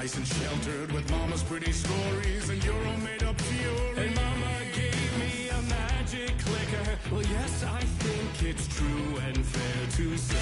nice and sheltered with mama's pretty stories and your own made-up theory. And mama gave me a magic clicker. Well, yes, I think it's true and fair to say.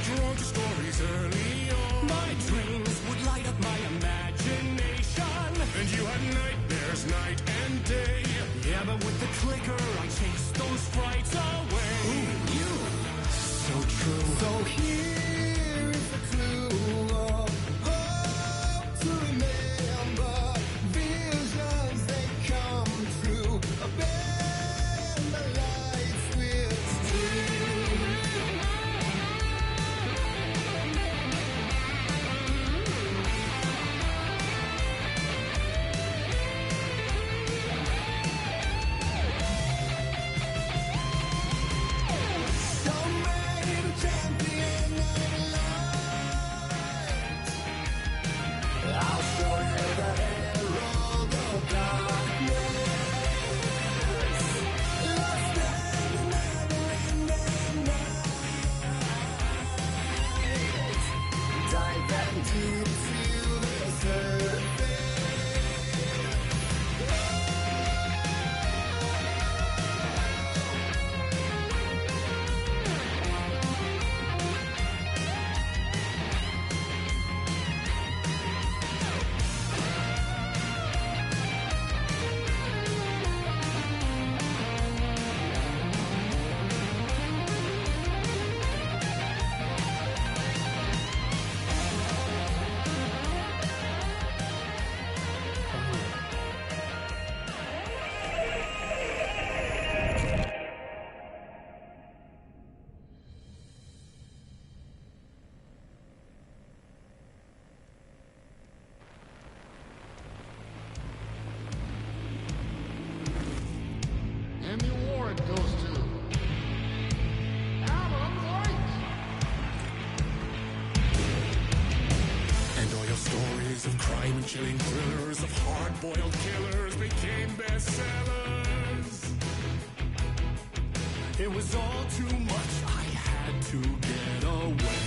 Drawn to stories early on. My dreams would light up my imagination, and you had nightmares night and day. Yeah, but with the clicker I chased those frights away. Ooh, you, so true. So here is the clue of hope to remember. Visions they come true. Bend the lights with steel. Chilling thrillers of hard-boiled killers became bestsellers. It was all too much, I had to get away.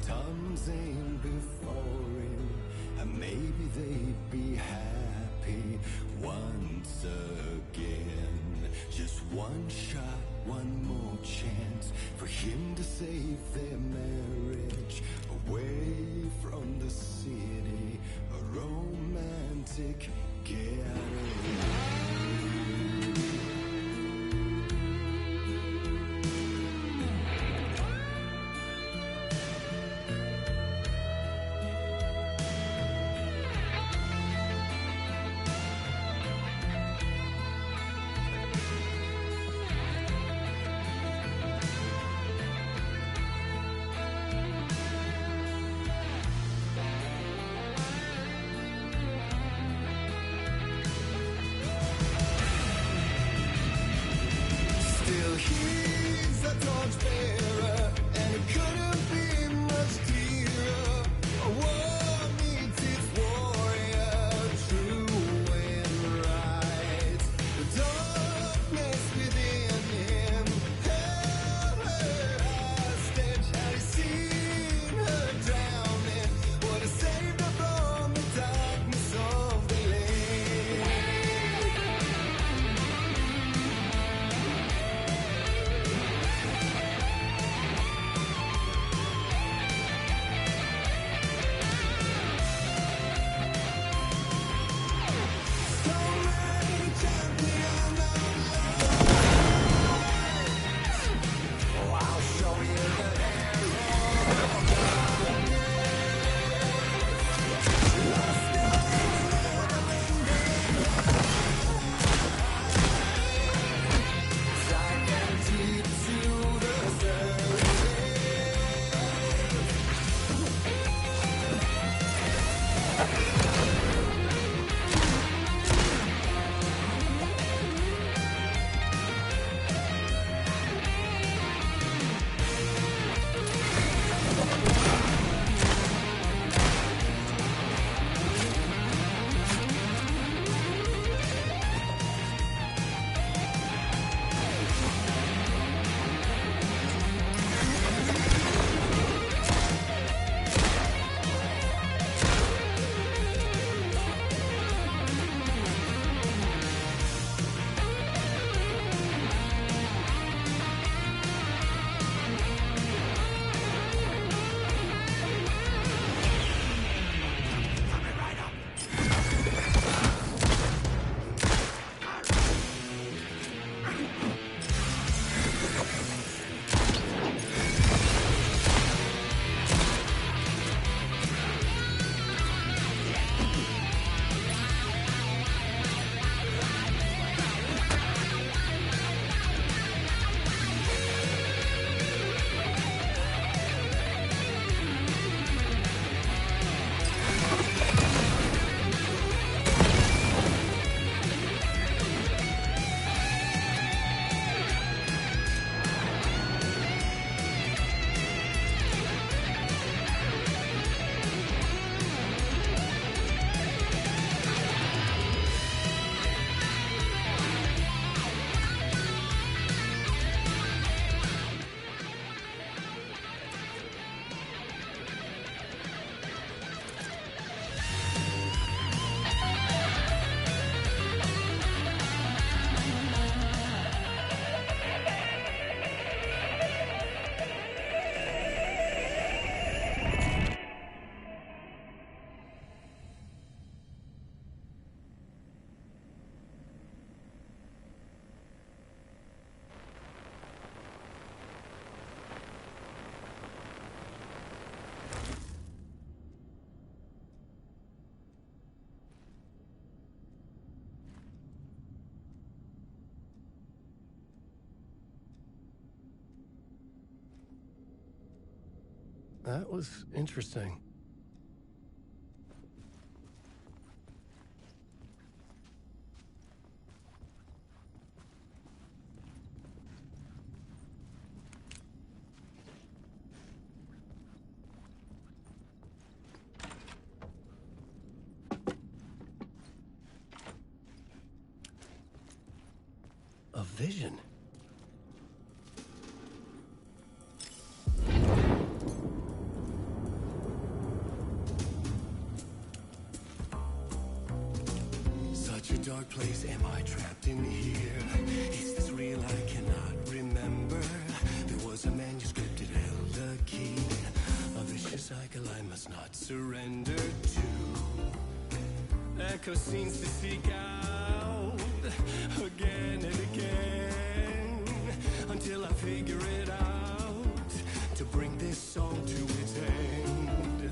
Times ain't before him, and maybe they'd be happy once again. Just one shot, one more chance for him to save their marriage. Away from the city, a romantic getaway. That was interesting. A vision. Am I trapped in here? Is this real? I cannot remember. There was a manuscript, it held a key. A vicious cycle I must not surrender to. Echo scenes to seek out again and again until I figure it out to bring this song to its end.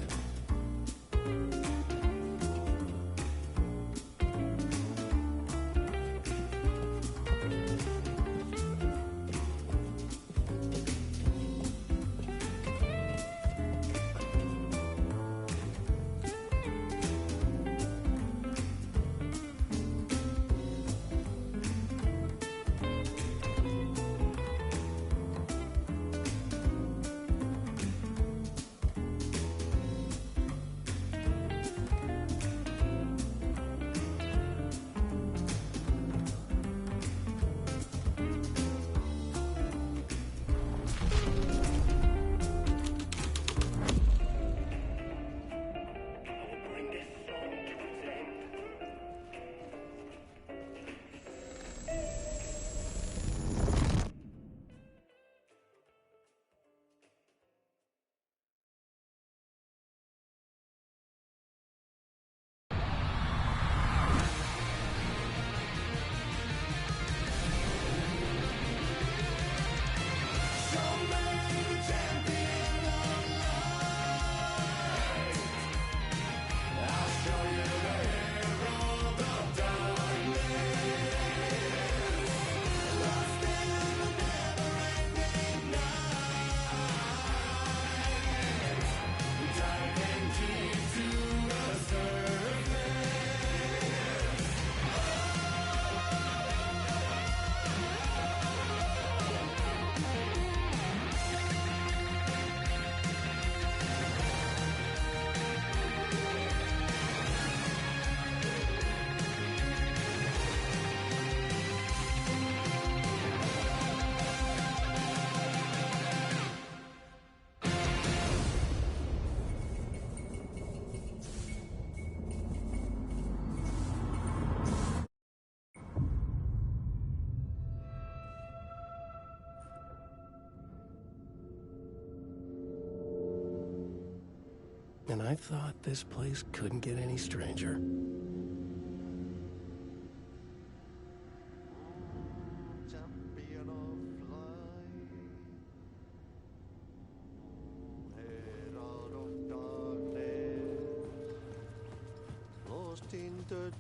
And I thought this place couldn't get any stranger. Champion of light, herald of darkness, lost in the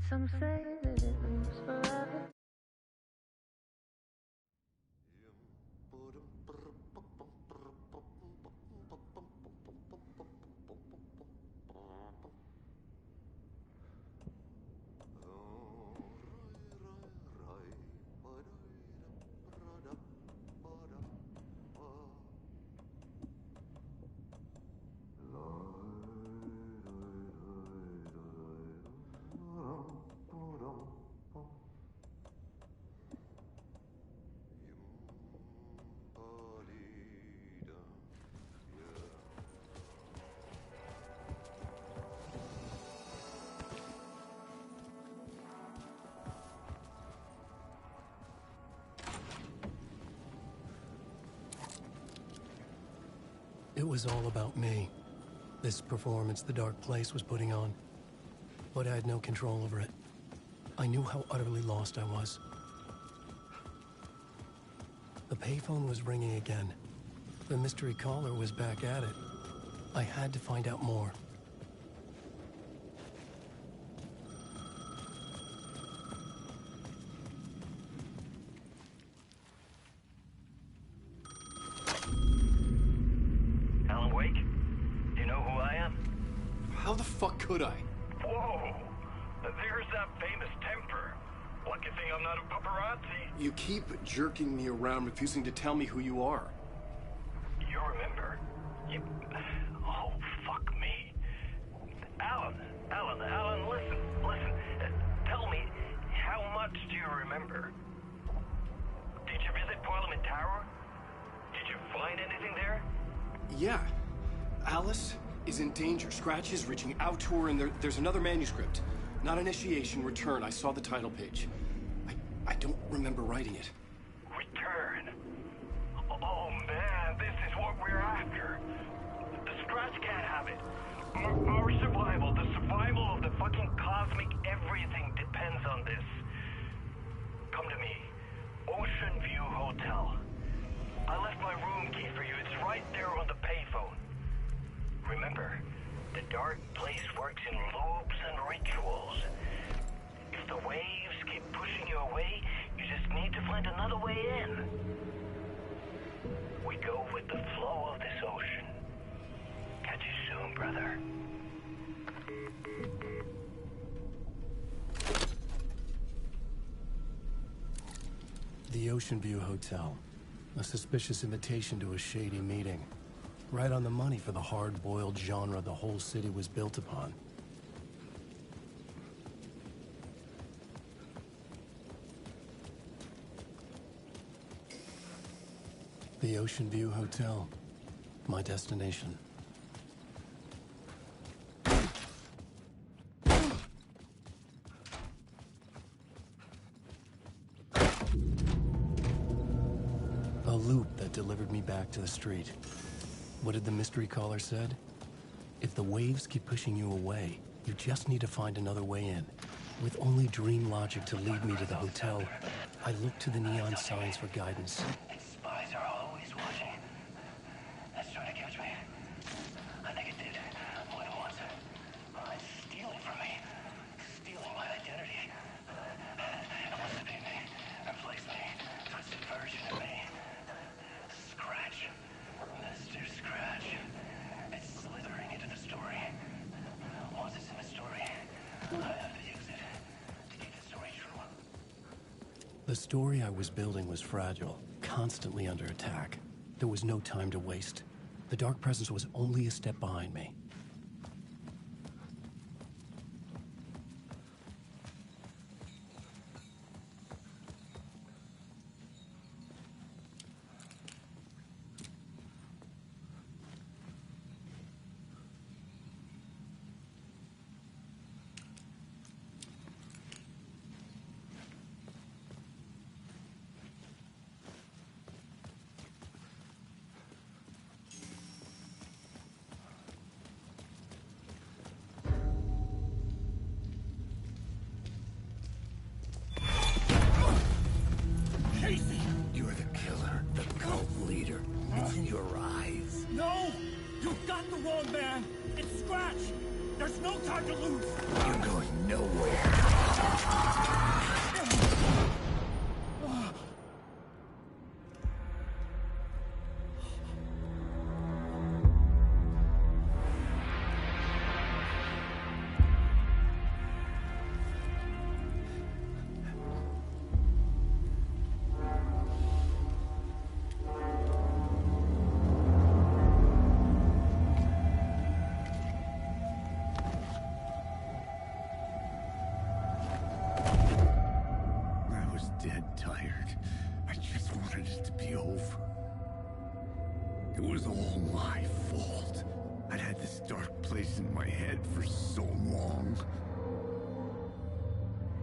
Some say that it lives forever. It was all about me. This performance the dark place was putting on. But I had no control over it. I knew how utterly lost I was. The payphone was ringing again. The mystery caller was back at it. I had to find out more. How the fuck could I? Whoa! There's that famous temper. Lucky thing I'm not a paparazzi. You keep jerking me around, refusing to tell me who you are. You remember? You... Oh, fuck me. Alan, listen. Tell me, how much do you remember? Did you visit Parliament Tower? Did you find anything there? Yeah. Alice is in danger. Scratch is reaching out to her, and there's another manuscript. Not initiation, return. I saw the title page. I don't remember writing it. Return? Oh, man, this is what we're after. The Scratch can't have it. Our survival, the survival of the fucking cosmic everything depends on this. Come to me. Ocean View Hotel. I left my room key for you. It's right there on the payphone. Remember, the dark place works in loops and rituals. If the waves keep pushing you away, you just need to find another way in. We go with the flow of this ocean. Catch you soon, brother. The Ocean View Hotel. A suspicious invitation to a shady meeting. Right on the money for the hard-boiled genre the whole city was built upon. The Ocean View Hotel. My destination. A loop that delivered me back to the street. What did the mystery caller said? If the waves keep pushing you away, you just need to find another way in. With only dream logic to lead me to the hotel, I looked to the neon signs for guidance. Spies are always watching. That's trying to catch me. I think it did. More than once. It's stealing from me. Stealing my identity. It wants to be me. Replace me. Twisted version of me. Scratch. Mr. Scratch. It's slithering into the story. Once it's in the story, I have to use it to keep the story true. The story I was building was fragile, constantly under attack. There was no time to waste. The dark presence was only a step behind me. You're the killer, the cult leader. It's in your eyes. No! You've got the wrong man! It's Scratch! There's no time to lose! You're going nowhere. It was all my fault. I'd had this dark place in my head for so long.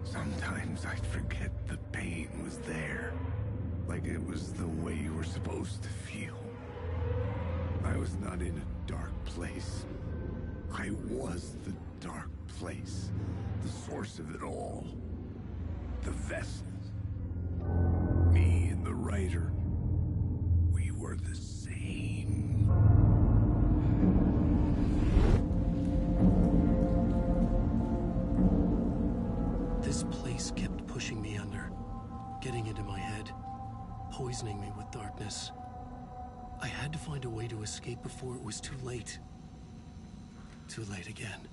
Sometimes I'd forget the pain was there. Like it was the way you were supposed to feel. I was not in a dark place. I was the dark place. The source of it all. The vessel. Me and the writer. We were the same. This place kept pushing me under, getting into my head, poisoning me with darkness. I had to find a way to escape before it was too late. Too late again.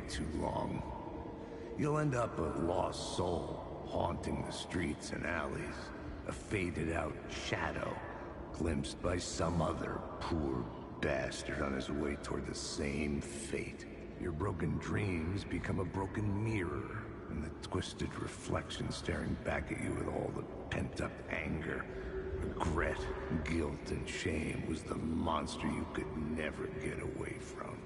waited too long. You'll end up a lost soul, haunting the streets and alleys. A faded-out shadow, glimpsed by some other poor bastard on his way toward the same fate. Your broken dreams become a broken mirror, and the twisted reflection staring back at you with all the pent-up anger, regret, guilt, and shame was the monster you could never get away from.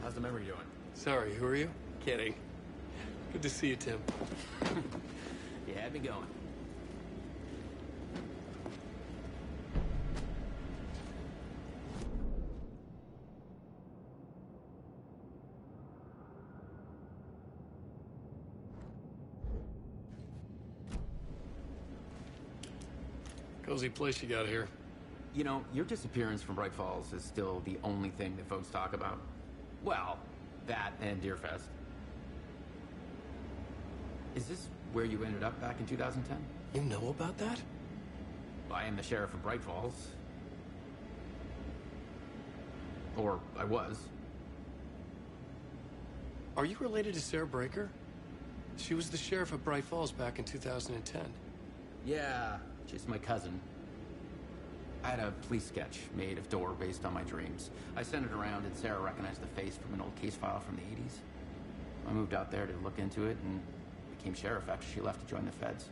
How's the memory doing? Sorry, who are you? Kidding. Good to see you, Tim. You had me going. Cozy place you got here. You know, your disappearance from Bright Falls is still the only thing that folks talk about. Well, that and Deerfest. Is this where you ended up back in 2010? You know about that? I am the sheriff of Bright Falls. Or I was. Are you related to Sarah Breaker? She was the sheriff of Bright Falls back in 2010. Yeah, she's my cousin. I had a police sketch made of Door based on my dreams. I sent it around and Sarah recognized the face from an old case file from the 80s. I moved out there to look into it and became sheriff after she left to join the feds.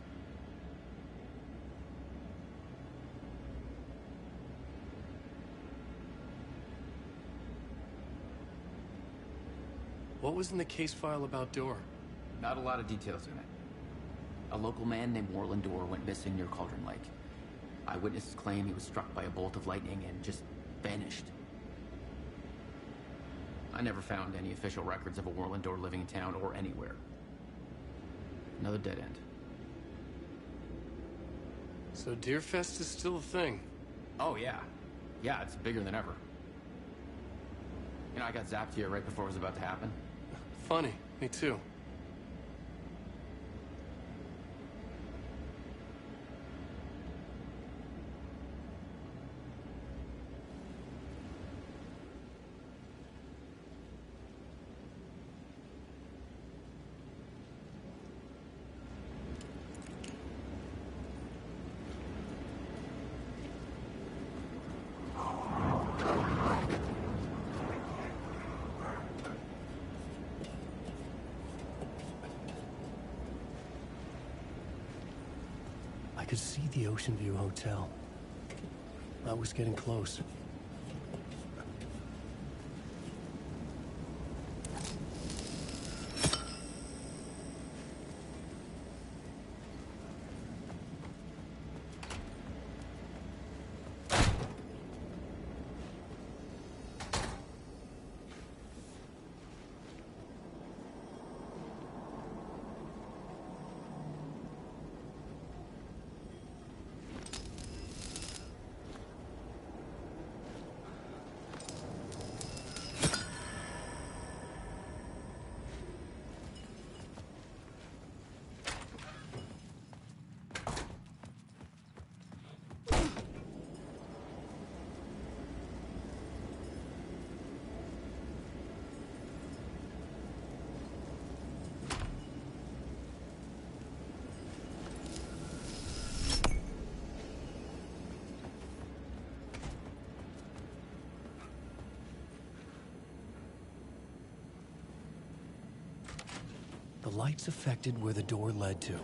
What was in the case file about Door? Not a lot of details in it. A local man named Warland Door went missing near Cauldron Lake. Eyewitnesses claim he was struck by a bolt of lightning and just vanished. I never found any official records of a Warland Door living in town or anywhere. Another dead end. So Deerfest is still a thing? Oh, yeah. Yeah, it's bigger than ever. You know, I got zapped here right before it was about to happen. Funny. Me too. I could see the Ocean View Hotel. I was getting close. The lights affected where the door led to.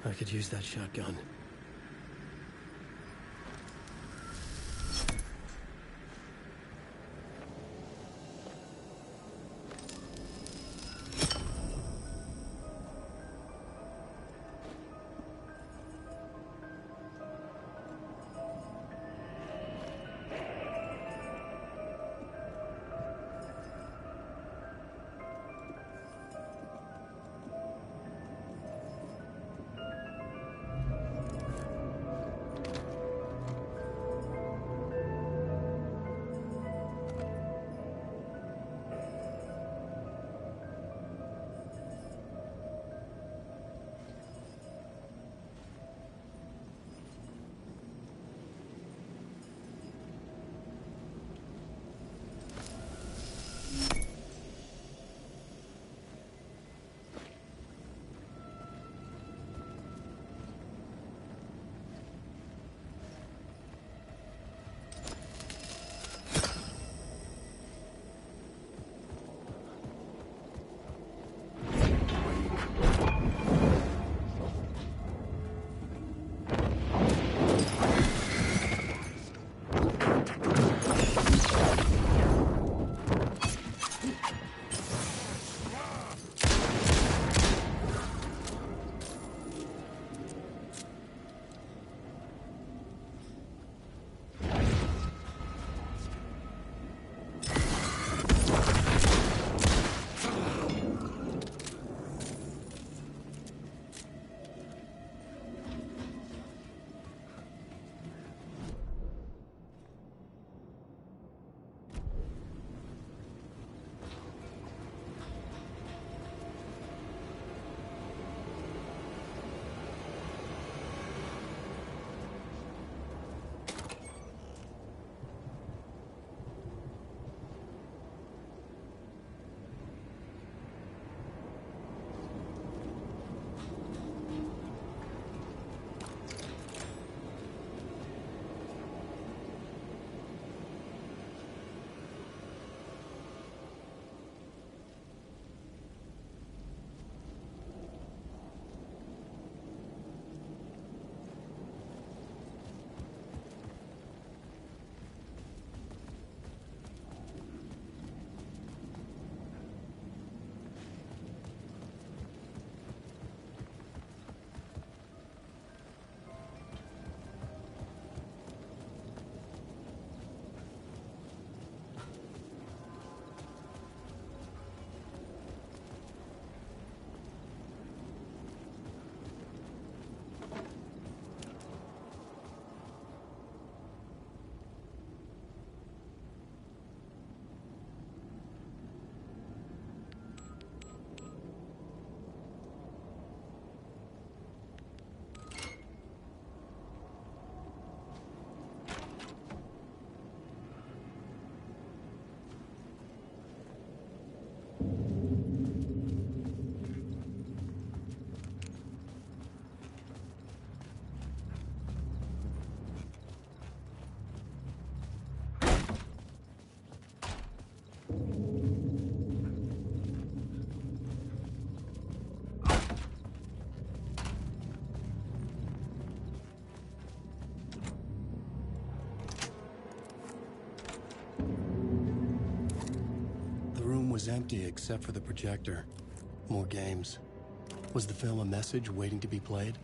I could use that shotgun. was empty except for the projector. More games. Was the film a message waiting to be played?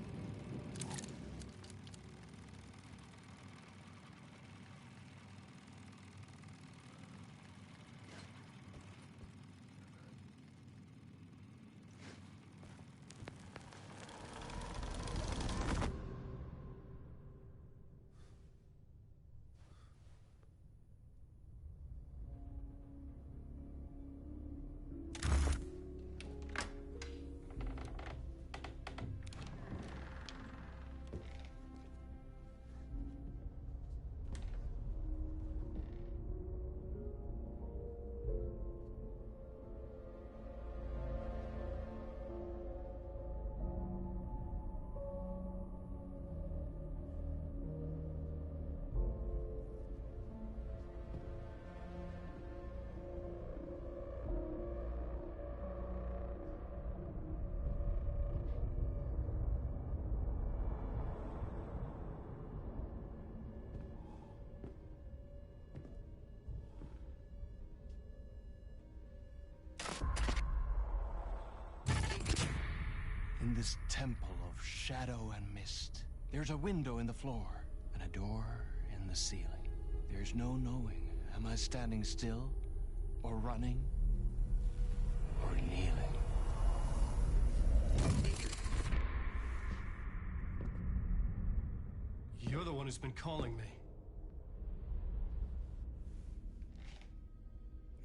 In this temple of shadow and mist, there's a window in the floor and a door in the ceiling. There's no knowing, am I standing still, or running, or kneeling? You're the one who's been calling me.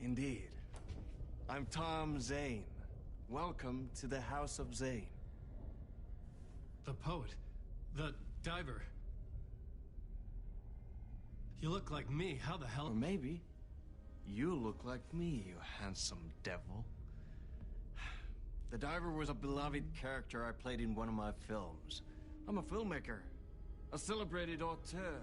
Indeed. I'm Tom Zane. Welcome to the House of Zane. The poet. The diver. You look like me. How the hell? Or maybe you look like me, you handsome devil. The diver was a beloved character I played in one of my films. I'm a filmmaker, a celebrated auteur.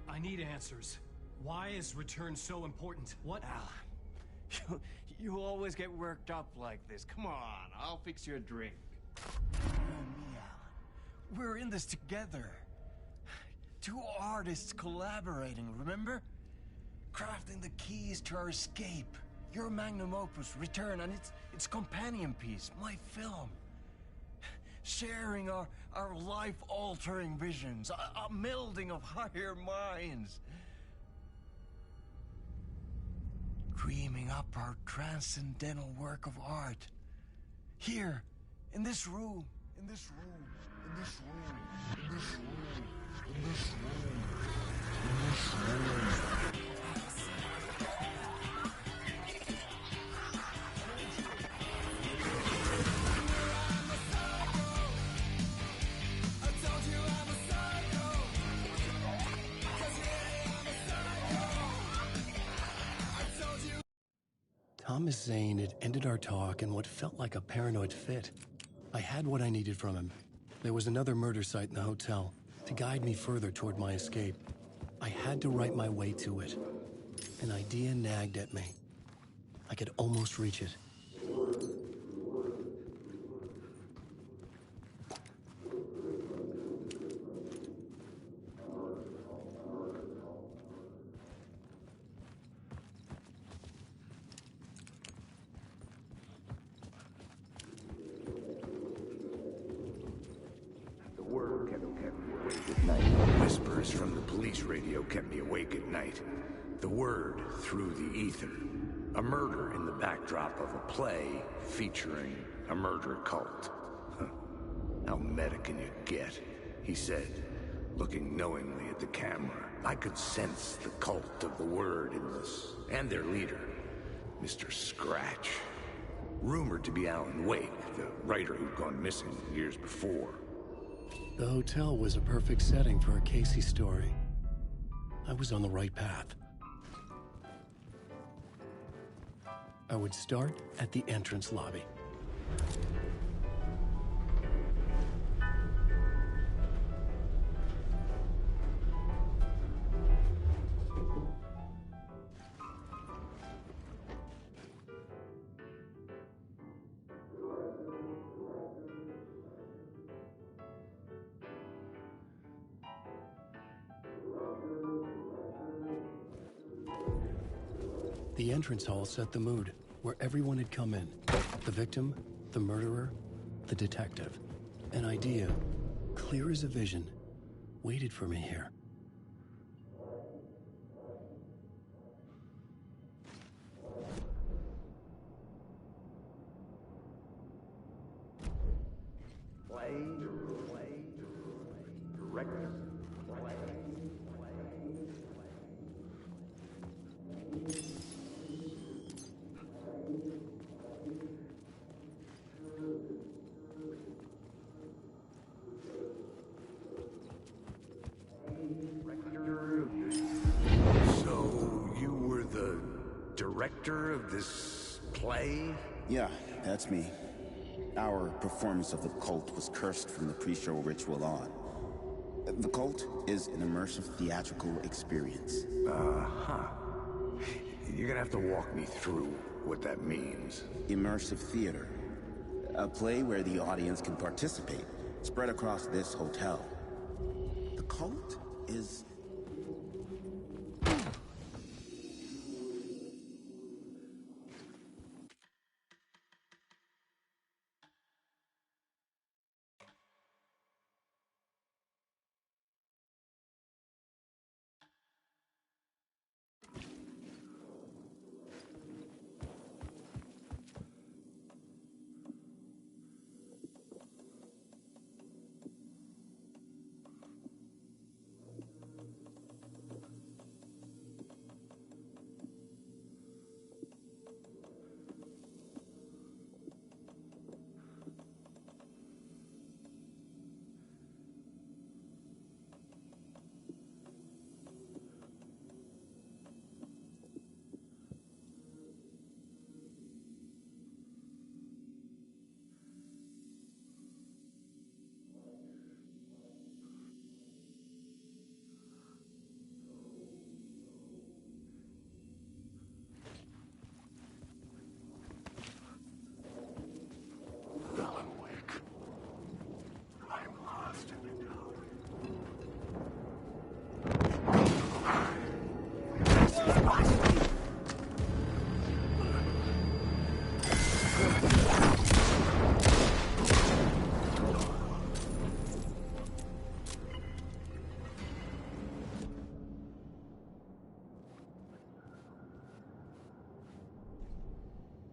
I need answers. Why is Return so important? What? Alan, you always get worked up like this. Come on, I'll fix you a drink. You and me, Alan. We're in this together. Two artists collaborating, remember? Crafting the keys to our escape. Your magnum opus, Return, and its companion piece, my film. Sharing our life-altering visions, a melding of higher minds. Dreaming up our transcendental work of art. Here, in this room, in this room, in this room, in this room, in this room, in this room. Thomas Zane had ended our talk in what felt like a paranoid fit. I had what I needed from him. There was another murder site in the hotel to guide me further toward my escape. I had to write my way to it. An idea nagged at me. I could almost reach it. Whispers from the police radio kept me awake at night. The word through the ether. A murder in the backdrop of a play featuring a murder cult. How meta can you get? He said, looking knowingly at the camera. I could sense the cult of the word in this, and their leader, Mr. Scratch. Rumored to be Alan Wake, the writer who'd gone missing years before. The hotel was a perfect setting for a Casey story. I was on the right path. I would start at the entrance lobby. The entrance hall set the mood, where everyone had come in. The victim, the murderer, the detective. An idea, clear as a vision, waited for me here. Director of this play? Yeah, that's me. Our performance of the cult was cursed from the pre-show ritual on. The cult is an immersive theatrical experience. Uh-huh. You're gonna have to walk me through what that means. Immersive theater. A play where the audience can participate, spread across this hotel. The cult is...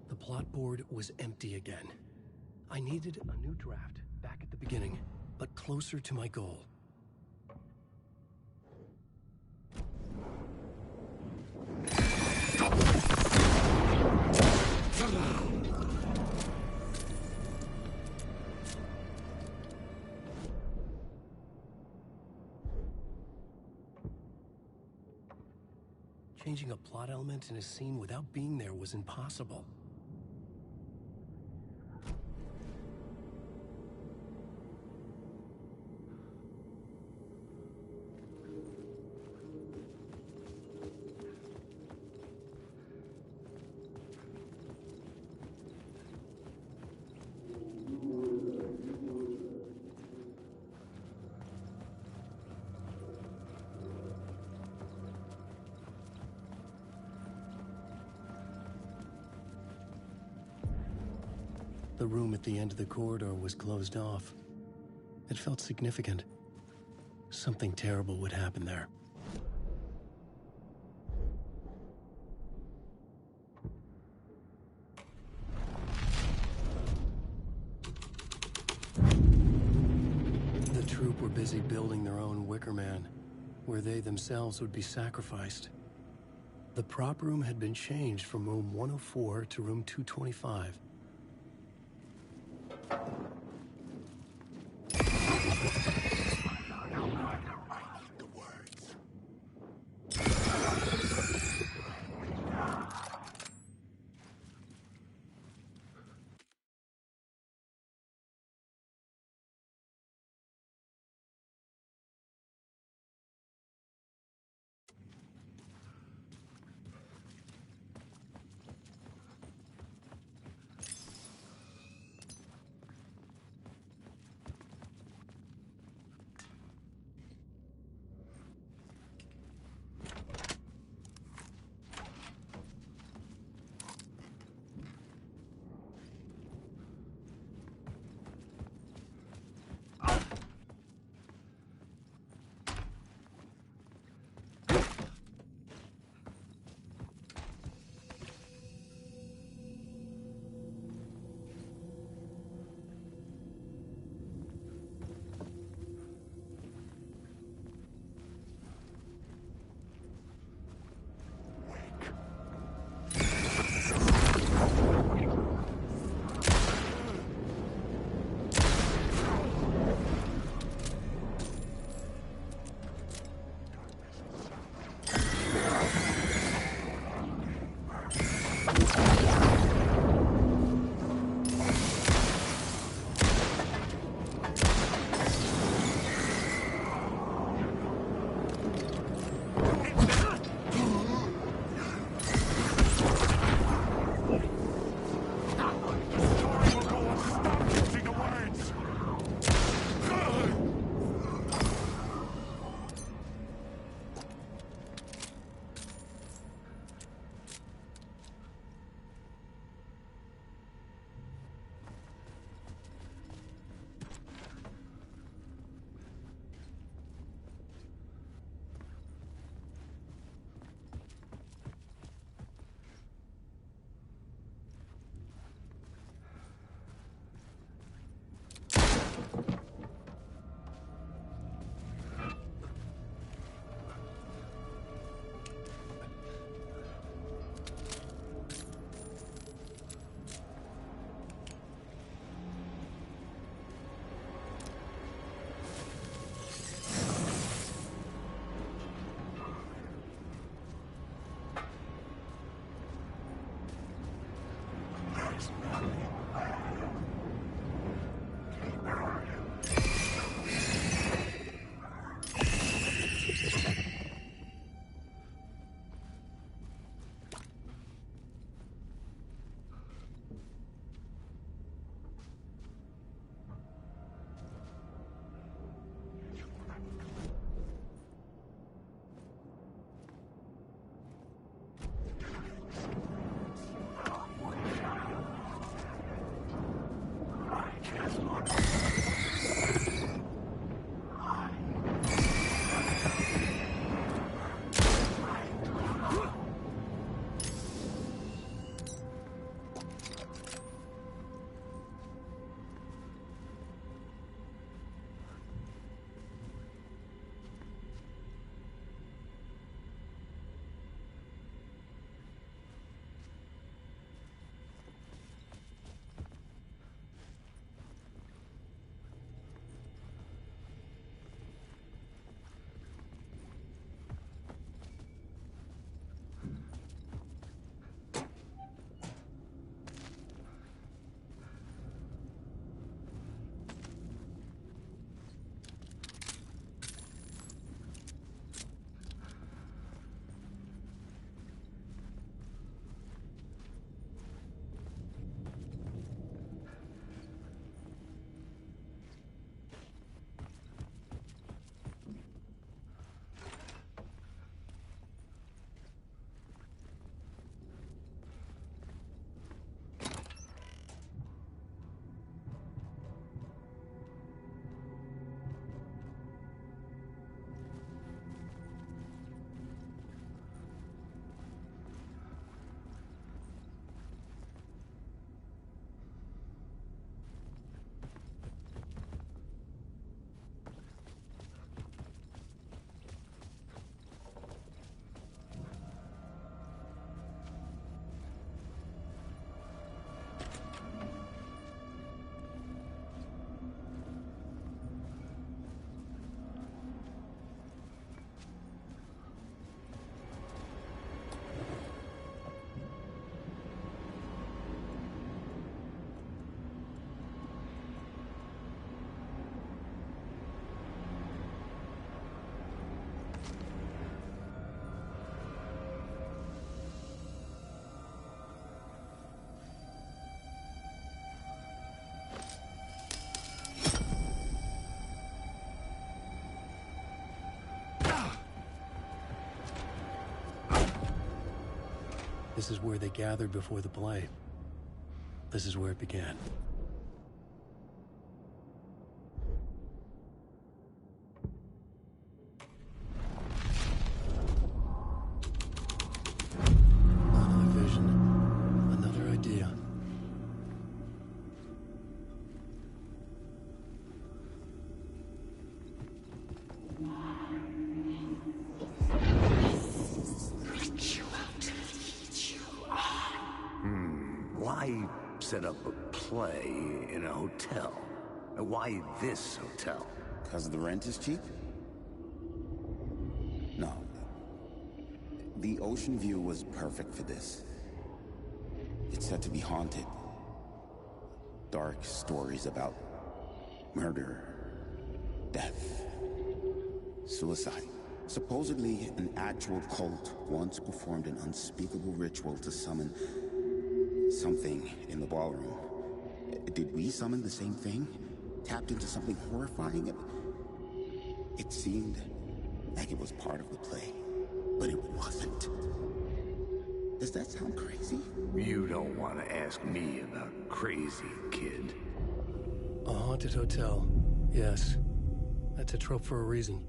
The plot board was empty again. I needed a new draft back at the beginning, but closer to my goal. Changing a plot element in a scene without being there was impossible. The room at the end of the corridor was closed off. It felt significant. Something terrible would happen there. The troupe were busy building their own Wicker Man, where they themselves would be sacrificed. The prop room had been changed from room 104 to room 225. This is where they gathered before the play. This is where it began. Another vision. Another idea. Why set up a play in a hotel? Why this hotel? Because the rent is cheap? No. The ocean view was perfect for this. It's said to be haunted. Dark stories about murder, death, suicide. Supposedly, an actual cult once performed an unspeakable ritual to summon something in the ballroom. Did we summon the same thing? Tapped into something horrifying? It seemed like it was part of the play, but it wasn't. Does that sound crazy? You don't want to ask me about crazy, kid. A haunted hotel. Yes. That's a trope for a reason.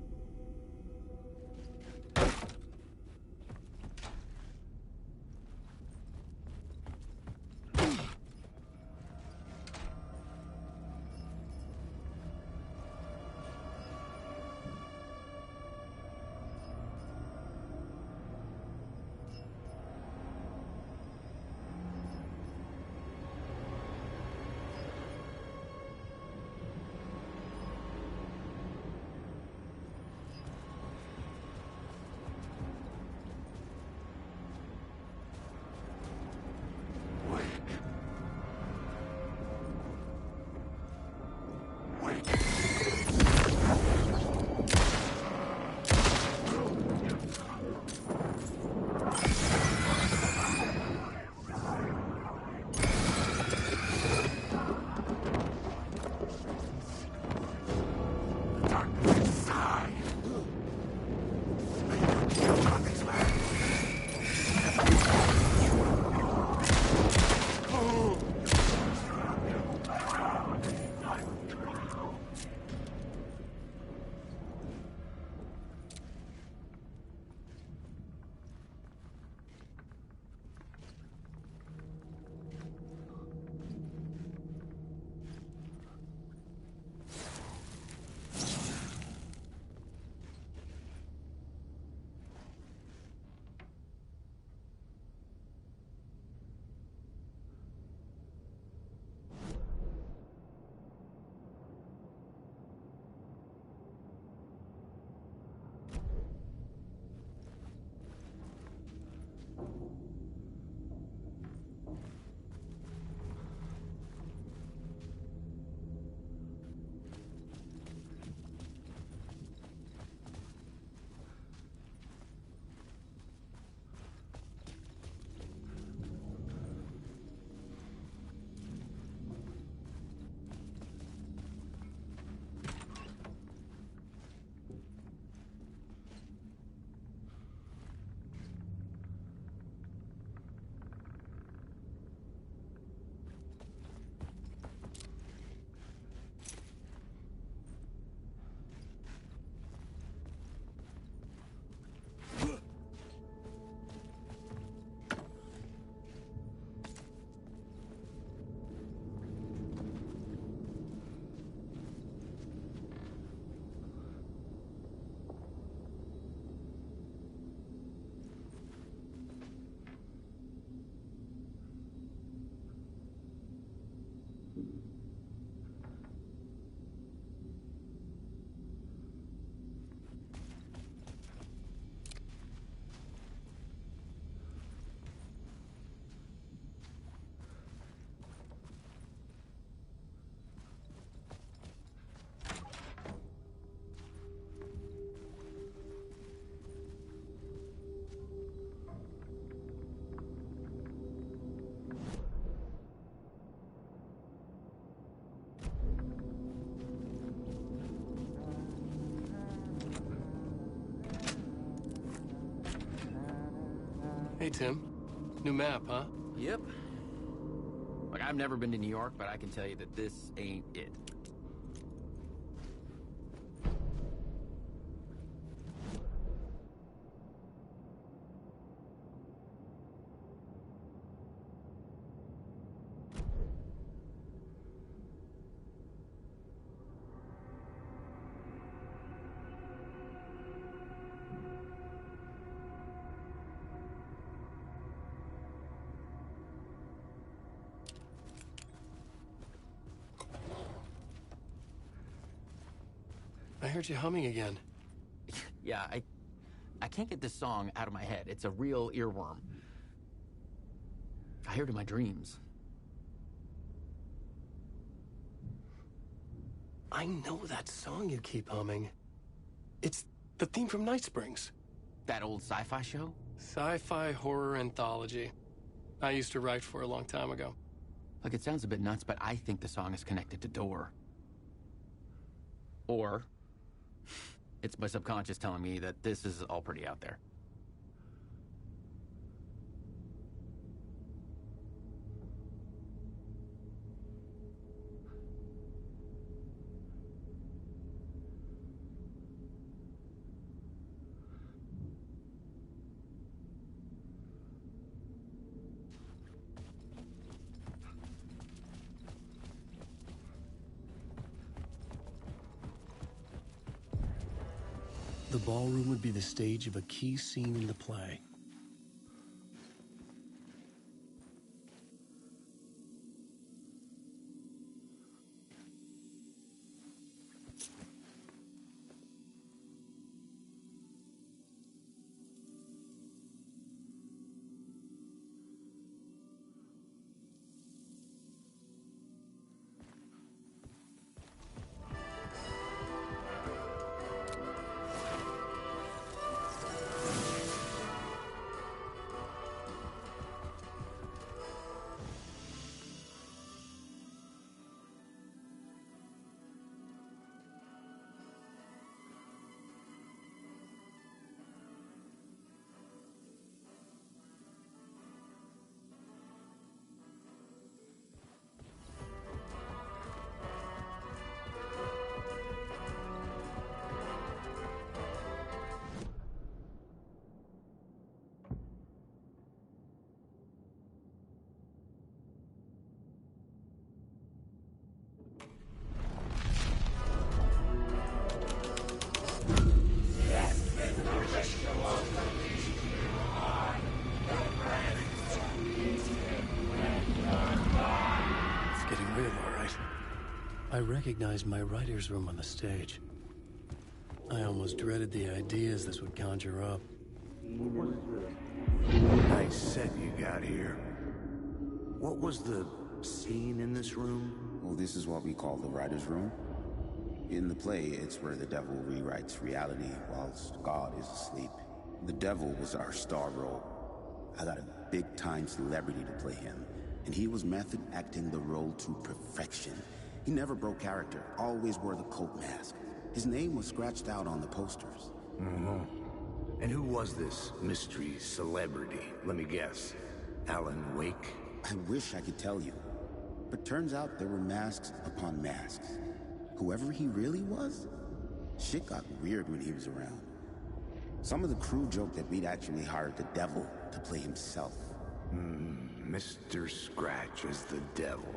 Hey, Tim. New map, huh? Yep. Like, I've never been to New York, but I can tell you that this ain't it. I heard you humming again. Yeah, I can't get this song out of my head. It's a real earworm. I hear it in my dreams. I know that song you keep humming. It's the theme from Night Springs. That old sci-fi show? Sci-fi horror anthology. I used to write for a long time ago. Like, it sounds a bit nuts, but I think the song is connected to Door. Or it's my subconscious telling me that this is all pretty out there. The ballroom would be the stage of a key scene in the play. I recognized my writer's room on the stage. I almost dreaded the ideas this would conjure up. Nice set you got here. What was the scene in this room? Well, this is what we call the writer's room. In the play, it's where the devil rewrites reality whilst God is asleep. The devil was our star role. I got a big-time celebrity to play him, and he was method acting the role to perfection. He never broke character, always wore the coat mask. His name was scratched out on the posters. Mm-hmm. And who was this mystery celebrity? Let me guess. Alan Wake? I wish I could tell you. But turns out there were masks upon masks. Whoever he really was, shit got weird when he was around. Some of the crew joked that we'd actually hired the devil to play himself. Mr. Scratch is the devil.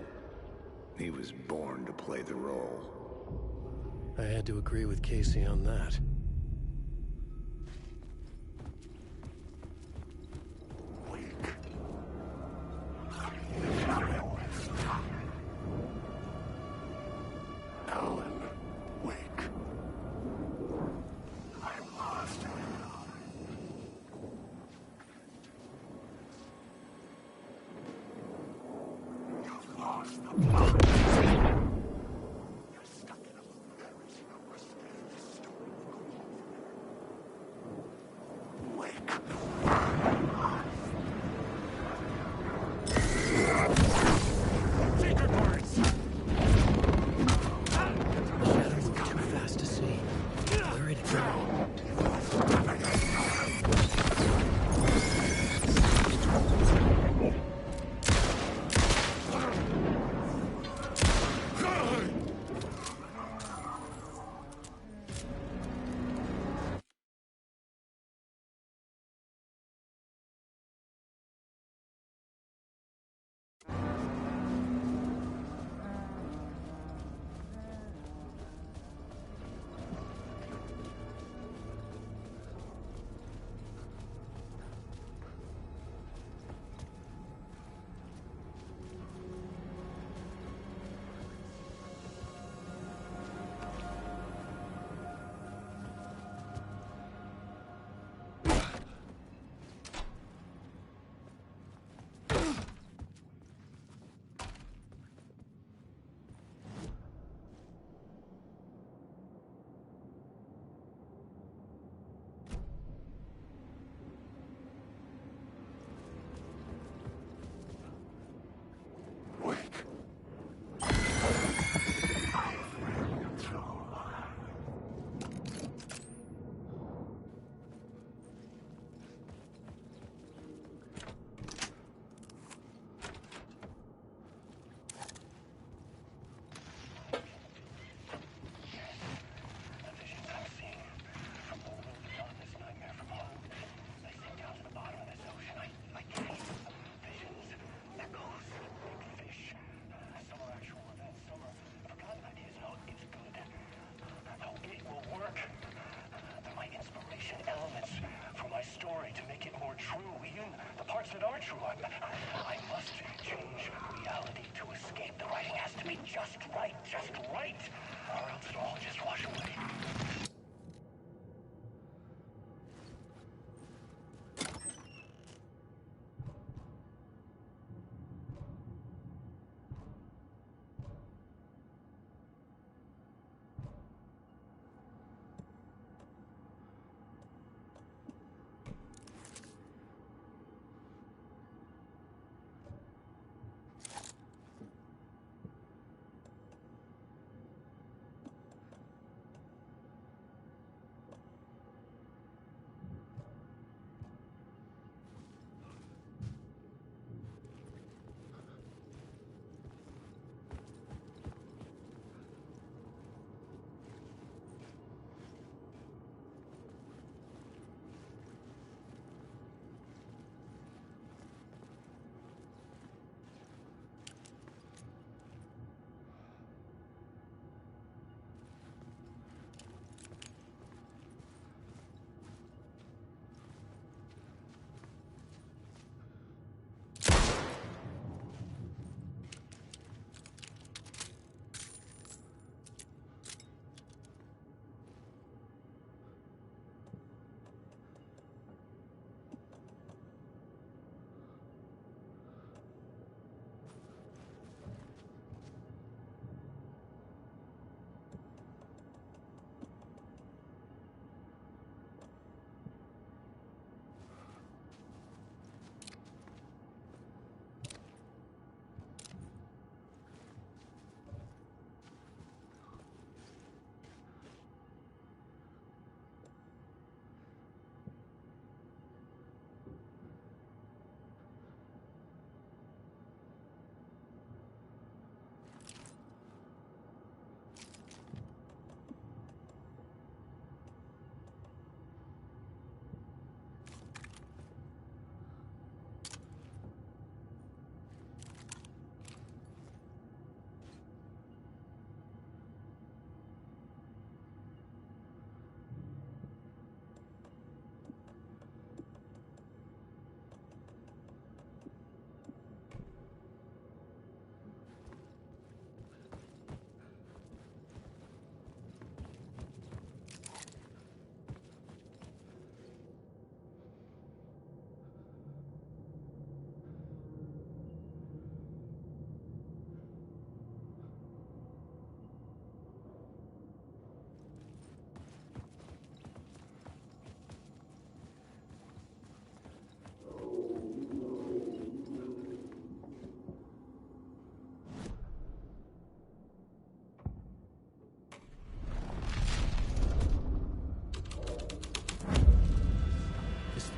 He was born to play the role. I had to agree with Casey on that. Alan Wake. I'm lost. You've lost the plot. You're stuck in a very slow state of story. Wake. Secret parts! Shadow moved too fast to see. Where did it go?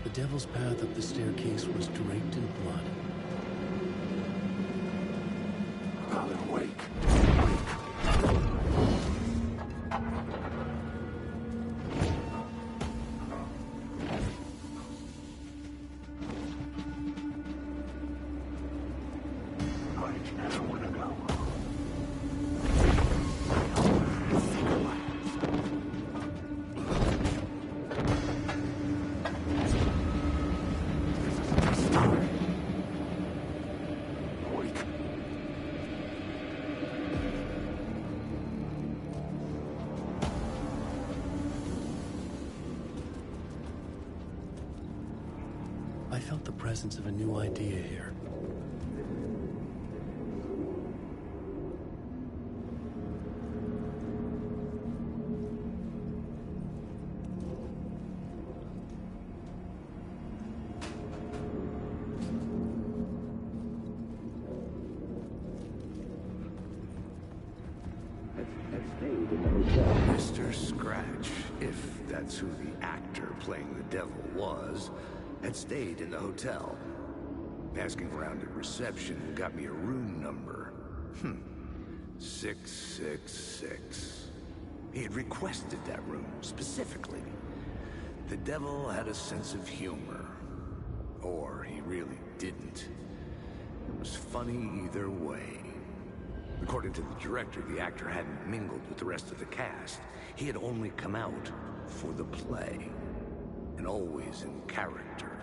The devil's path up the staircase was draped in blood. Alan, wake. I felt the presence of a new idea here. Mr. Scratch, if that's who the actor playing the devil was, had stayed in the hotel. Asking around at reception got me a room number. 666. He had requested that room specifically. The devil had a sense of humor. Or he really didn't. It was funny either way. According to the director, the actor hadn't mingled with the rest of the cast. He had only come out for the play. And always in character.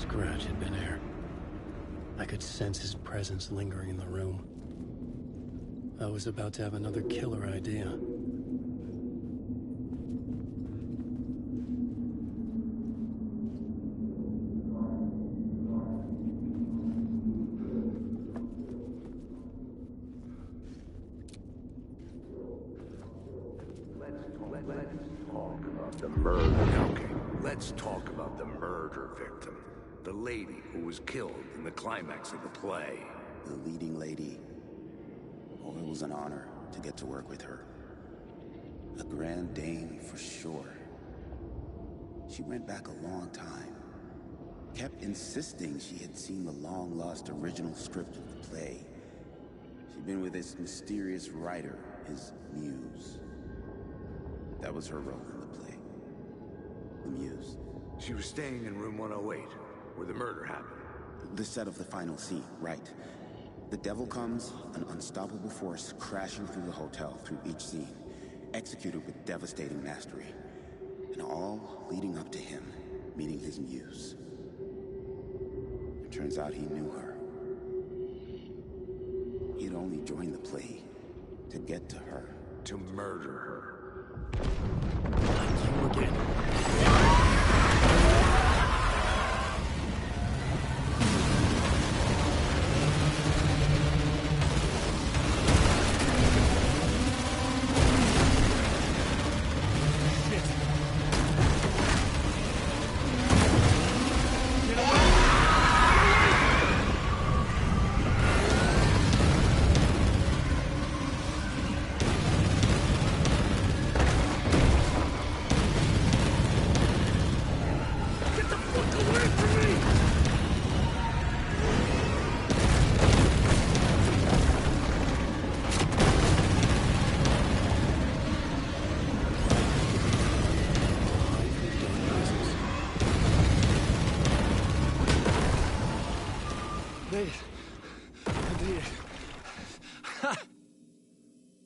Scratch had been here. I could sense his presence lingering in the room. I was about to have another killer idea. Let's talk about the murder victim. The lady who was killed in the climax of the play. The leading lady. Oh, it was an honor to get to work with her. A grand dame for sure. She went back a long time. Kept insisting she had seen the long-lost original script of the play. She'd been with this mysterious writer, his muse. That was her role in the play. The muse. She was staying in room 108, where the murder happened. The set of the final scene, right. The devil comes, an unstoppable force crashing through the hotel through each scene, executed with devastating mastery. And all leading up to him meeting his muse. It turns out he knew her. He'd only joined the play to get to her. To murder her. You again.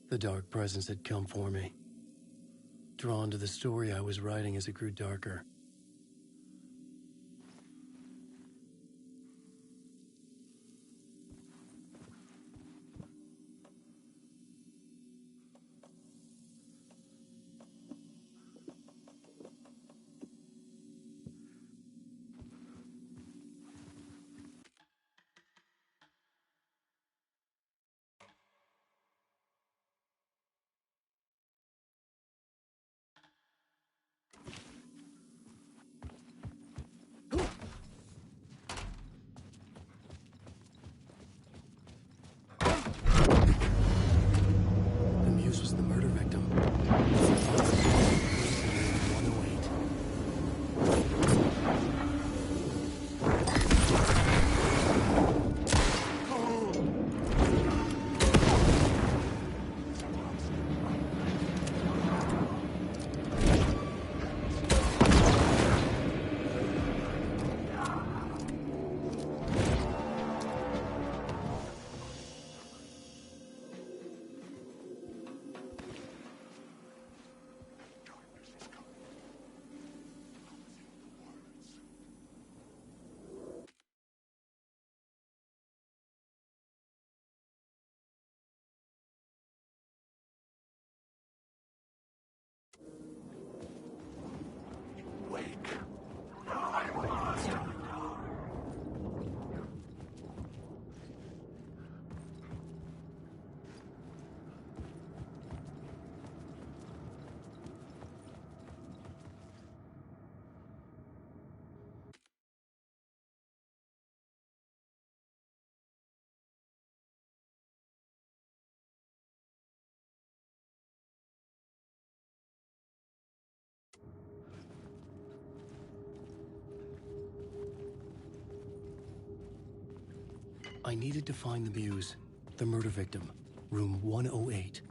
The dark presence had come for me. Drawn to the story I was writing as it grew darker. I needed to find the muse, the murder victim, room 108.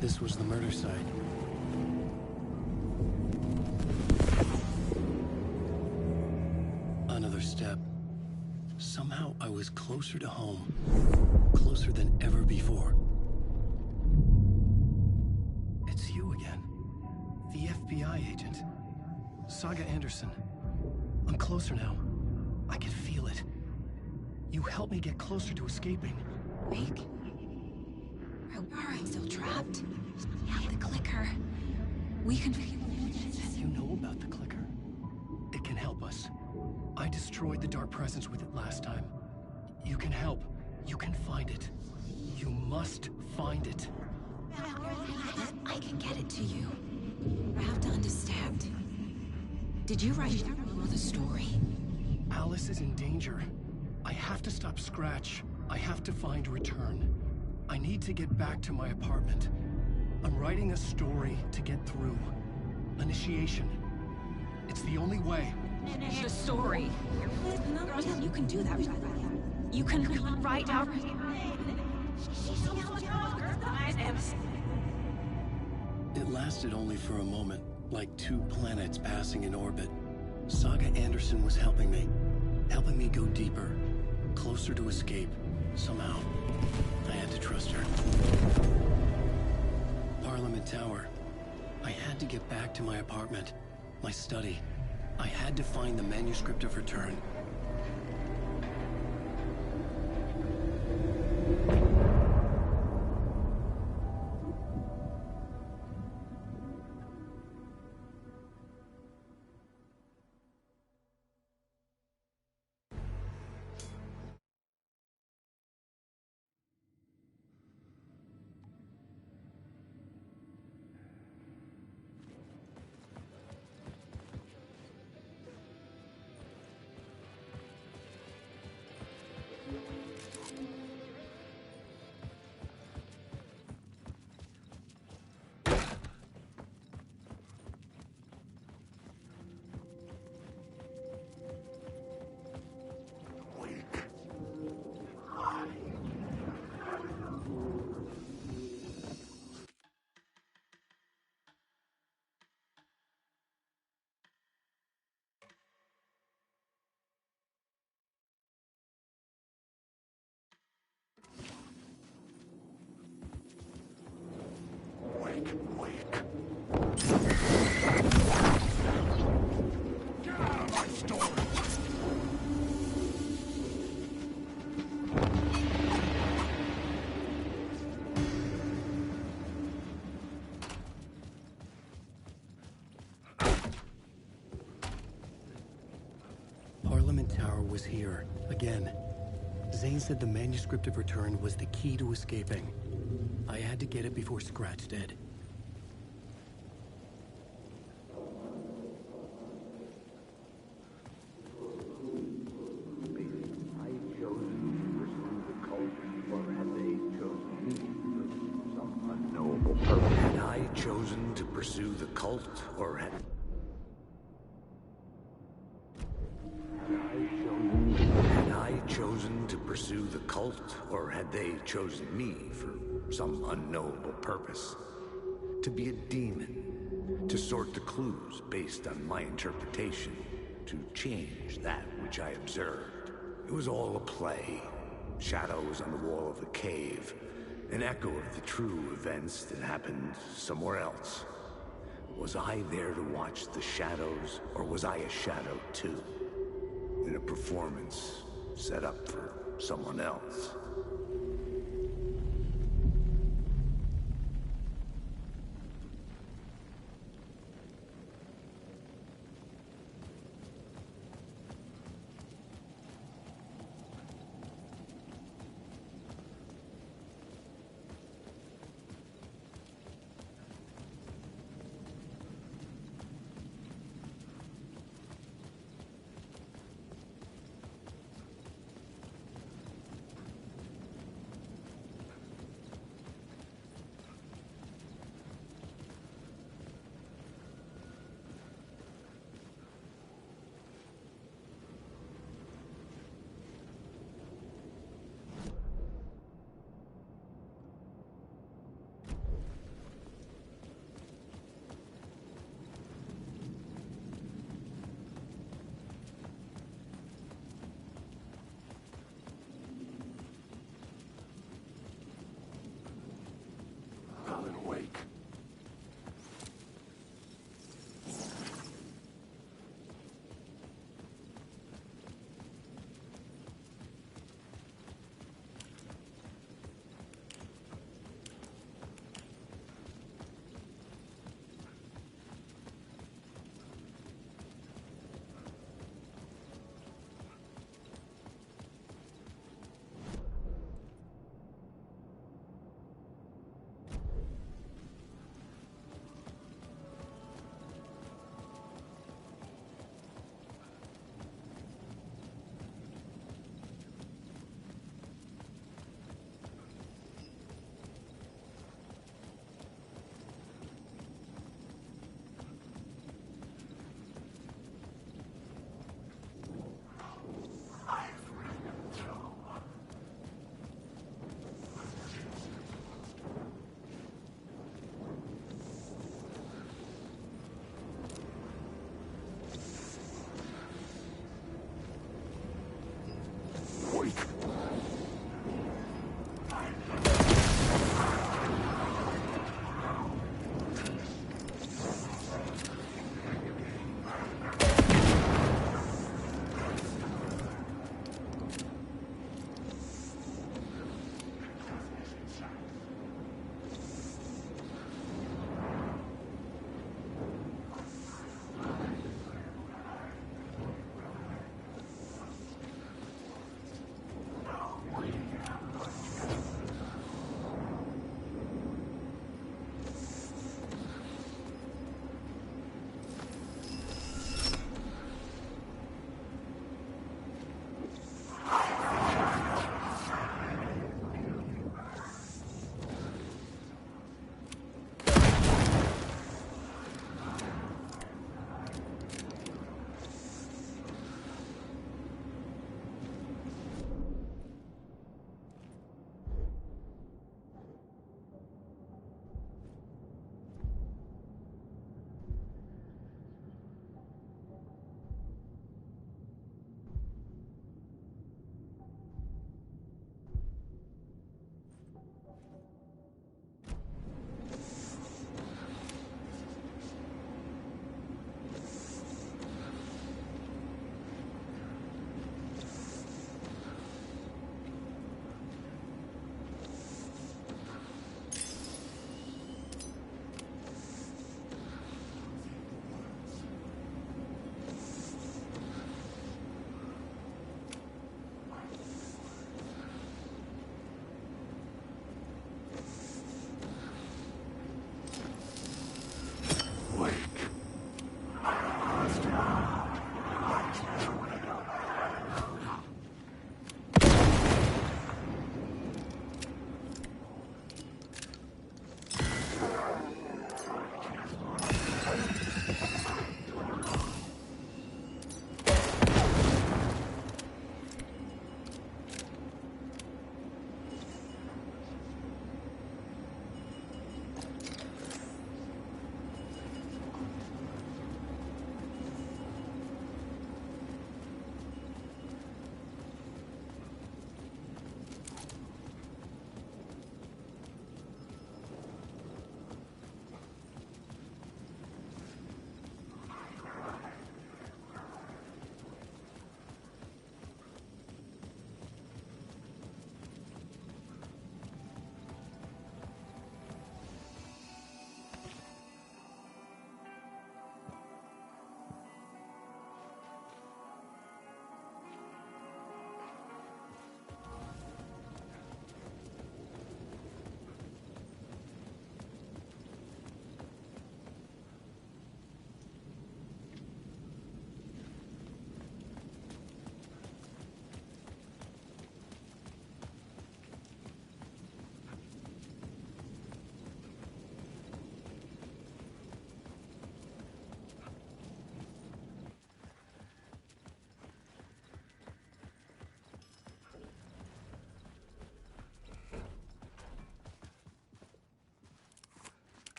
This was the murder site. Another step. Somehow I was closer to home. Closer than ever before. It's you again. The FBI agent. Saga Anderson. I'm closer now. I can feel it. You helped me get closer to escaping. Mike? Are I still trapped? We have the clicker. We can... You know about the clicker. It can help us. I destroyed the dark presence with it last time. You can help. You can find it. You must find it. I can get it to you. I have to understand. Did you write the story? Alice is in danger. I have to stop Scratch. I have to find Return. I need to get back to my apartment. I'm writing a story to get through. Initiation. It's the only way. The story. You can do that. You can write out... It lasted only for a moment, like two planets passing in orbit. Saga Anderson was helping me go deeper, closer to escape, somehow. I had to trust her. Parliament Tower. I had to get back to my apartment, my study. I had to find the manuscript of Return. Tower was here, again. Zane said the manuscript of Return was the key to escaping. I had to get it before Scratch did. Had I chosen to pursue the cult, or had I chosen to pursue the cult, or had they chosen me for some unknowable purpose? To be a demon, to sort the clues based on my interpretation, to change that which I observed. It was all a play. Shadows on the wall of the cave, an echo of the true events that happened somewhere else. Was I there to watch the shadows, or was I a shadow too? In a performance set up for someone else.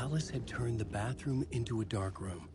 Alice had turned the bathroom into a dark room.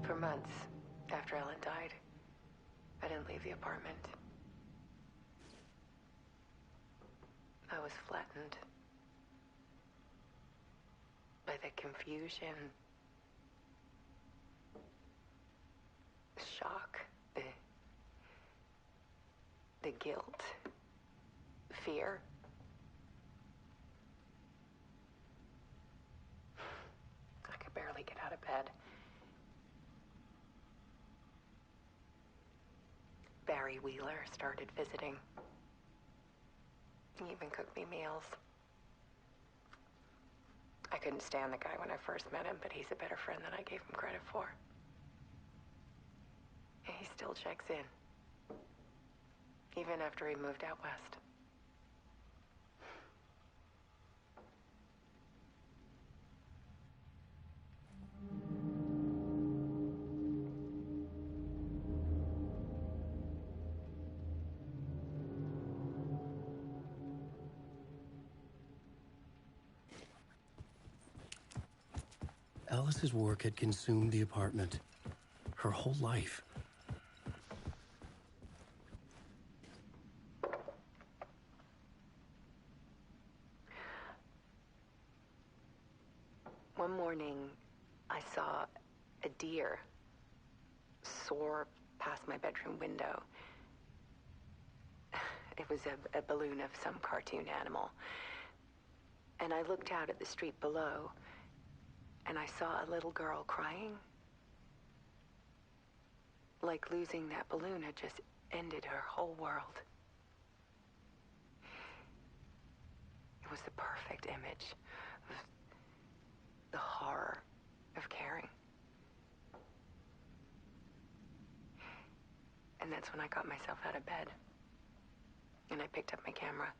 For months after Ellen died, I didn't leave the apartment. I was flattened by the confusion, the shock, the guilt, fear. I could barely get out of bed. Barry Wheeler started visiting. He even cooked me meals. I couldn't stand the guy when I first met him, but he's a better friend than I gave him credit for. And he still checks in, even after he moved out west. Alice's work had consumed the apartment. Her whole life. One morning, I saw a deer soar past my bedroom window. It was a balloon of some cartoon animal. And I looked out at the street below, and I saw a little girl crying. Like losing that balloon had just ended her whole world. It was the perfect image of the horror of caring. And that's when I got myself out of bed. And I picked up my camera.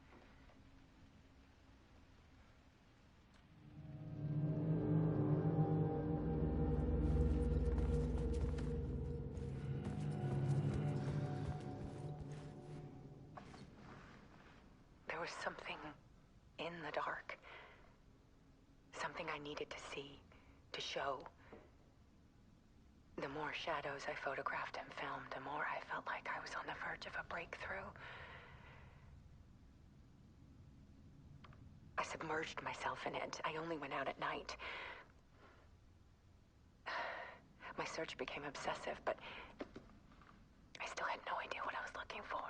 There was something in the dark. Something I needed to see, to show. The more shadows I photographed and filmed, the more I felt like I was on the verge of a breakthrough. I submerged myself in it. I only went out at night. My search became obsessive, but I still had no idea what I was looking for.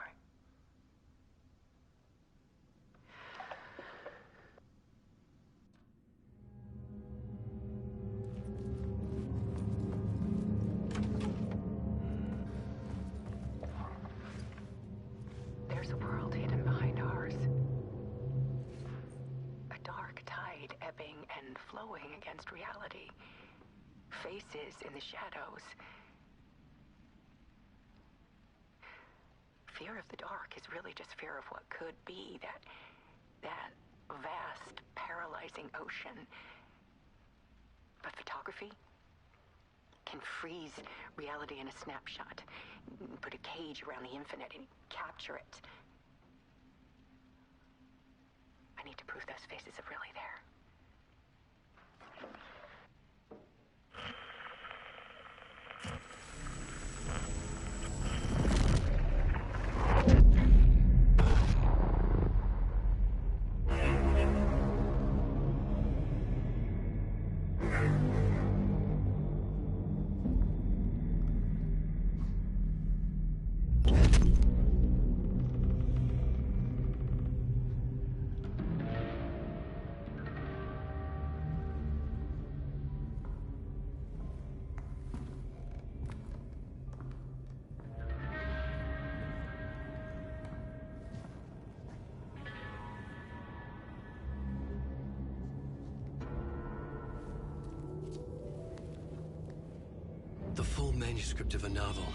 There's a world hidden behind ours. A dark tide ebbing and flowing against reality. Faces in the shadows. Fear of the dark is really just fear of what could be, that vast, paralyzing ocean. But photography can freeze reality in a snapshot. Put a cage around the infinite and capture it. I need to prove those faces are really there. The full manuscript of a novel.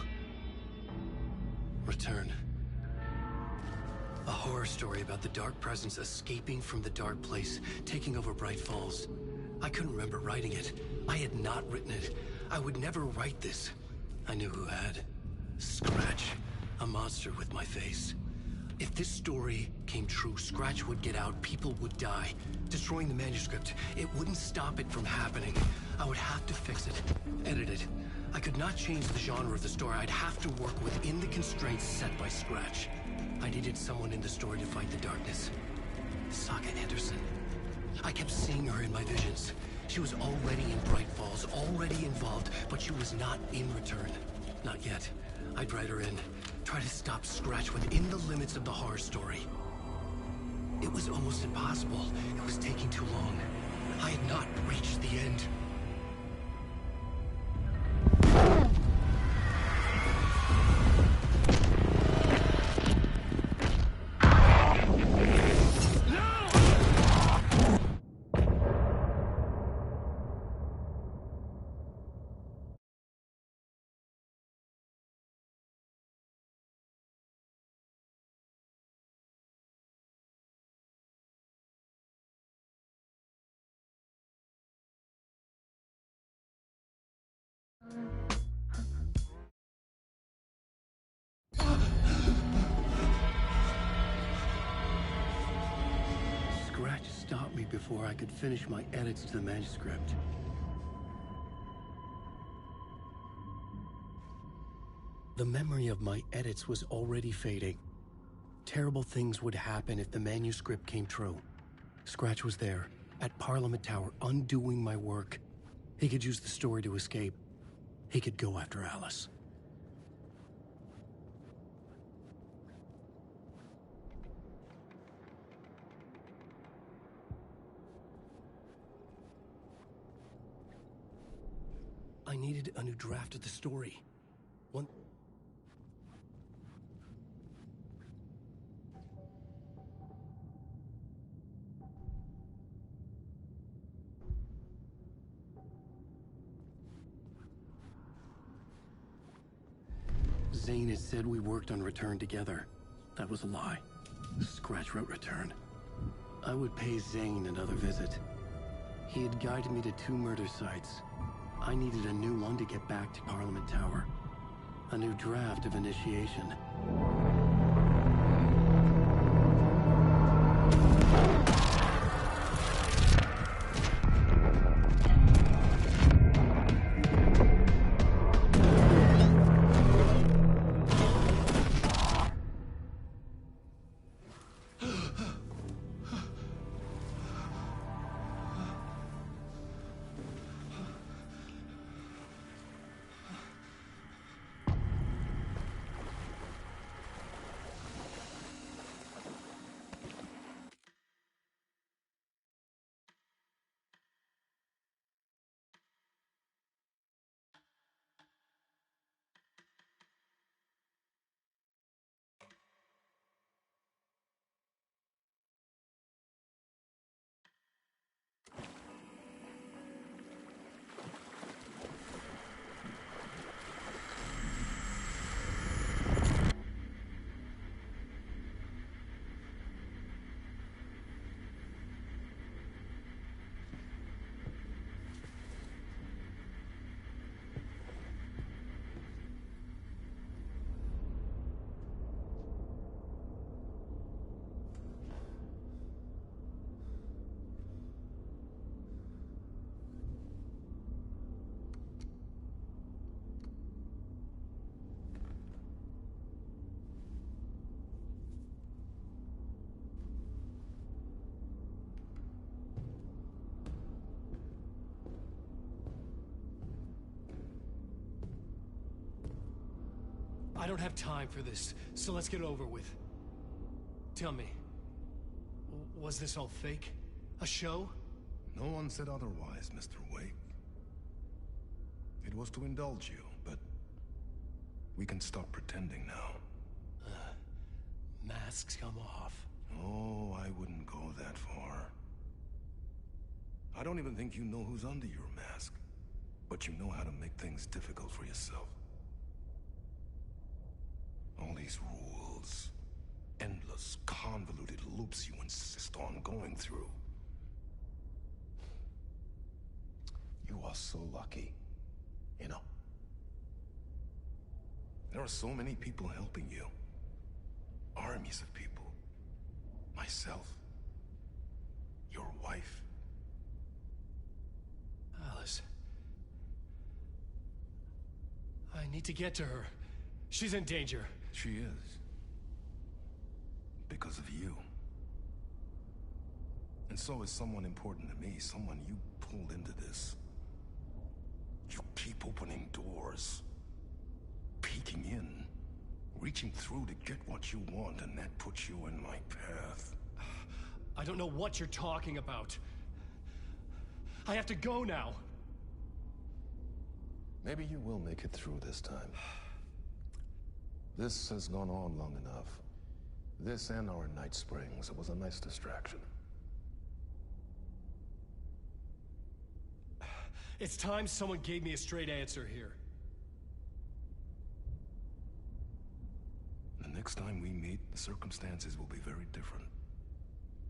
Return. A horror story about the dark presence escaping from the dark place, taking over Bright Falls. I couldn't remember writing it. I had not written it. I would never write this. I knew who had. Scratch. A monster with my face. If this story came true, Scratch would get out, people would die. Destroying the manuscript, it wouldn't stop it from happening. I would have to fix it, edit it. I could not change the genre of the story. I'd have to work within the constraints set by Scratch. I needed someone in the story to fight the darkness. Saga Anderson. I kept seeing her in my visions. She was already in Bright Falls, already involved, but she was not in Return. Not yet. I'd write her in. Try to stop Scratch within the limits of the horror story. It was almost impossible. It was taking too long. I had not reached the end. Scratch stopped me before I could finish my edits to the manuscript. The memory of my edits was already fading. Terrible things would happen if the manuscript came true. Scratch was there, at Parliament Tower, undoing my work. He could use the story to escape. He could go after Alice. I needed a new draft of the story. One... Zane had said we worked on Return together. That was a lie. Scratch wrote Return. I would pay Zane another visit. He had guided me to 2 murder sites. I needed a new one to get back to Parliament Tower. A new draft of Initiation. I don't have time for this, so let's get it over with. Tell me, was this all fake? A show? No one said otherwise, Mr. Wake. It was to indulge you, but we can stop pretending now. Masks come off. Oh, I wouldn't go that far. I don't even think you know who's under your mask. but you know how to make things difficult for yourself. All these rules, endless, convoluted loops you insist on going through. You are so lucky, you know. There are so many people helping you. Armies of people. Myself. Your wife. Alice. I need to get to her. She's in danger. She is. Because of you. And so is someone important to me, someone you pulled into this. You keep opening doors. Peeking in. Reaching through to get what you want, and that puts you in my path. I don't know what you're talking about. I have to go now. Maybe you will make it through this time. This has gone on long enough. This and our night springs. It was a nice distraction. It's time someone gave me a straight answer here. The next time we meet, the circumstances will be very different.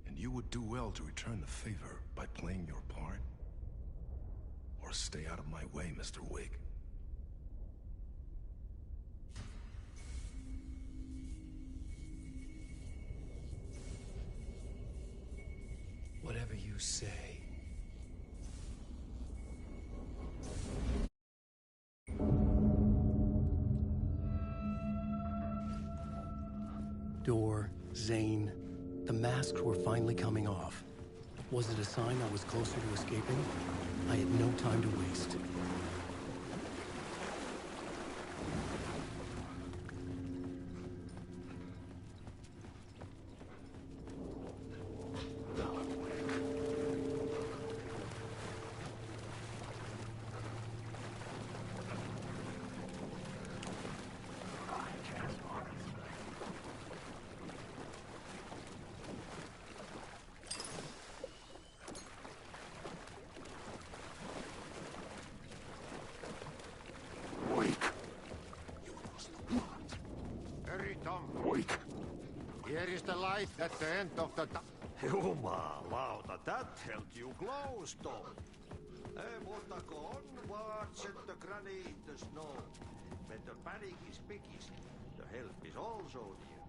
And you would do well to return the favor by playing your part. Or stay out of my way, Mr. Wake. Whatever you say. Door, Zane, the masks were finally coming off. Was it a sign I was closer to escaping? I had no time to waste. Here is the light at the end of the Jumalauta, that held you close, Tom. Mutta go onwards and the granny the snow. When the panic is biggest, the help is also near.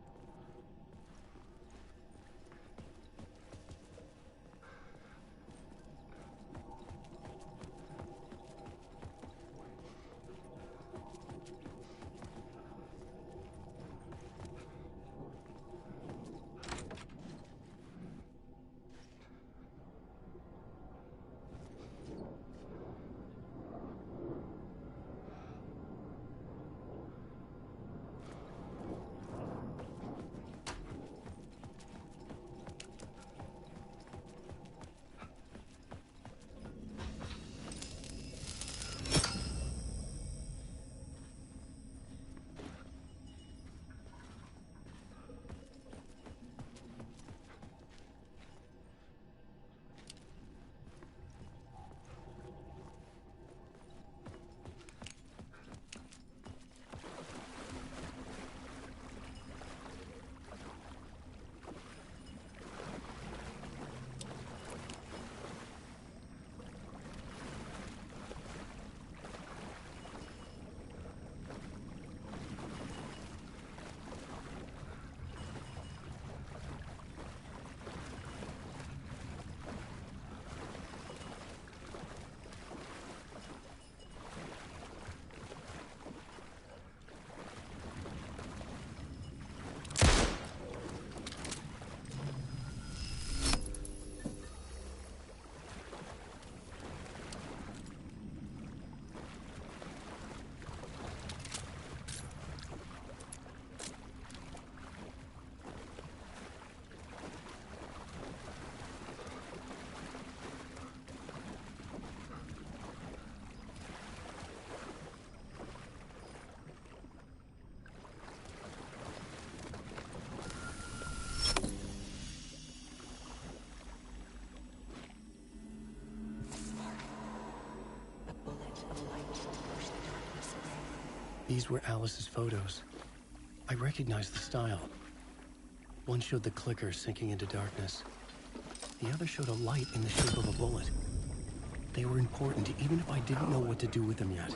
These were Alice's photos. I recognized the style. One showed the clicker sinking into darkness. The other showed a light in the shape of a bullet. They were important, even if I didn't know what to do with them yet.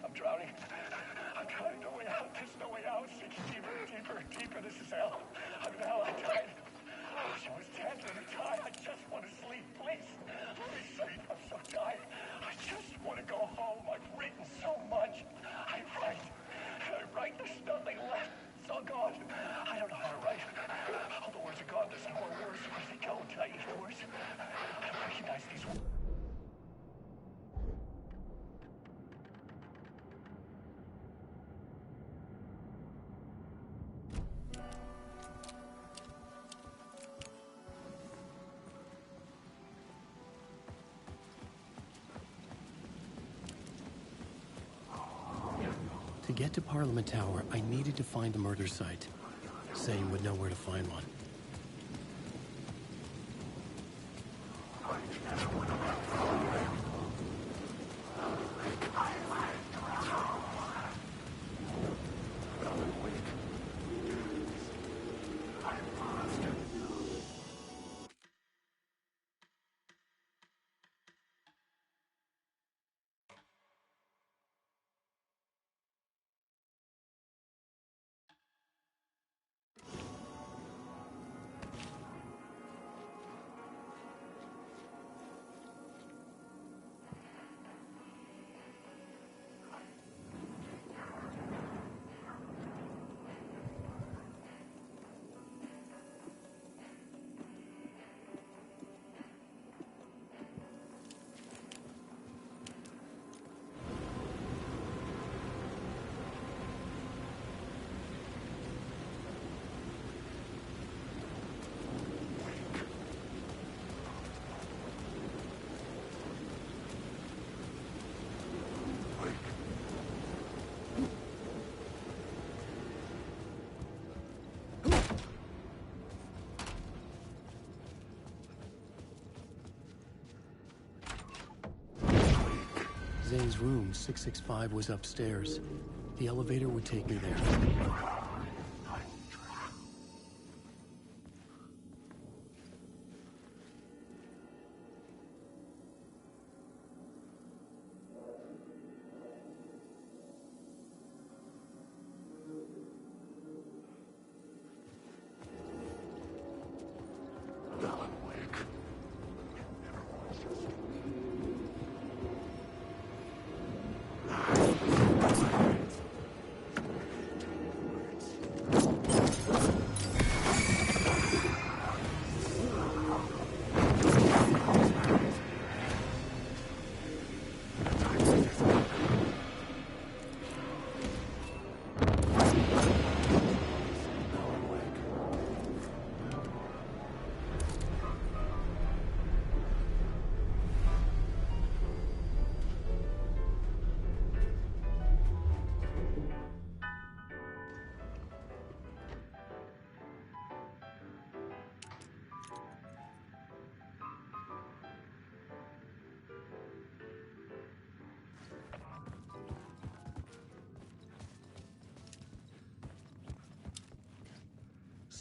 I'm drowning. I'm drowning. No way out. There's no way out. It's deeper, deeper, deeper. This is hell. I'm in hell. I died. I wish I was dead. Let me die. I just want to sleep. Please. Let me sleep. I'm so tired. I just want to go home. I've written so much. I write. There's nothing left. It's all gone. I don't know how to write. All the words are gone. There's no more words. Where do they go? Did I eat the words? I don't recognize these words. To get to Parliament Tower, I needed to find the murder site. Zane would know where to find one. Zane's room, 665, was upstairs. The elevator would take me there.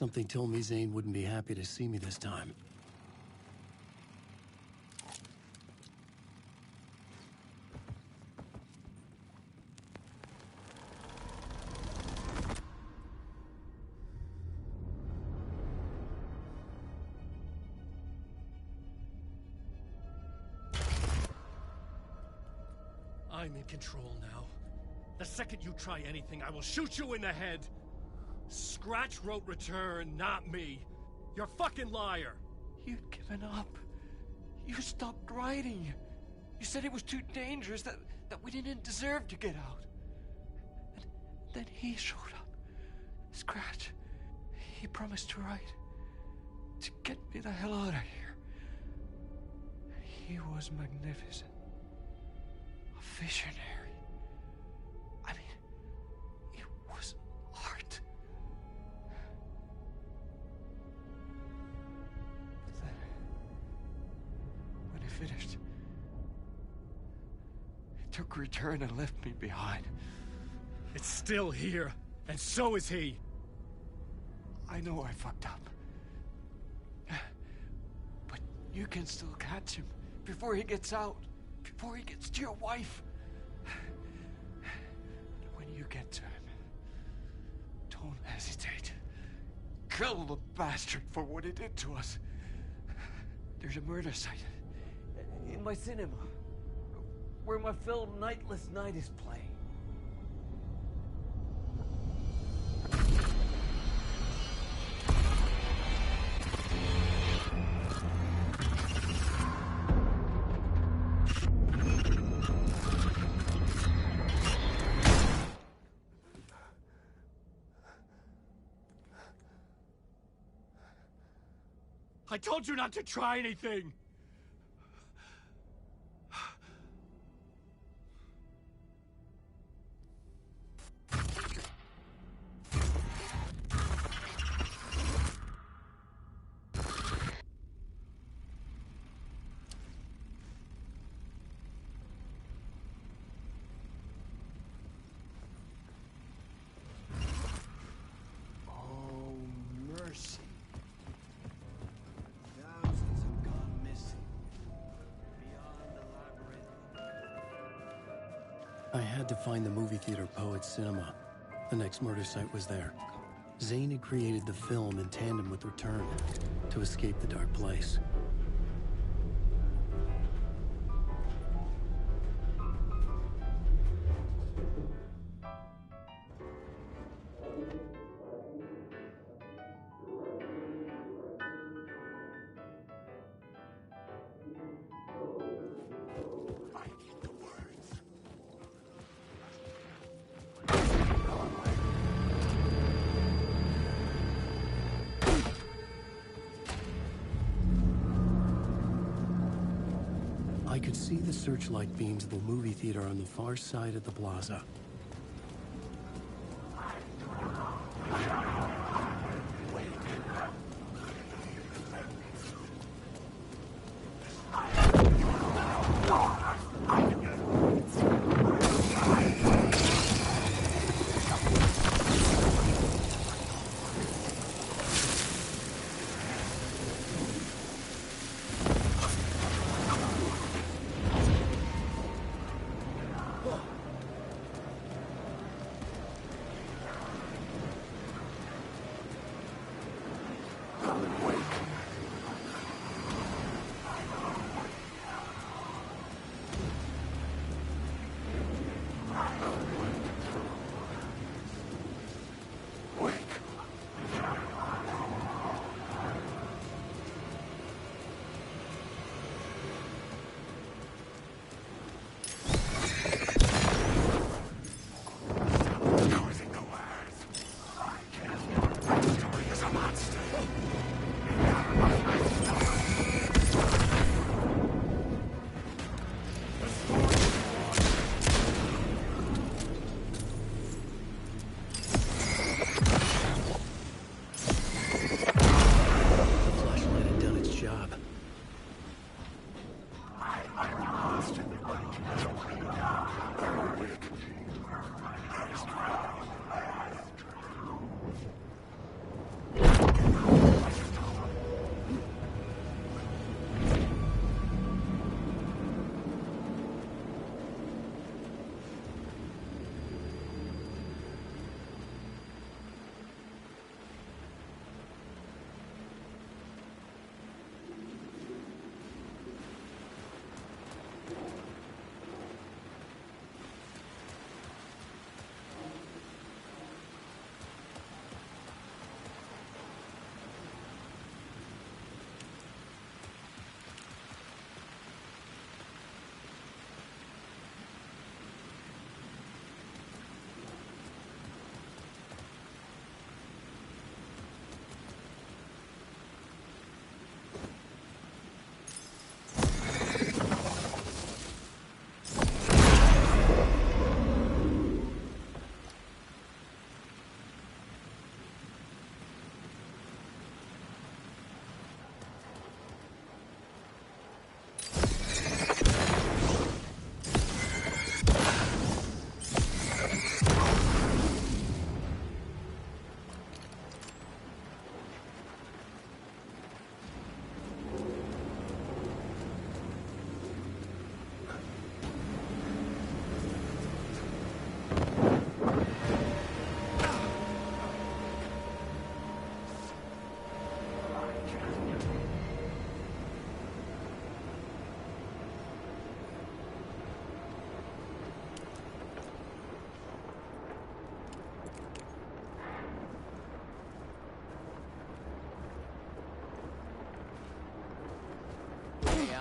Something told me Zane wouldn't be happy to see me this time. I'm in control now. The second you try anything, I will shoot you in the head. Scratch wrote return, not me. You're a fucking liar. You'd given up. You stopped writing. You said it was too dangerous, that we didn't deserve to get out. And then he showed up. Scratch. He promised to write. To get me the hell out of here. He was magnificent. A visionary. I mean, it was art. But then, when he finished, he took return and left me behind. It's still here, and so is he. I know I fucked up. But you can still catch him before he gets out, before he gets to your wife. When you get to him, don't hesitate. Kill the bastard for what he did to us. There's a murder site in my cinema where my film Nightless Night is playing. I told you not to try anything! I had to find the movie theater Poet Cinema. The next murder site was there. Zane had created the film in tandem with Return to escape the dark place. I could see the searchlight beams of the movie theater on the far side of the plaza.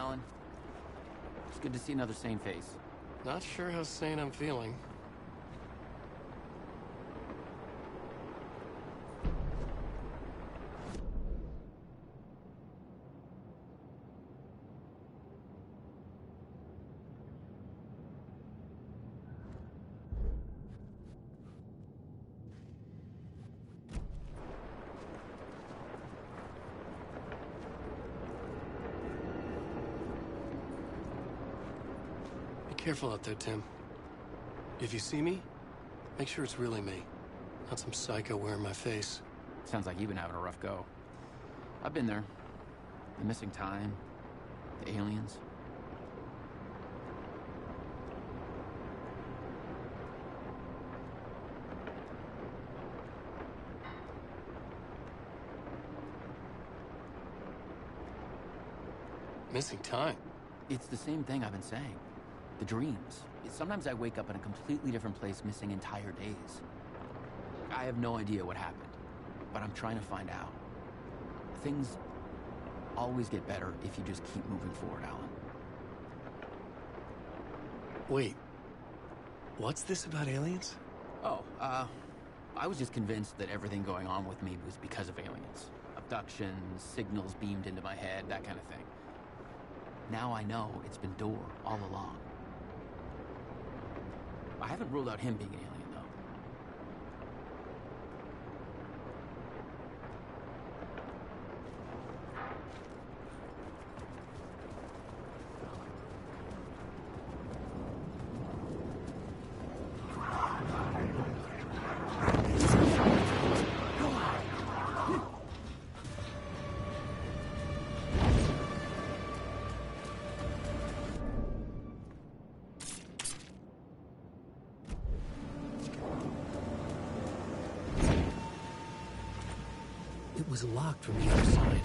Alan. It's good to see another sane face. Not sure how sane I'm feeling. Careful out there, Tim. If you see me, make sure it's really me, not some psycho wearing my face. Sounds like you've been having a rough go. I've been there. The missing time, the aliens. Missing time? It's the same thing I've been saying. The dreams. Sometimes I wake up in a completely different place, missing entire days. I have no idea what happened, but I'm trying to find out. Things always get better if you just keep moving forward, Alan. Wait. What's this about aliens? Oh, I was just convinced that everything going on with me was because of aliens. Abductions, signals beamed into my head, that kind of thing. Now I know it's been Door all along. I haven't ruled out him being an alien, though. It was locked from the other side.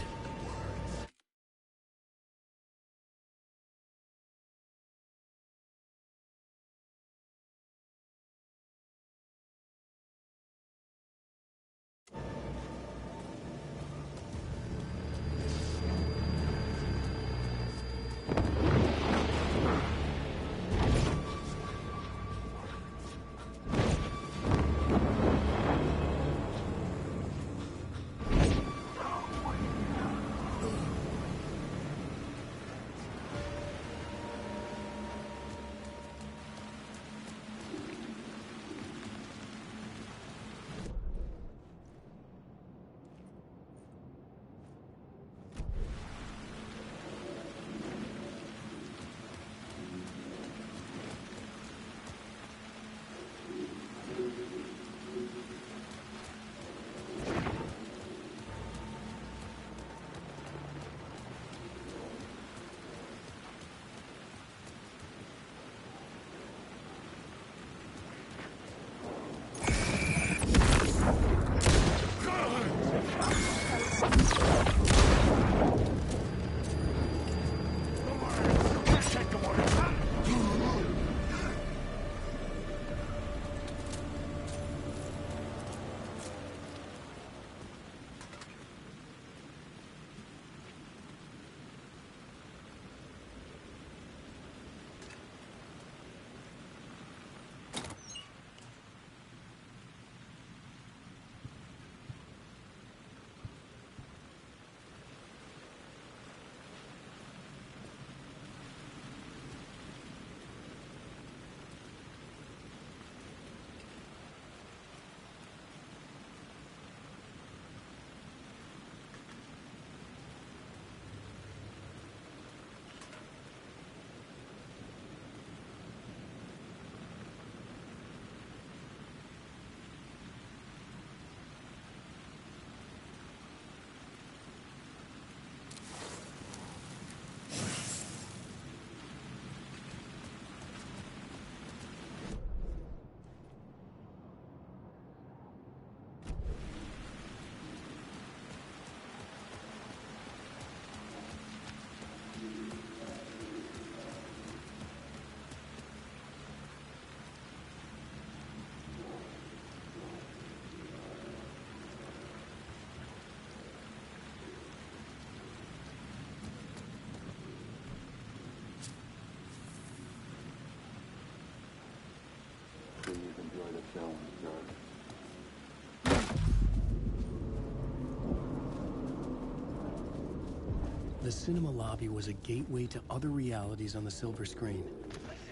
The cinema lobby was a gateway to other realities on the silver screen.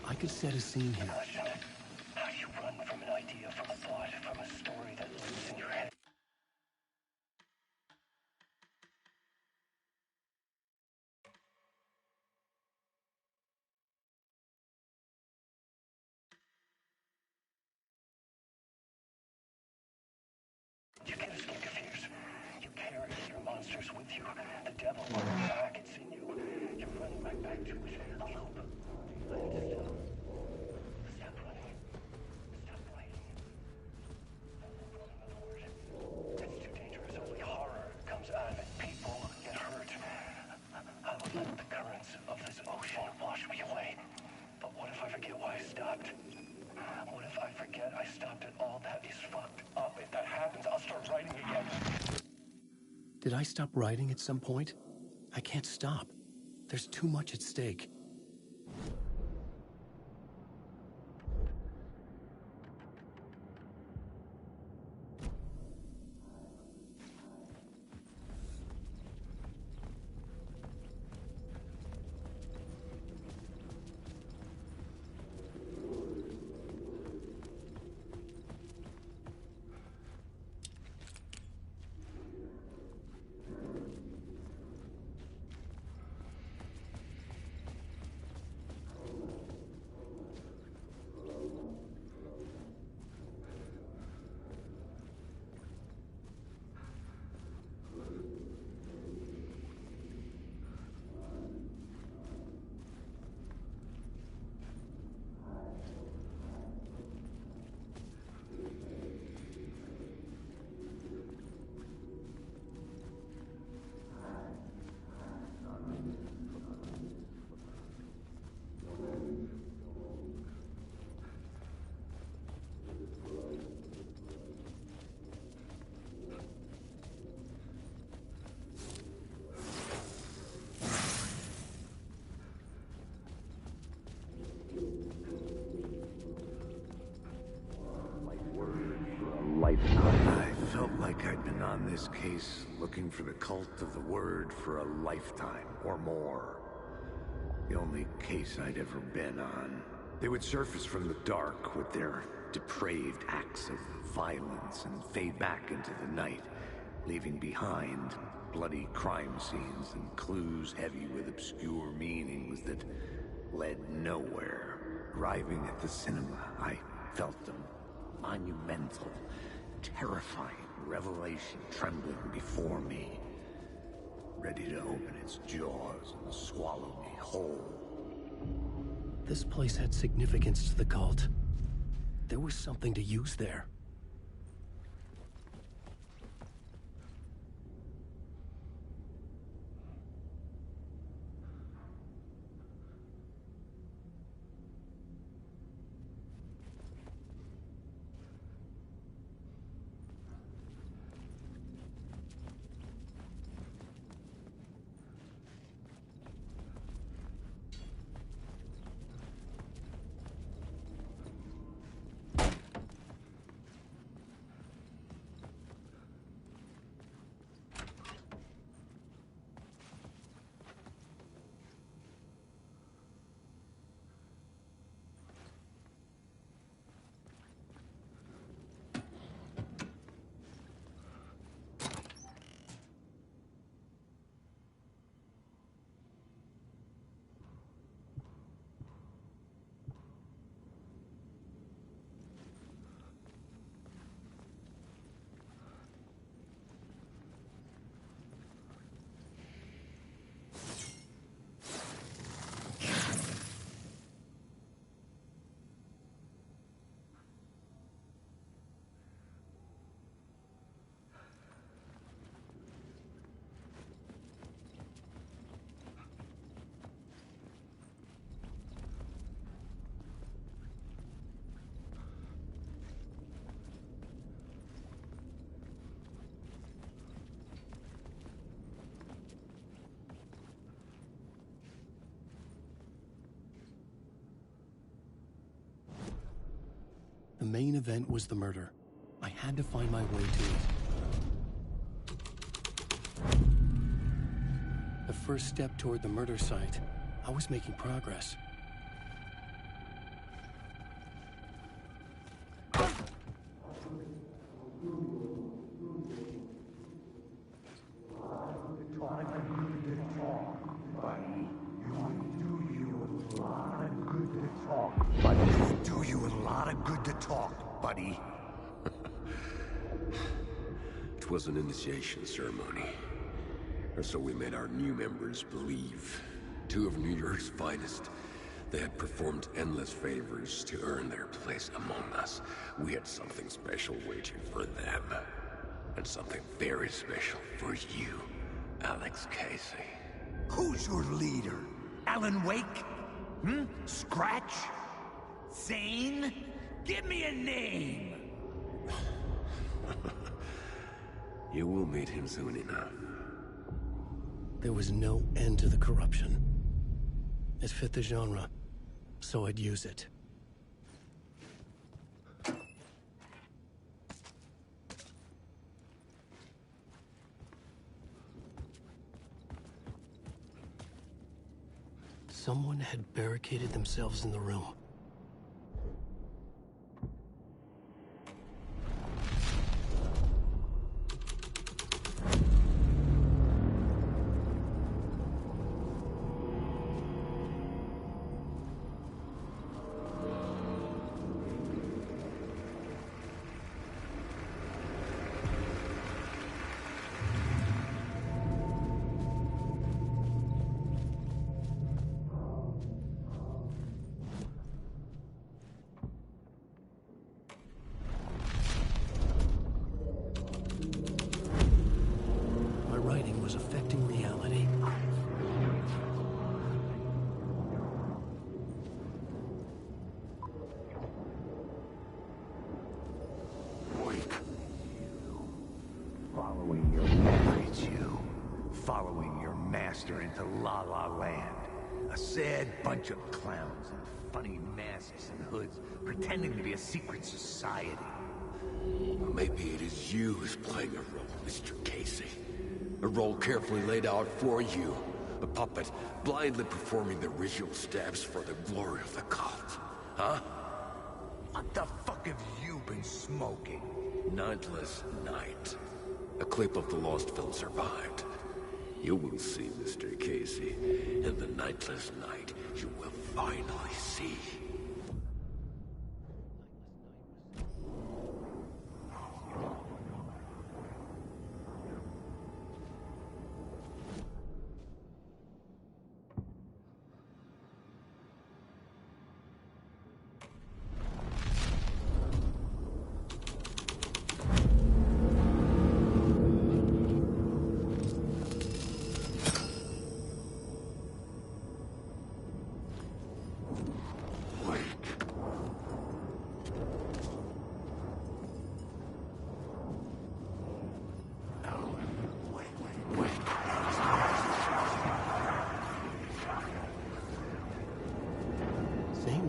I could set a scene here. How do you run from an idea, from a thought, from a story that lives in your head? You can't escape your fears. You carry your monsters with you. The devil on your back, it's in you. You're running right back to it. A loop. Stop running. Stop writing. It's too dangerous. Only horror comes out of it. People get hurt. I will let the currents of this ocean wash me away. But what if I forget why I stopped? What if I forget I stopped at all? That is fucked up. If that happens, I'll start writing again. Did I stop writing at some point? I can't stop. There's too much at stake. I felt like I'd been on this case looking for the cult of the word for a lifetime or more. The only case I'd ever been on. They would surface from the dark with their depraved acts of violence and fade back into the night, leaving behind bloody crime scenes and clues heavy with obscure meanings that led nowhere. Arriving at the cinema, I felt a monumental, terrifying revelation trembling before me, ready to open its jaws and swallow me whole. This place had significance to the cult. There was something to use there. The main event was the murder. I had to find my way to it. The first step toward the murder site. I was making progress. Do you a lot of good to talk, buddy. It was an initiation ceremony. Or so we made our new members believe. Two of New York's finest. They had performed endless favors to earn their place among us. We had something special waiting for them. And something very special for you, Alex Casey. Who's your leader? Alan Wake? Scratch? Zane? Give me a name! You will meet him soon enough. There was no end to the corruption. It fit the genre, so I'd use it. Someone had barricaded themselves in the room. Into La La Land. A sad bunch of clowns in funny masks and hoods, pretending to be a secret society. Maybe it is you who's playing a role, Mr. Casey. A role carefully laid out for you. A puppet blindly performing the ritual steps for the glory of the cult. Huh? What the fuck have you been smoking? Nightless Night. A clip of the lost film survived. You will see, Mr. Casey. In the nightless night, you will finally see.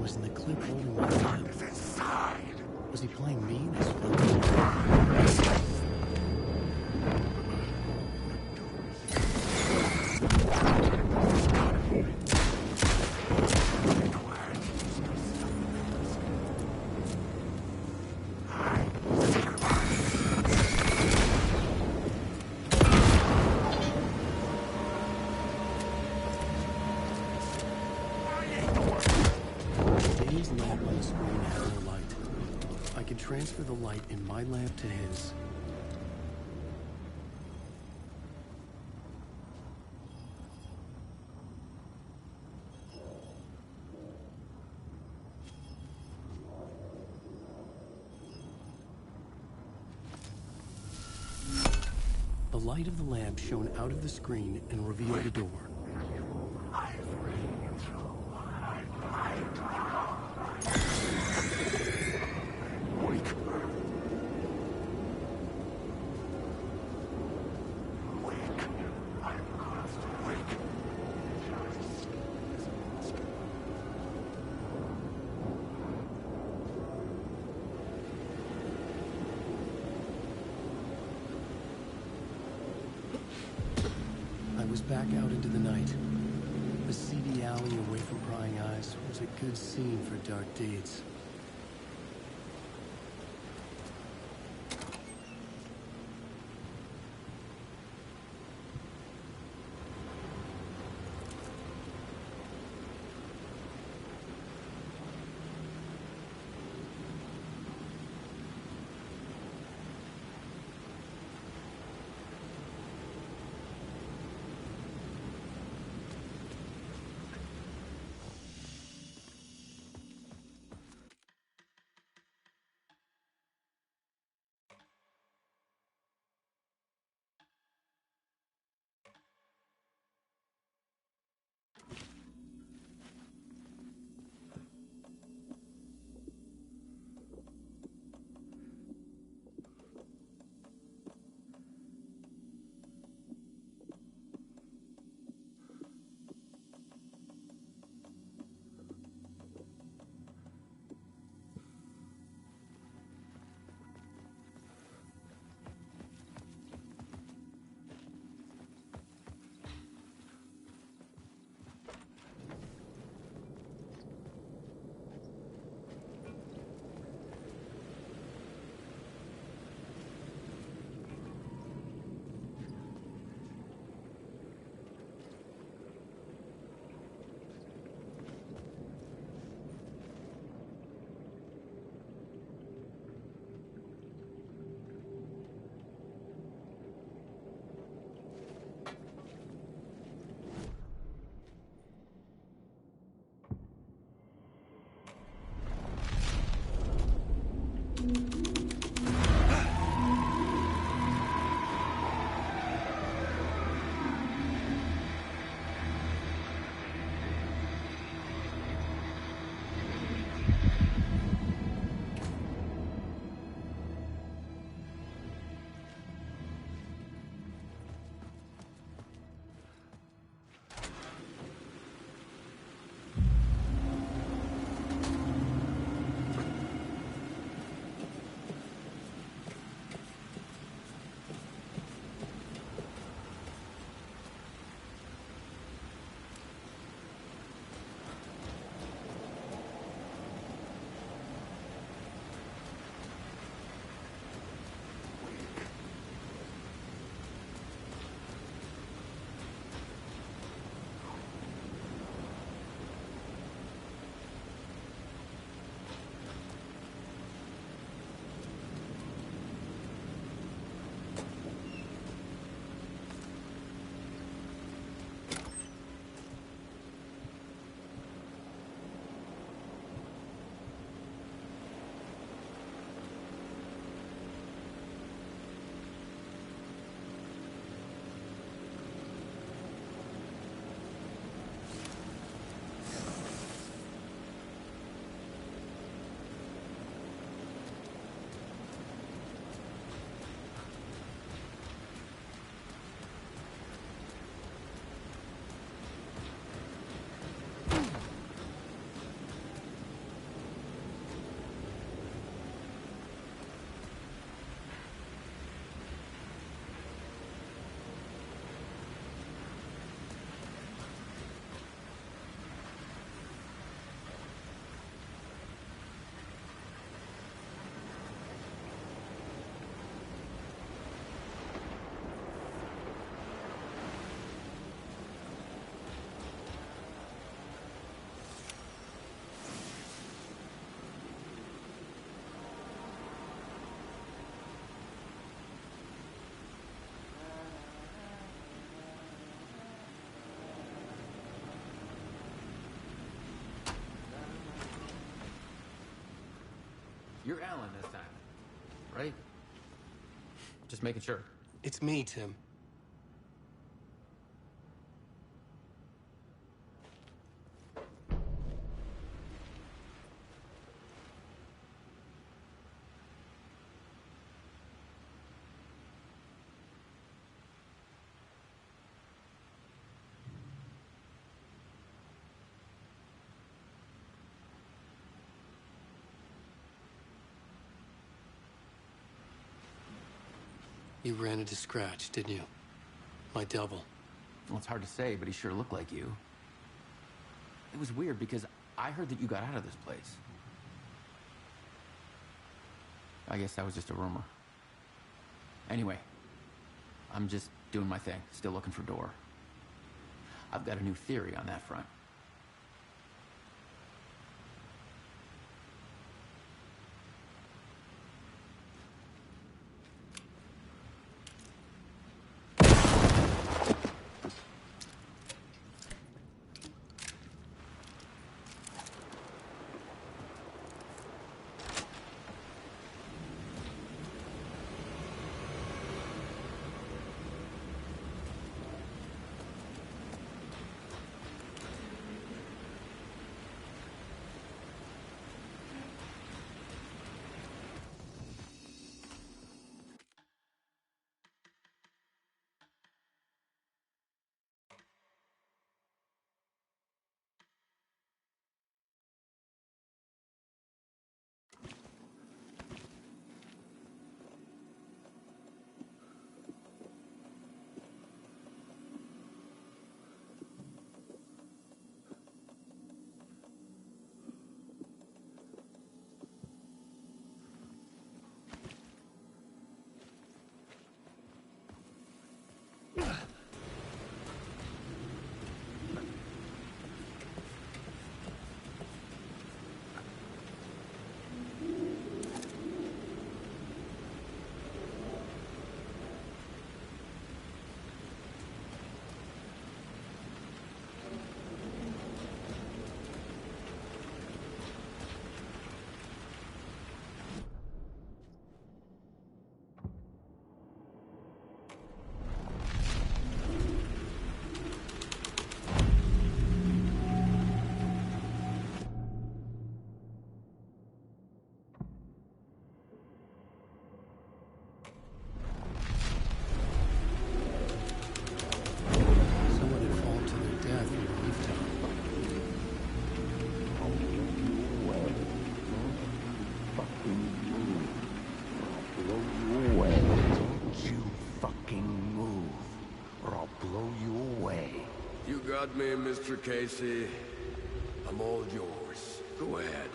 Was in the clip holding my lamp. Was he playing me in his film? Transfer the light in my lamp to his. The light of the lamp shone out of the screen and revealed the door. Back out into alley away from prying eyes was a good scene for dark deeds. You're Alan this time, right? Just making sure. It's me, Tim. You ran into Scratch, didn't you? My double. Well, it's hard to say, but he sure looked like you. It was weird because I heard that you got out of this place. I guess that was just a rumor. Anyway, I'm just doing my thing, still looking for Door. I've got a new theory on that front. Got me, Mr. Casey. I'm all yours. Go ahead.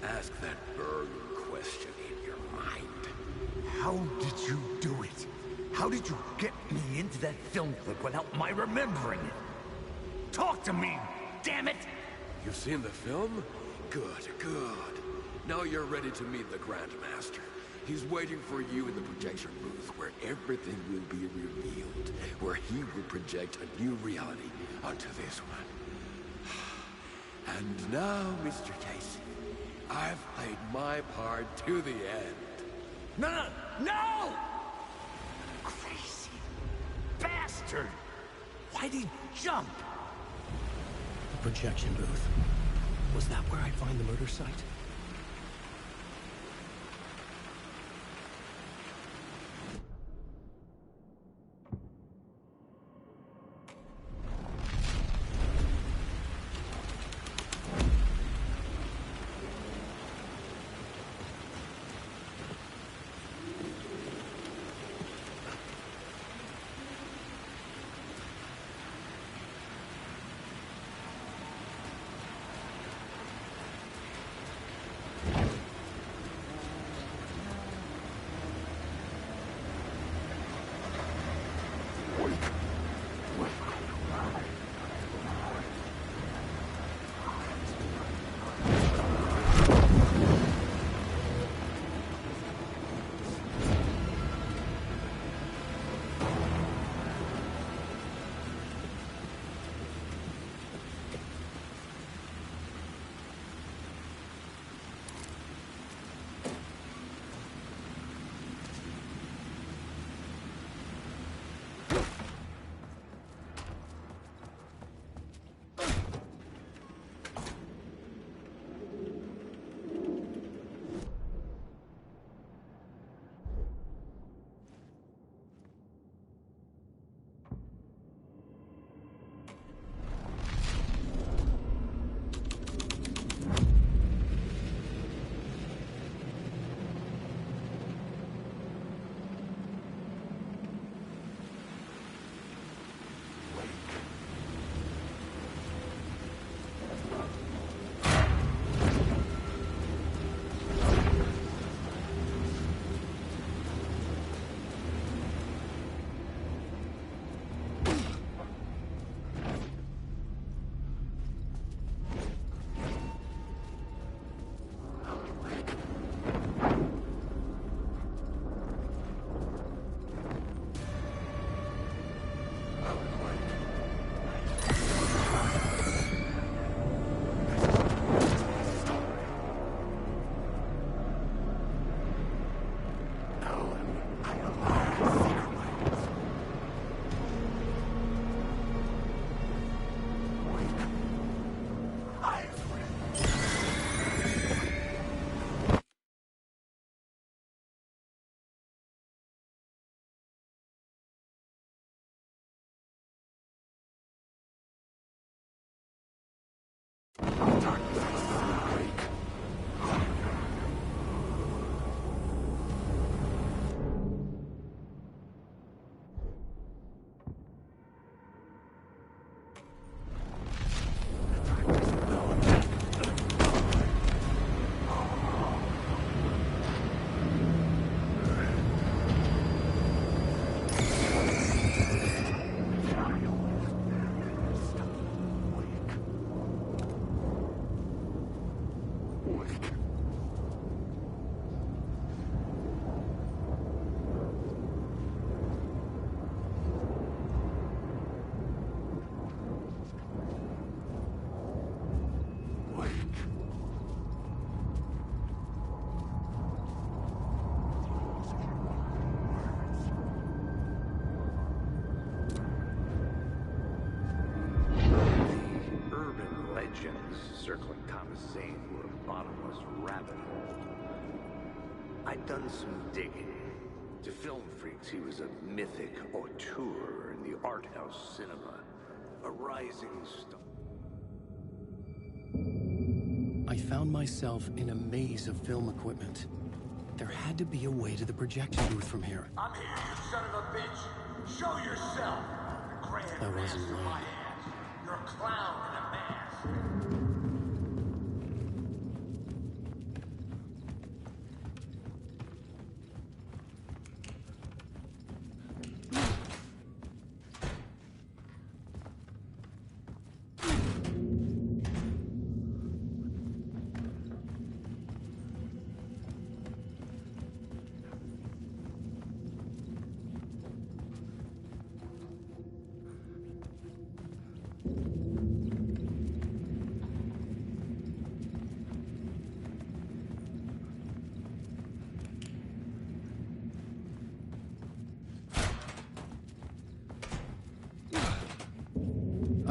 Ask that burning question in your mind. How did you do it? How did you get me into that film clip without my remembering it? Talk to me, damn it! You've seen the film? Good, good. Now you're ready to meet the Grandmaster. He's waiting for you in the projection booth where everything will be revealed, where he will project a new reality onto this one. And now, Mr. Casey, I've played my part to the end. No, no, no! Crazy bastard! Why'd he jump? The projection booth. Was that where I'd find the murder site? Circling Thomas Zane were a bottomless rabbit hole. I'd done some digging. To film freaks, he was a mythic auteur in the art house cinema. A rising star. I found myself in a maze of film equipment. There had to be a way to the projection booth from here. I'm here, you son of a bitch! Show yourself! The grand I wasn't master alone. my ass. You're a clown in a mask.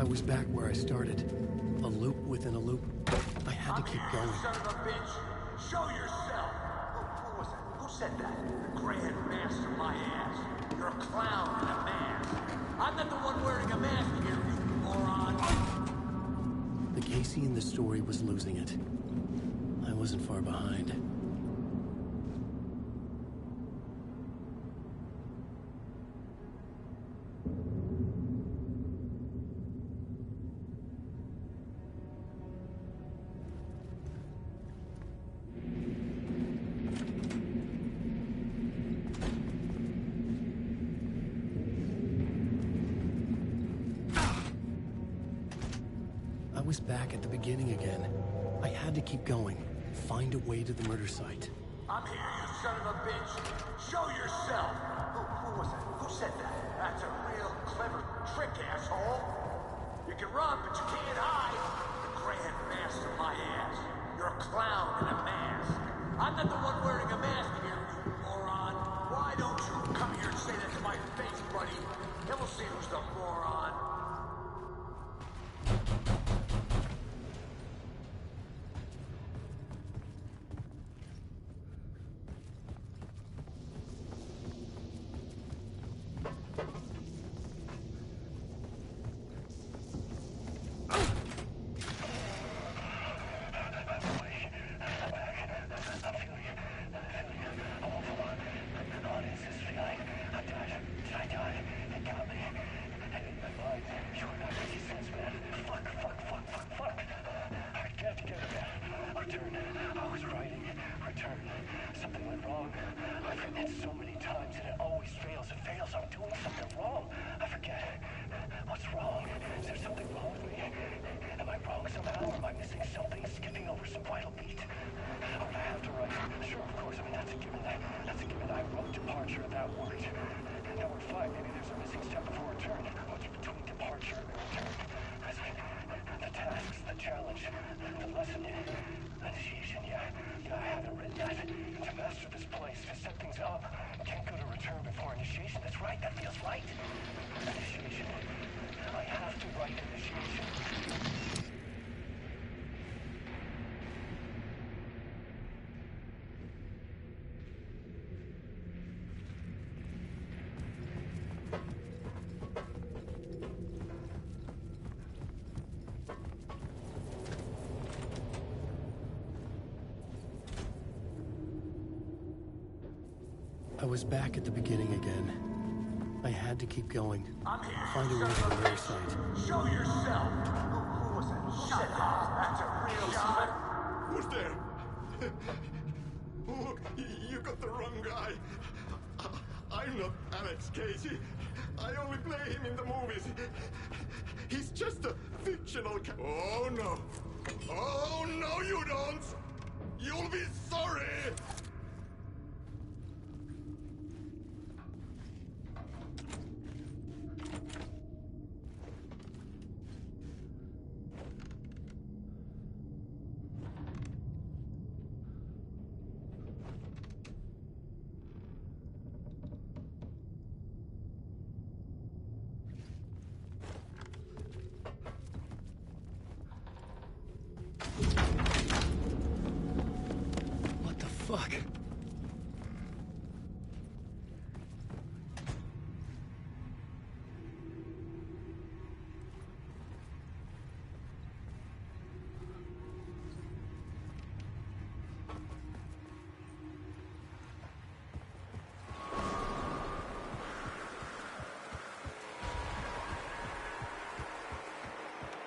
I was back where I started. A loop within a loop. I had to keep going. Son of a bitch! Show yourself! Who was it? Who said that? The grand master my ass. You're a clown in a mask. I'm not the one wearing a mask here, you moron! The Casey in the story was losing it. I wasn't far behind. I was back at the beginning again. I had to keep going. Find a way to the murder site. I'm here, you son of a bitch! Show yourself! Who was it? Who said that? That's a real clever trick, asshole! You can run, but you can't hide! The grand master my ass. You're a clown in a mask. I'm not the one wearing a mask here, you moron! Why don't you come here and say that to my face, buddy? Then we'll see who's the moron. I was back at the beginning again. I had to keep going. I'm here. Find a way to the rare site. Show yourself! Who was it? Shit, that's a real guy. Who's there? Look, you got the wrong guy. I'm not Alex Casey. I only play him in the movies. He's just a fictional Oh no! Oh no, you don't! You'll be sorry! What the fuck?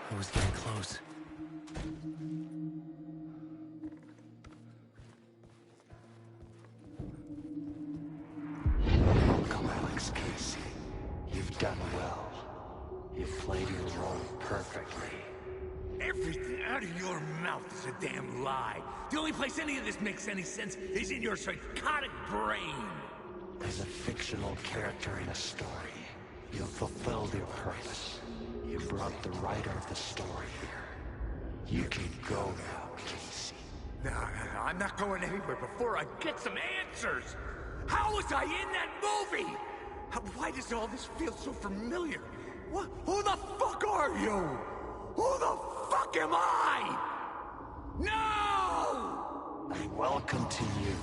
I was getting close. Welcome, Alex Casey. You've done well. You've played your role perfectly. Everything out of your mouth is a damn lie. The only place any of this makes any sense is in your psychotic brain. As a fictional character in a story, you've fulfilled your purpose. You brought the writer of the story here. You can go now, Casey. No, I'm not going anywhere before I get some answers. How was I in that movie? Why does all this feel so familiar? What? Who the fuck are you? Who the fuck am I? No! And welcome to you,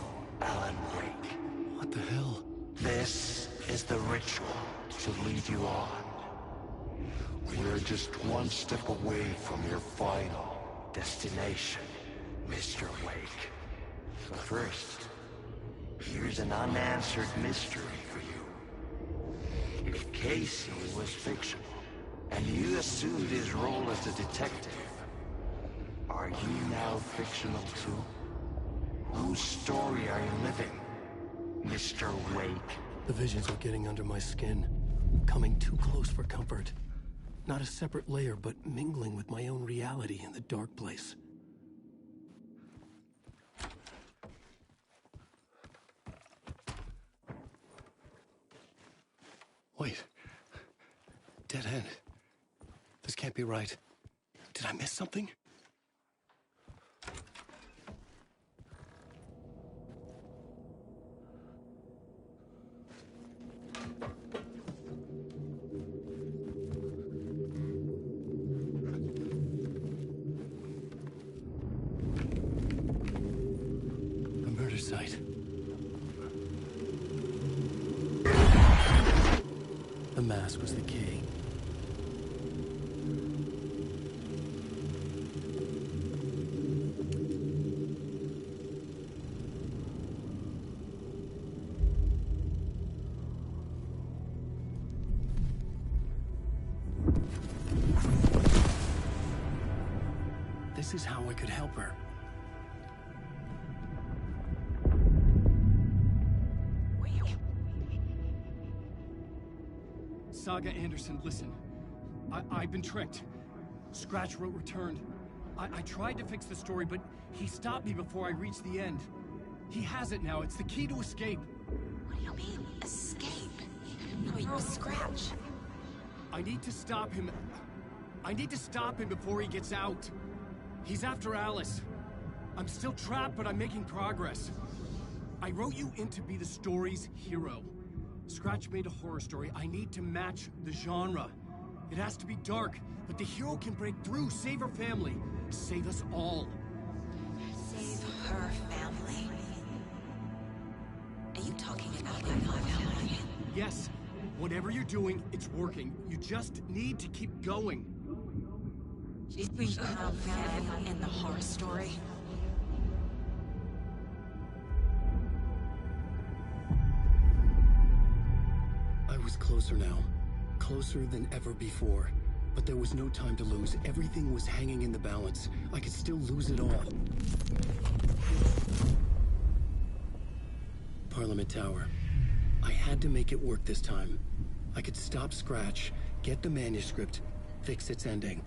Alan Wake. What the hell? This is the ritual to lead you on. We're just one step away from your final destination, Mr. Wake. So first, here's an unanswered mystery for you. If Casey was fictional, and you assumed his role as a detective, are you now fictional too? Whose story are you living, Mr. Wake? The visions are getting under my skin, coming too close for comfort. Not a separate layer, but mingling with my own reality in the dark place. Wait. Dead end. This can't be right. Did I miss something? Site. The mask was the key. This is how I could help her. Saga Anderson, listen. I've been tricked. Scratch wrote returned. I tried to fix the story, but he stopped me before I reached the end. He has it now. It's the key to escape. What do you mean, escape? No, you're a Scratch. I need to stop him. I need to stop him before he gets out. He's after Alice. I'm still trapped, but I'm making progress. I wrote you in to be the story's hero. Scratch made a horror story. I need to match the genre. It has to be dark, but the hero can break through, save her family, save us all. Save her family? Are you talking about my family? Yes. Whatever you're doing, it's working. You just need to keep going. Did we have family in the horror story? closer now. Closer than ever before. But there was no time to lose. Everything was hanging in the balance. I could still lose it all. Parliament Tower. I had to make it work this time. I could stop Scratch, get the manuscript, fix its ending.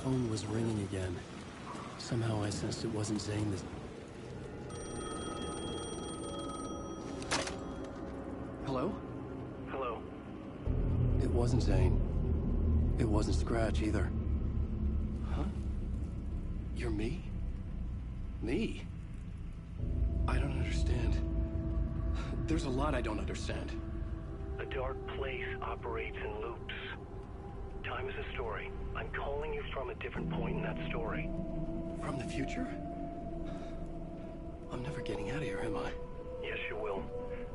phone was ringing again. Somehow I sensed it wasn't Zane this... Hello? Hello. It wasn't Zane. It wasn't Scratch either. Huh? You're me? Me? I don't understand. There's a lot I don't understand. A dark place operates in loops. Time is a story. I'm calling you from a different point in that story. From the future? I'm never getting out of here, am I? Yes, you will.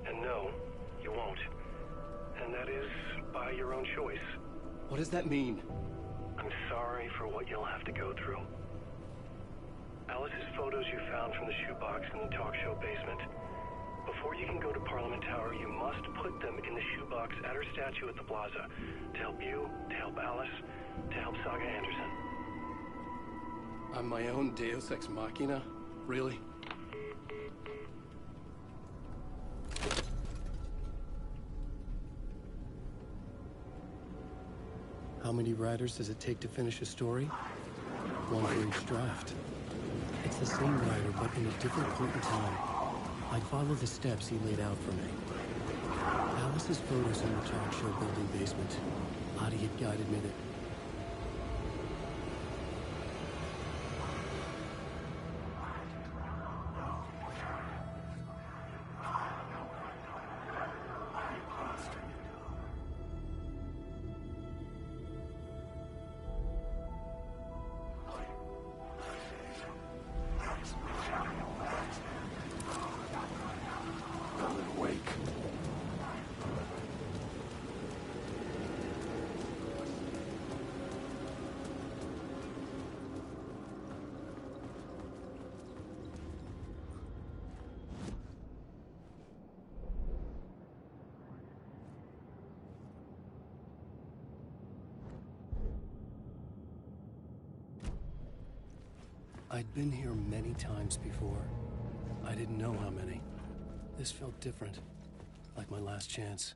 And no, you won't. And that is by your own choice. What does that mean? I'm sorry for what you'll have to go through. Alice's photos you found from the shoebox in the talk show basement. Before you can go to Parliament Tower, you must put them in the shoebox at her statue at the plaza. To help you, to help Alice, to help Saga Anderson. I'm my own Deus Ex Machina? Really? How many writers does it take to finish a story? One for each draft. It's the same writer, but in a different point in time. I follow the steps he laid out for me. Alice's photos in the talk show building basement. Adi had guided me there. I'd been here many times before. I didn't know how many. This felt different, like my last chance,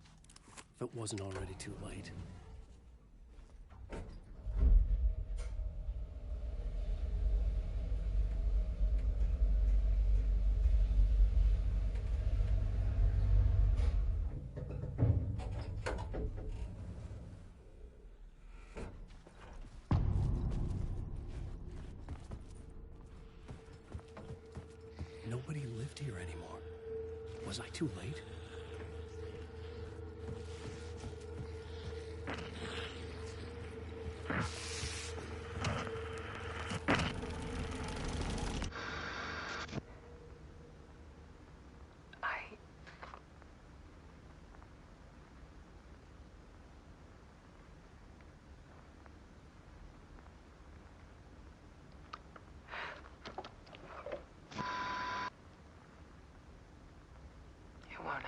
if it wasn't already too late. Nobody lived here anymore. Was I too late?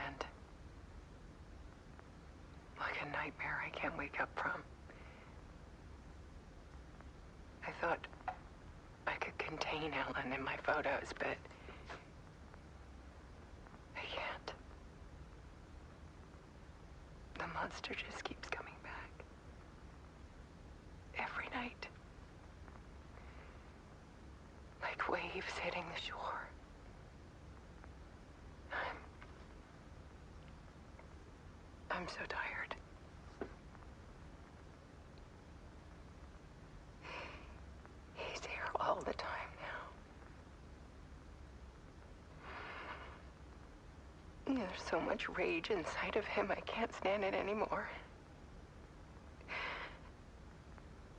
End. Like a nightmare I can't wake up from. I thought I could contain Ellen in my photos, but I can't. The monster just keeps coming back. Every night. Like waves hitting the shore. I'm so tired. He's here all the time now. There's so much rage inside of him, I can't stand it anymore.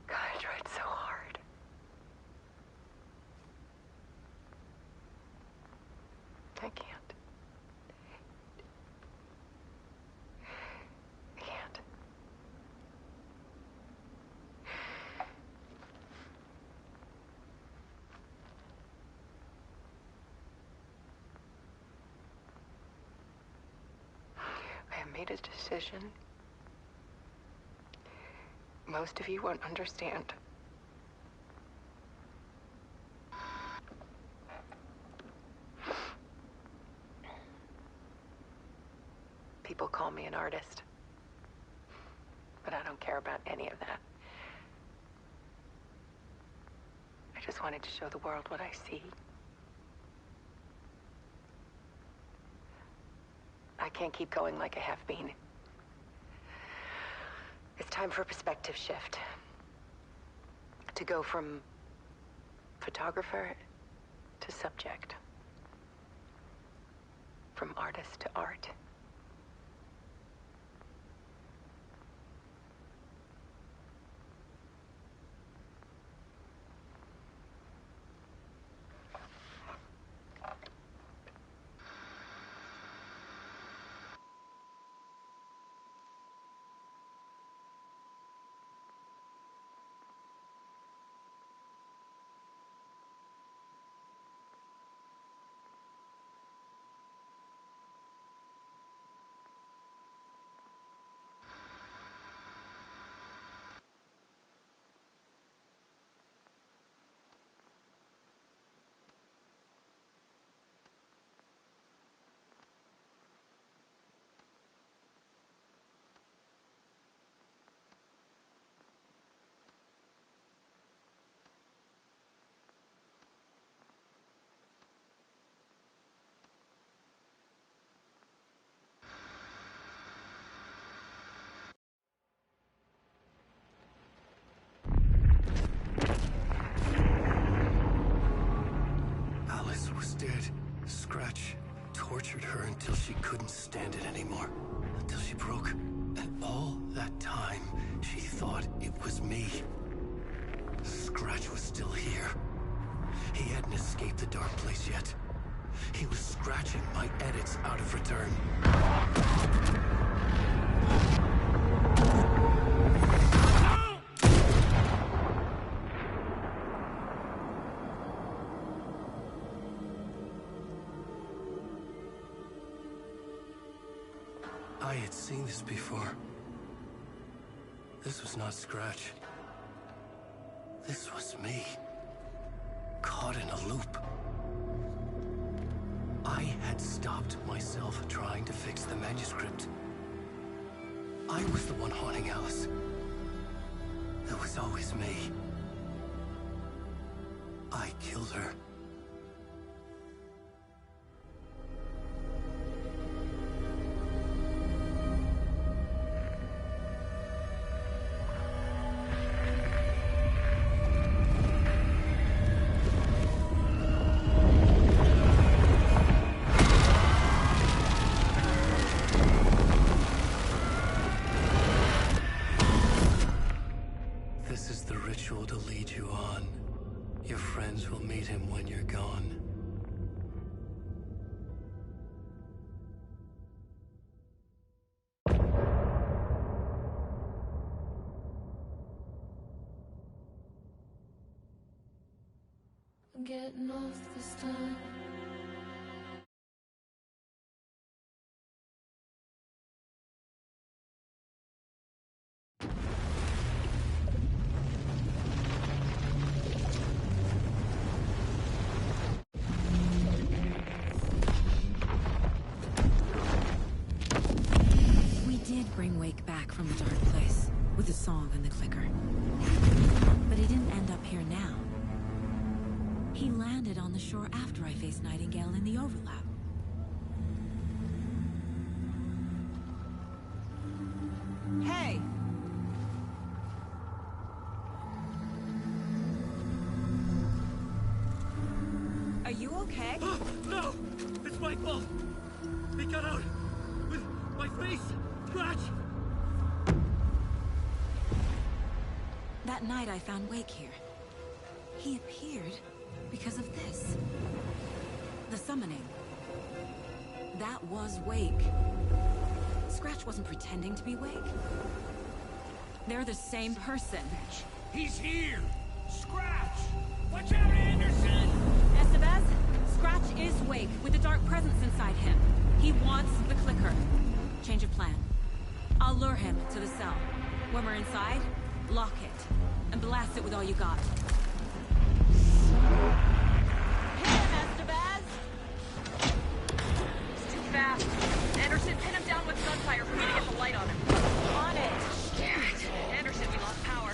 God, I tried so hard. I can't. Made a decision. Most of you won't understand. People call me an artist, but I don't care about any of that. just wanted to show the world what I see. I can't keep going like I have been. It's time for a perspective shift. To go from photographer to subject. From artist to art. Dead. Scratch tortured her until she couldn't stand it anymore. Until she broke. And all that time, she thought it was me. Scratch was still here. He hadn't escaped the dark place yet. He was scratching my edits out of return. I had seen this before. This was not Scratch. This was me. Caught in a loop. I had stopped myself trying to fix the manuscript. I was the one haunting Alice. It was always me. I killed her. To lead you on. Your friends will meet him when you're gone. I'm getting off this time. Bring Wake back from the dark place with the song and the clicker. But he didn't end up here now. He landed on the shore after I faced Nightingale in the overlap. Hey! Are you okay? No! It's my fault! He got out with my face! Scratch! That night I found Wake here. He appeared because of this. The summoning. That was Wake. Scratch wasn't pretending to be Wake. They're the same person. He's here! Scratch! Watch out, Anderson! Estevez, Scratch is Wake with the dark presence inside him. He wants the clicker. Change of plan. I'll lure him to the cell. When we're inside, lock it, and blast it with all you got. Hit him, Estevez! He's too fast. Anderson, pin him down with gunfire for me to get the light on him. On it! Damn it. Anderson, we lost power.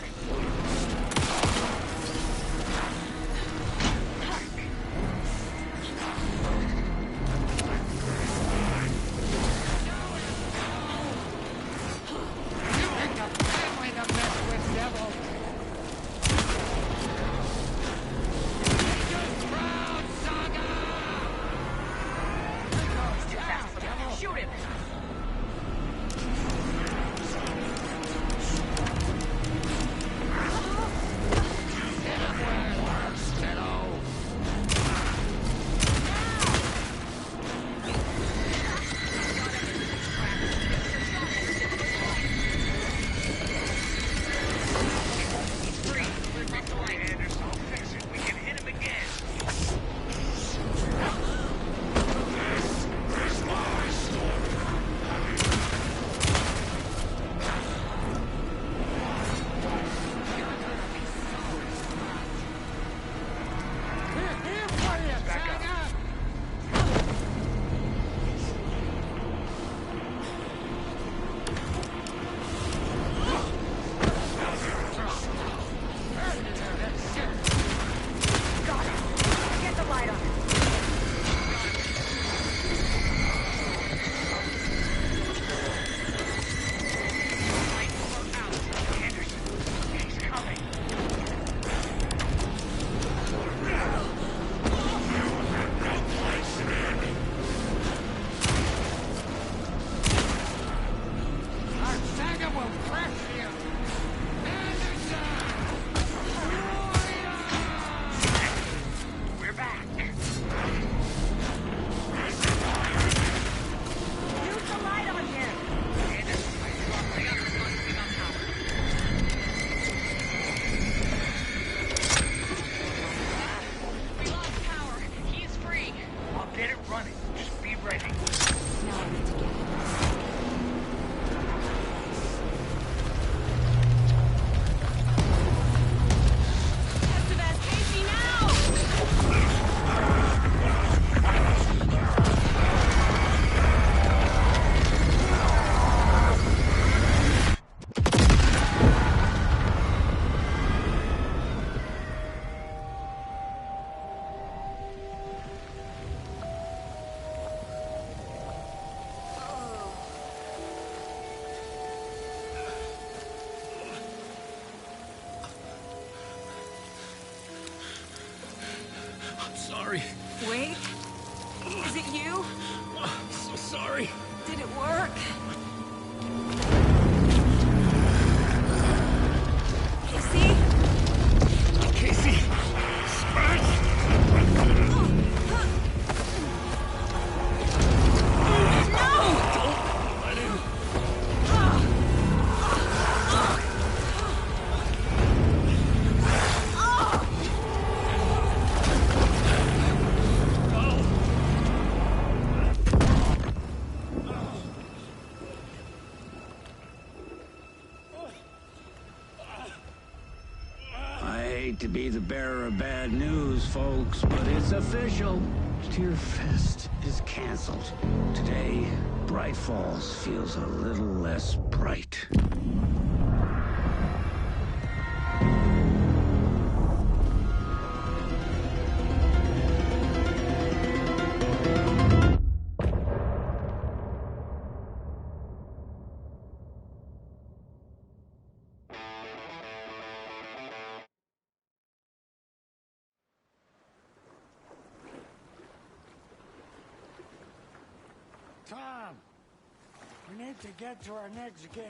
Get it running. Just be ready. Now I need to get it. Sorry. Wait. Is it you? I'm so sorry. Did it work? Casey? Scratch! To be the bearer of bad news, folks, but it's official. Tearfest is canceled. Today, Bright Falls feels a little less bright. Tom, we need to get to our next gig.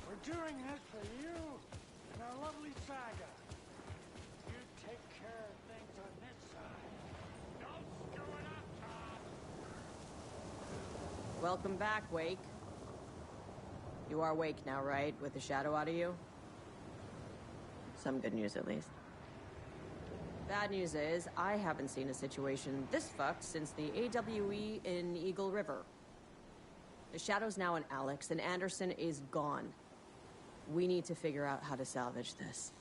We're doing this for you and our lovely saga. You take care of things on this side. Don't screw it up, Tom! Welcome back, Wake. You are Wake now, right? With the shadow out of you? Some good news, at least. Bad news is, I haven't seen a situation this fucked since the AWE in Eagle River. The Shadow's now in Alex, and Anderson is gone. We need to figure out how to salvage this.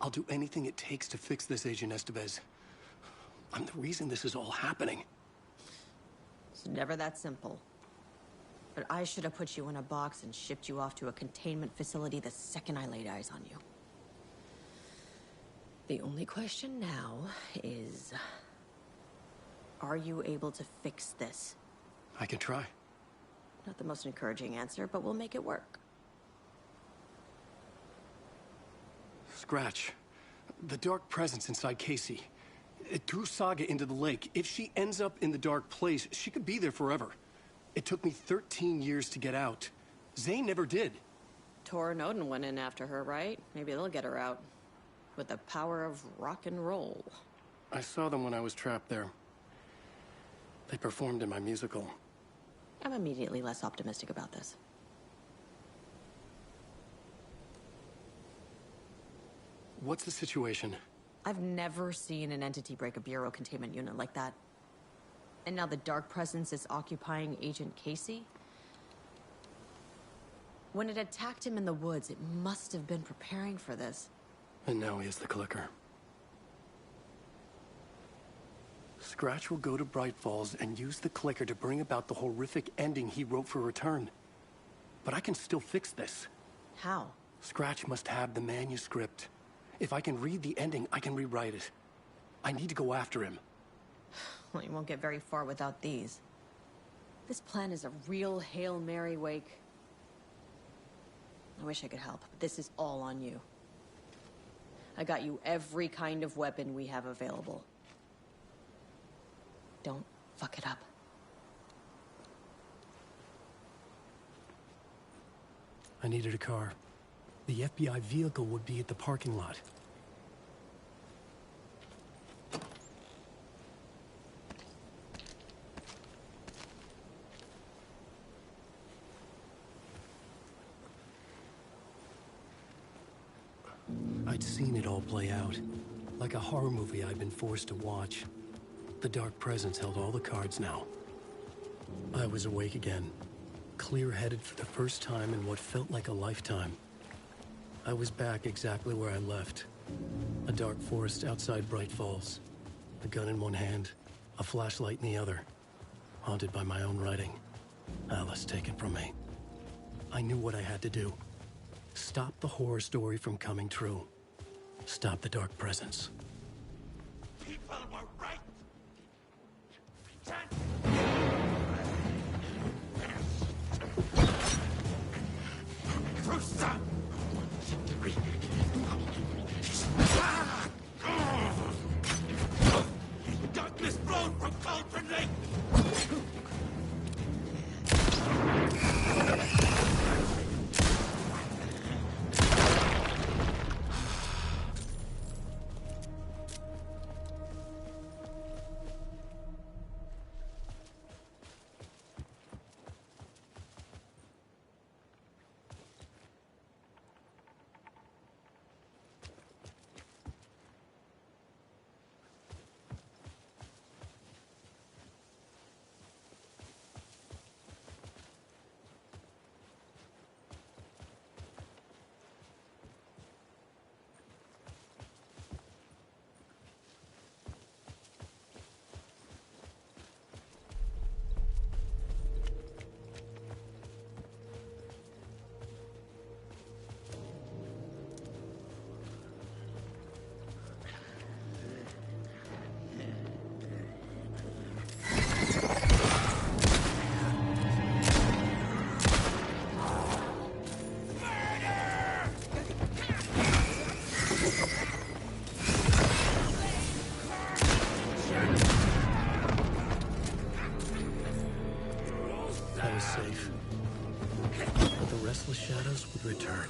I'll do anything it takes to fix this, Agent Estevez. I'm the reason this is all happening. It's never that simple. But I should have put you in a box and shipped you off to a containment facility the second I laid eyes on you. The only question now is, are you able to fix this? I can try. Not the most encouraging answer, but we'll make it work. Scratch. The dark presence inside Casey. It threw Saga into the lake. If she ends up in the dark place, she could be there forever. It took me 13 years to get out. Zane never did. Tor and Odin went in after her, right? Maybe they'll get her out. With the power of rock and roll. I saw them when I was trapped there. They performed in my musical. I'm immediately less optimistic about this. What's the situation? I've never seen an entity break a bureau containment unit like that. And now the dark presence is occupying Agent Casey? When it attacked him in the woods, it must have been preparing for this. And now he has the clicker. Scratch will go to Bright Falls and use the clicker to bring about the horrific ending he wrote for Return. But I can still fix this. How? Scratch must have the manuscript. If I can read the ending, I can rewrite it. I need to go after him. Well, you won't get very far without these. This plan is a real Hail Mary, Wake. I wish I could help, but this is all on you. I got you every kind of weapon we have available. Don't fuck it up. I needed a car. The FBI vehicle would be at the parking lot. I'd seen it all play out. Like a horror movie I'd been forced to watch. The dark presence held all the cards now. I was awake again, clear-headed for the first time in what felt like a lifetime. I was back exactly where I left. A dark forest outside Bright Falls. A gun in one hand, a flashlight in the other. Haunted by my own writing. Alice taken from me. I knew what I had to do. Stop the horror story from coming true. Stop the dark presence. People were right. Truth. Darkness flowed from Cauldron Lake. Shadows would return.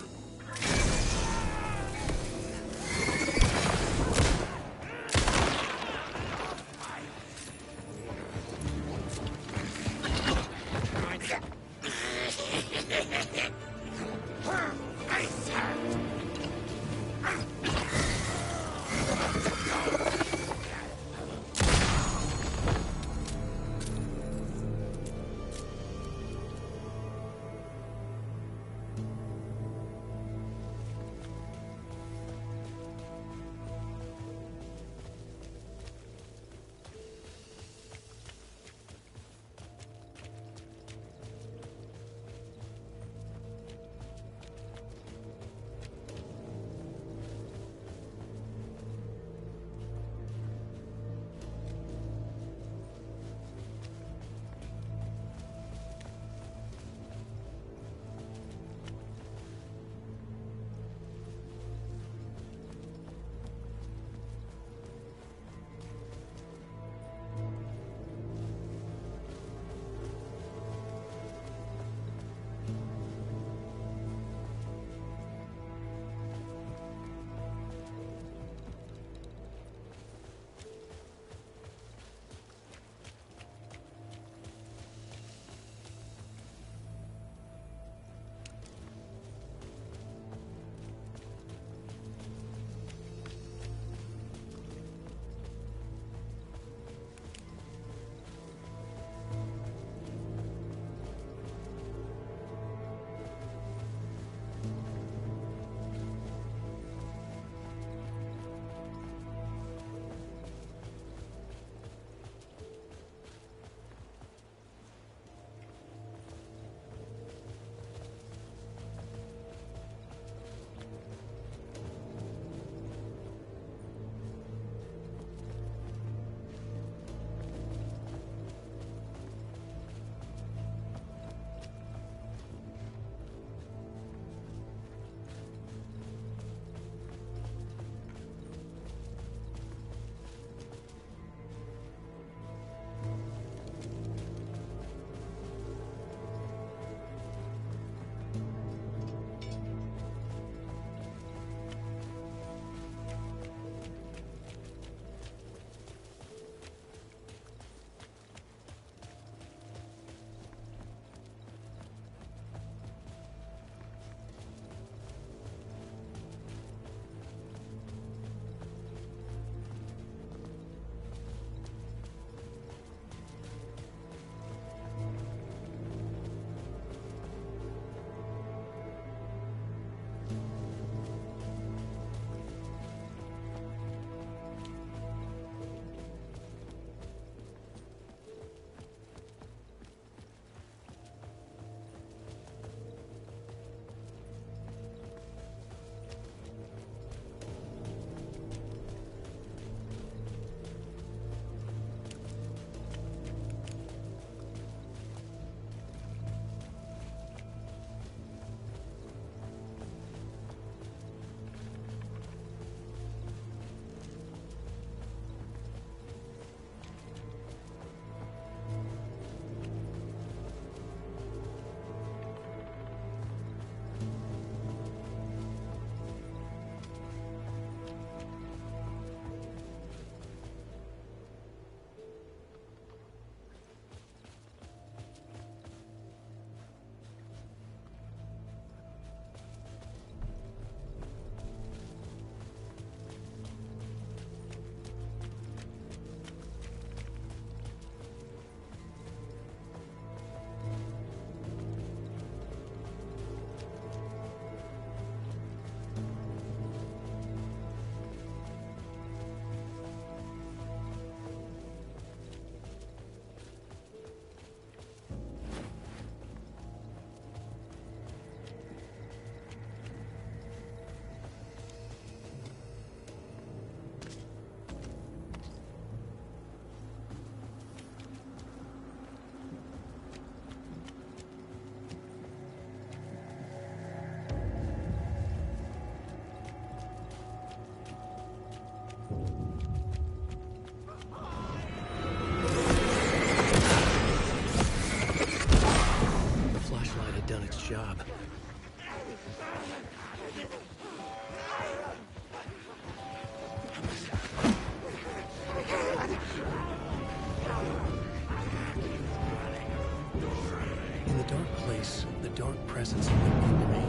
presence whipped into me.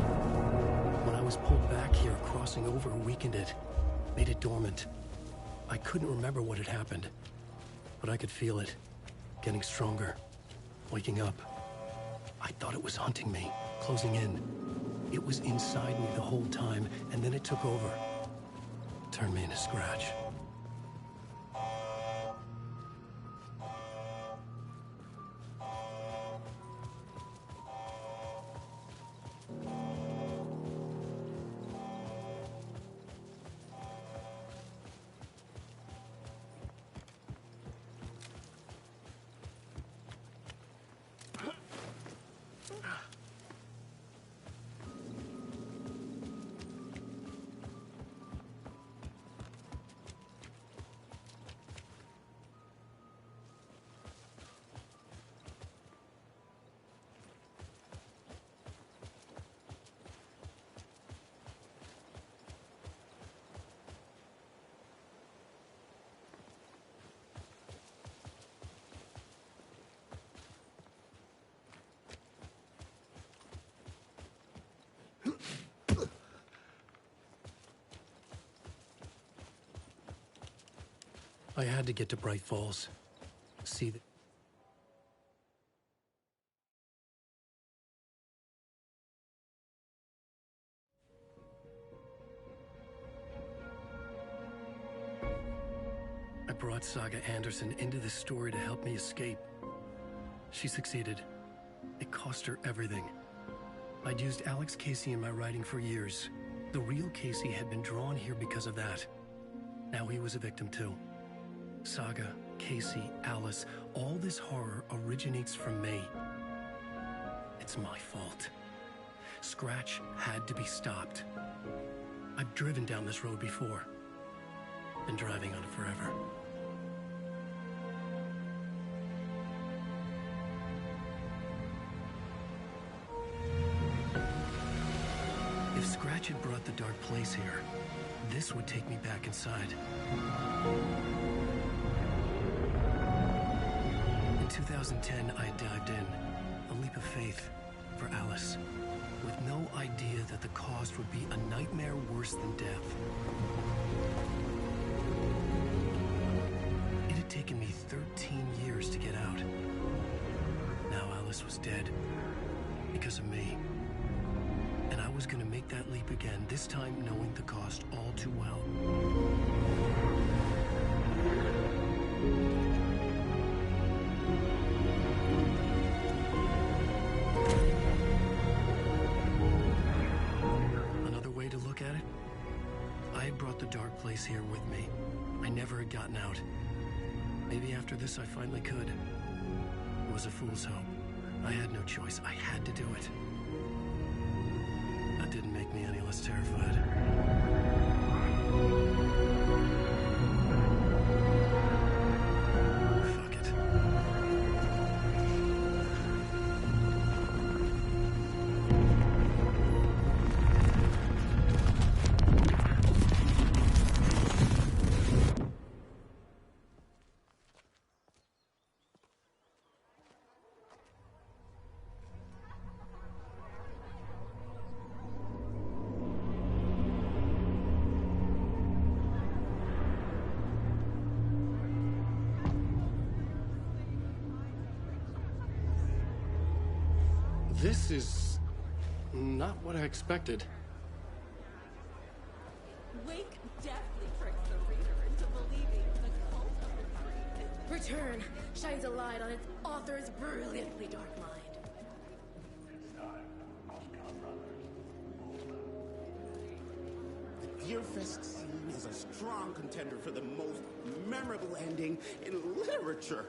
When I was pulled back here, crossing over weakened it, made it dormant. I couldn't remember what had happened, but I could feel it, getting stronger, waking up. I thought it was hunting me, closing in. It was inside me the whole time, and then it took over. Turned me into Scratch. I had to get to Bright Falls. See the... I brought Saga Anderson into this story to help me escape. She succeeded. It cost her everything. I'd used Alex Casey in my writing for years. The real Casey had been drawn here because of that. Now he was a victim too. Saga, Casey, Alice, all this horror originates from me. It's my fault. Scratch had to be stopped. I've driven down this road before. Been driving on it forever. If Scratch had brought the dark place here, this would take me back inside. In 2010, I dived in, a leap of faith for Alice, with no idea that the cost would be a nightmare worse than death. It had taken me 13 years to get out. Now Alice was dead, because of me. And I was gonna make that leap again, this time knowing the cost all too well. Another way to look at it, I had brought the dark place here with me. I never had gotten out. Maybe after this I finally could. It was a fool's hope. I had no choice. I had to do it. That didn't make me any less terrified. Fuck it. This is not what I expected. Wake deftly tricks the reader into believing the cult of the Return shines a light on its author's brilliantly dark mind. The Deerfest scene is a strong contender for the most memorable ending in literature.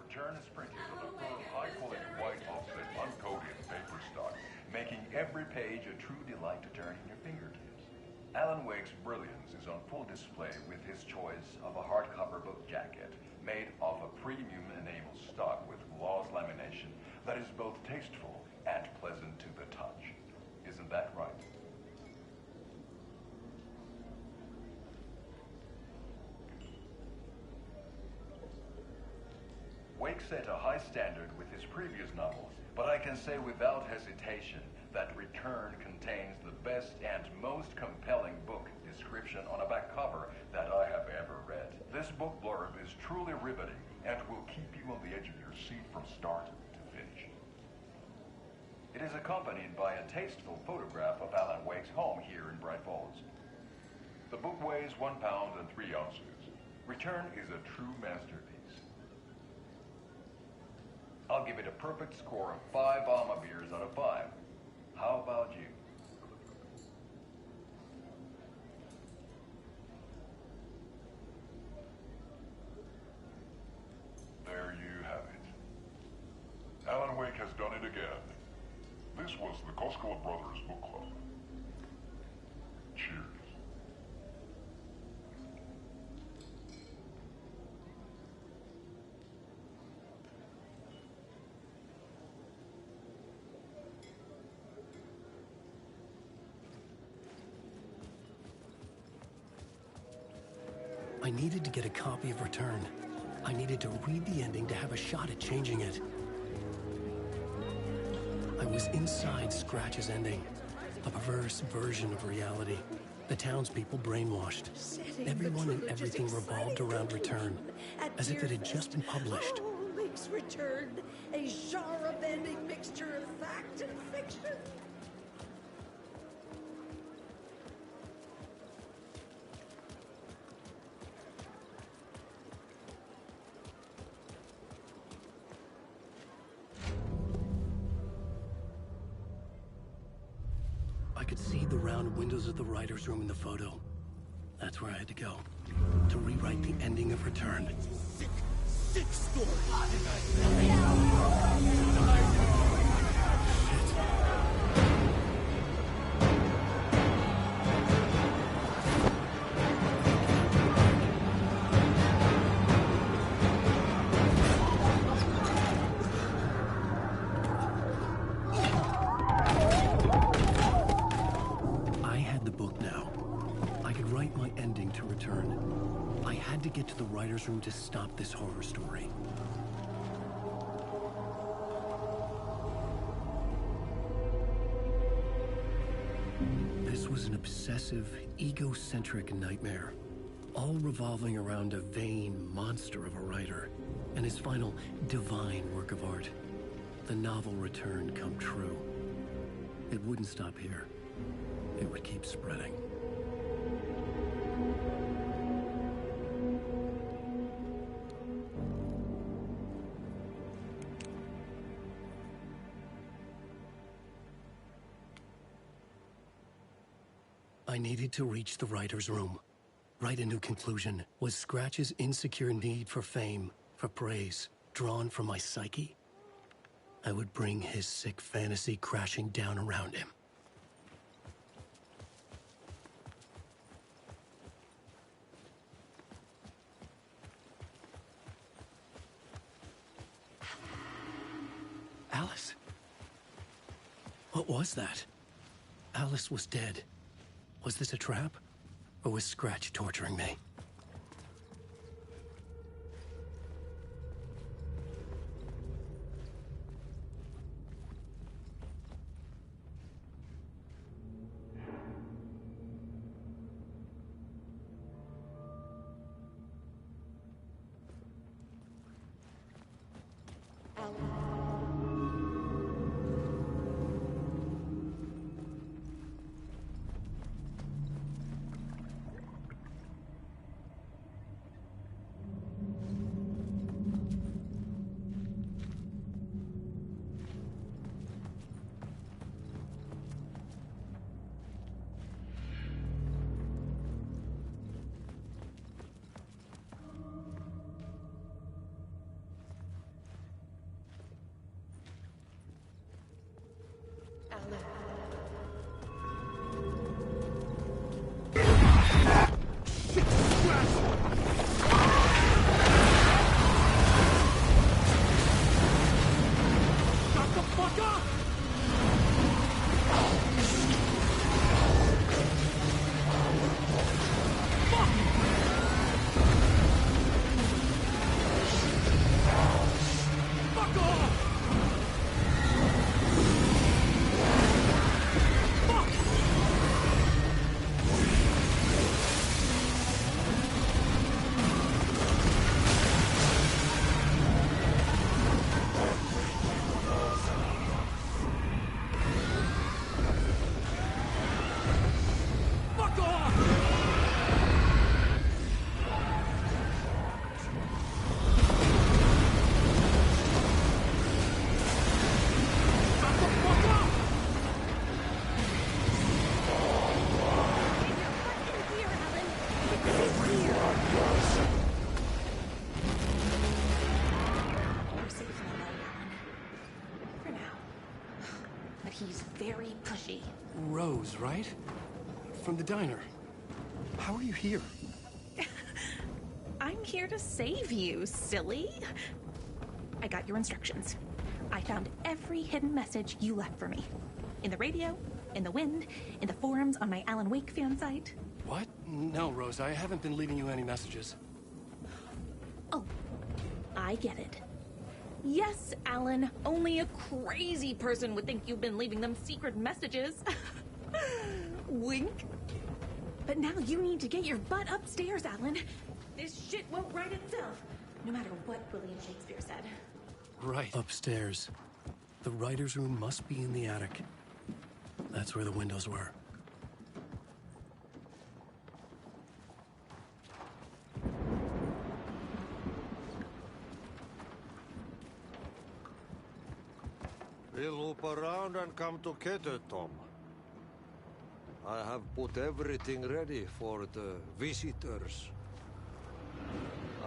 Return is printed with a full high-quality white offset uncoated paper stock, making every page a true delight to turn in your fingertips. Alan Wake's brilliance is on full display with his choice of a hardcover book jacket made of a premium enamel stock with gloss lamination that is both tasteful and pleasant to the touch. Isn't that right? Wake Wake set a high standard with his previous novels, but I can say without hesitation that Return contains the best and most compelling book description on a back cover that I have ever read. This book blurb is truly riveting and will keep you on the edge of your seat from start to finish. It is accompanied by a tasteful photograph of Alan Wake's home here in Bright Falls. The book weighs 1 pound and 3 ounces. Return is a true masterpiece. I'll give it a perfect score of 5 Alma beers out of 5. How about you? There you have it. Alan Wake has done it again. This was the Koskela Brothers Book Club. Cheers. I needed to get a copy of Return. I needed to read the ending to have a shot at changing it. I was inside Scratch's ending, a perverse version of reality. The townspeople brainwashed. Everyone and everything revolved around Return, as if it had just been published. Wake's Return, a genre-bending mixture of fact and fiction. I could see the round windows of the writer's room in the photo. That's where I had to go, to rewrite the ending of Return. Sick story. To get to the writer's room to stop this horror story. This was an obsessive, egocentric nightmare, all revolving around a vain monster of a writer and his final divine work of art, the novel Return come true. It wouldn't stop here. It would keep spreading. I needed to reach the writer's room. Write a new conclusion. Was Scratch's insecure need for fame, for praise, drawn from my psyche? I would bring his sick fantasy crashing down around him. Alice? What was that? Alice was dead. Was this a trap? Or was Scratch torturing me? very pushy. Rose, right? From the diner. How are you here? I'm here to save you, silly. I got your instructions. I found every hidden message you left for me. In the radio, in the wind, in the forums on my Alan Wake fan site. What? No, Rose, I haven't been leaving you any messages. Oh, I get it. Yes, Alan, only a crazy person would think you've been leaving them secret messages. Wink. But now you need to get your butt upstairs, Alan. This shit won't write itself, no matter what William Shakespeare said. Right. Upstairs. The writer's room must be in the attic. That's where the windows were. We'll loop around and come together, Tom. I have put everything ready for the visitors.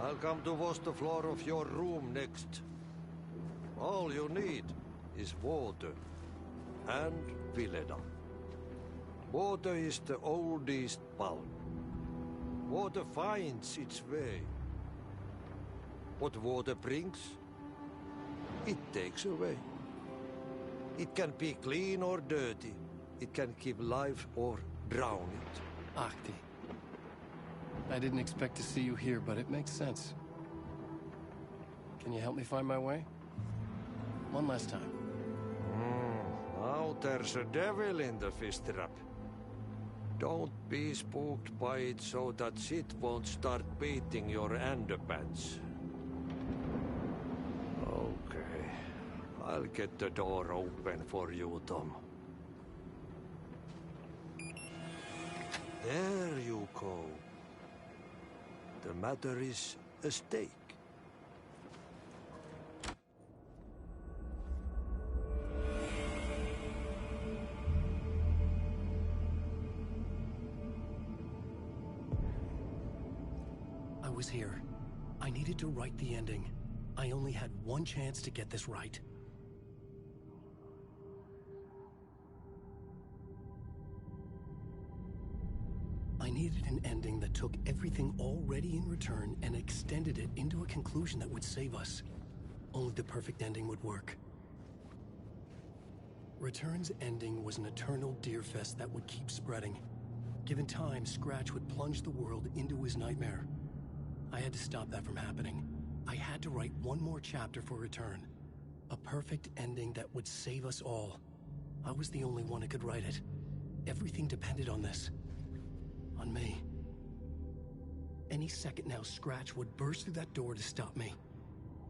I'll come to wash the floor of your room next. All you need is water and Vileda. Water is the oldest bulb. Water finds its way. What water brings, it takes away. It can be clean or dirty. It can keep life or drown it. Ahti. I didn't expect to see you here, but it makes sense. Can you help me find my way? One last time. Now there's a devil in the fist trap. Don't be spooked by it so that shit won't start beating your underpants. Okay. I'll get the door open for you, Tom. There you go. The matter is a stake. I was here. I needed to write the ending. I only had one chance to get this right. I needed an ending that took everything already in return and extended it into a conclusion that would save us. Only the perfect ending would work. Return's ending was an eternal deerfest that would keep spreading. Given time, Scratch would plunge the world into his nightmare. I had to stop that from happening. I had to write one more chapter for Return. A perfect ending that would save us all. I was the only one who could write it. Everything depended on this. On me. Any second now, Scratch would burst through that door to stop me.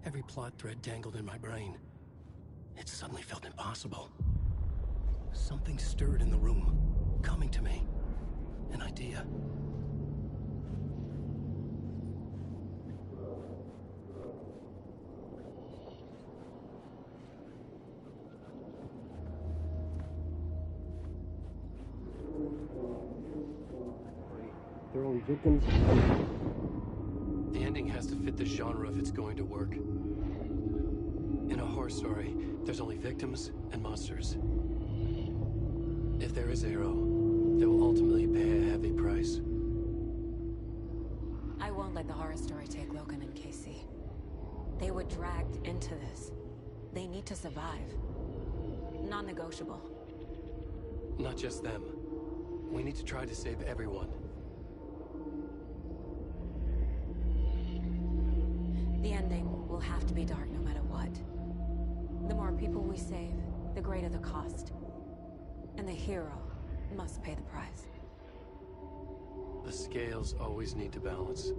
Every plot thread dangled in my brain. It suddenly felt impossible. Something stirred in the room, coming to me. An idea. They're only victims. The ending has to fit the genre if it's going to work. In a horror story, there's only victims and monsters. If there is a hero, they will ultimately pay a heavy price. I won't let the horror story take Logan and Casey. They were dragged into this. They need to survive. Non-negotiable. Not just them. We need to try to save everyone. The ending will have to be dark no matter what. The more people we save, the greater the cost. And the hero must pay the price. The scales always need to balance.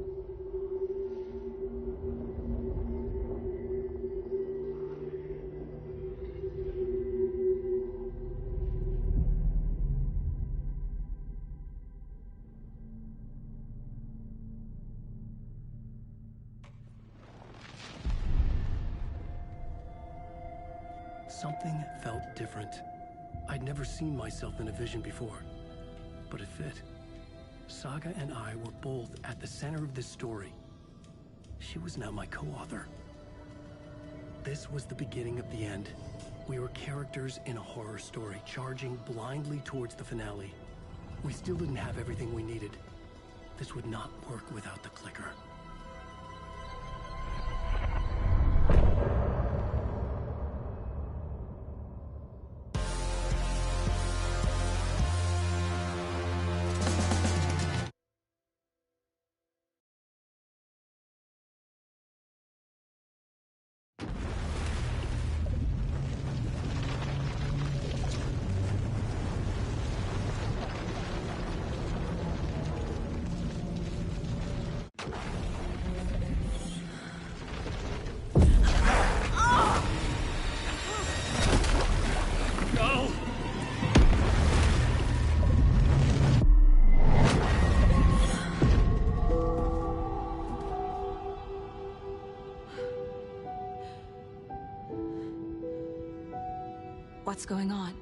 Something felt different. I'd never seen myself in a vision before, but it fit. Saga and I were both at the center of this story. She was now my co-author. This was the beginning of the end. We were characters in a horror story, charging blindly towards the finale. We still didn't have everything we needed. This would not work without the clicker. What's going on?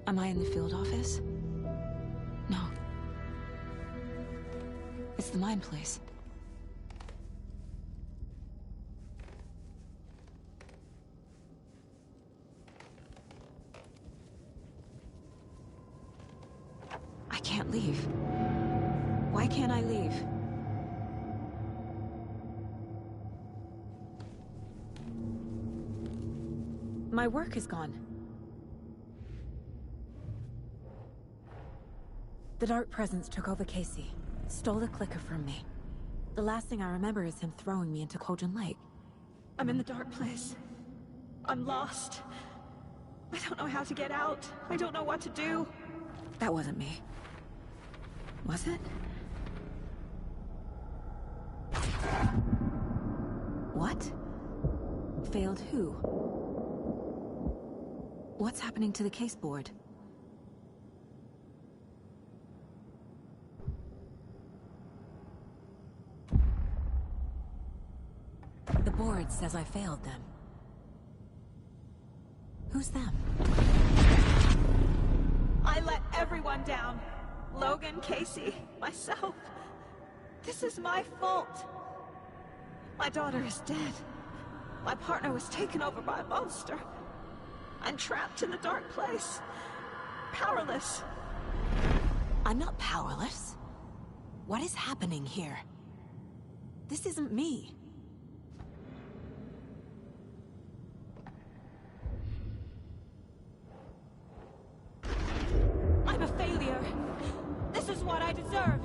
Am I in the field office? No. It's the mine place. I can't leave. Why can't I leave? My work is gone. The Dark Presence took over Casey, stole the clicker from me. The last thing I remember is him throwing me into Cauldron Lake. I'm in the dark place. I'm lost. I don't know how to get out. I don't know what to do. That wasn't me. Was it? What? Failed who? What's happening to the case board? The board says I failed them. Who's them? I let everyone down. Logan, Casey, myself. This is my fault. My daughter is dead. My partner was taken over by a monster. I'm trapped in the dark place. Powerless. I'm not powerless. What is happening here? This isn't me. I'm a failure. This is what I deserve.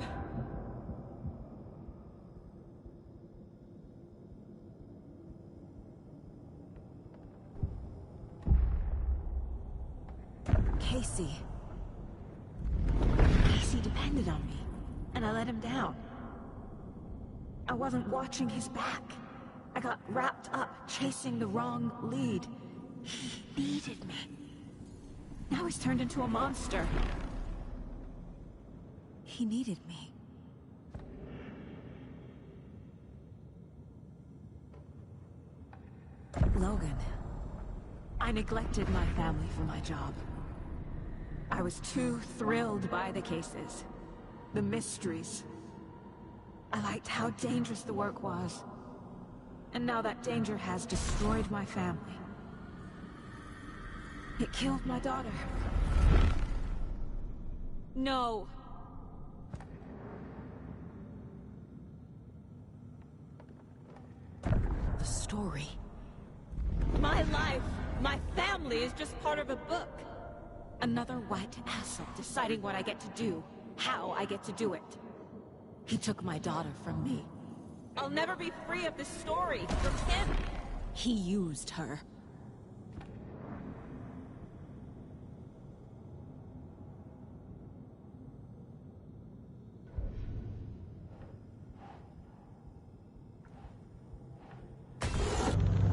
Casey. Casey depended on me, and I let him down. I wasn't watching his back. I got wrapped up chasing the wrong lead. He needed me. Now he's turned into a monster. He needed me. Logan. I neglected my family for my job. I was too thrilled by the cases, the mysteries. I liked how dangerous the work was. And now that danger has destroyed my family. It killed my daughter. No. The story. My life, my family is just part of a book. Another white asset deciding what I get to do, how I get to do it. He took my daughter from me. I'll never be free of this story from him. He used her.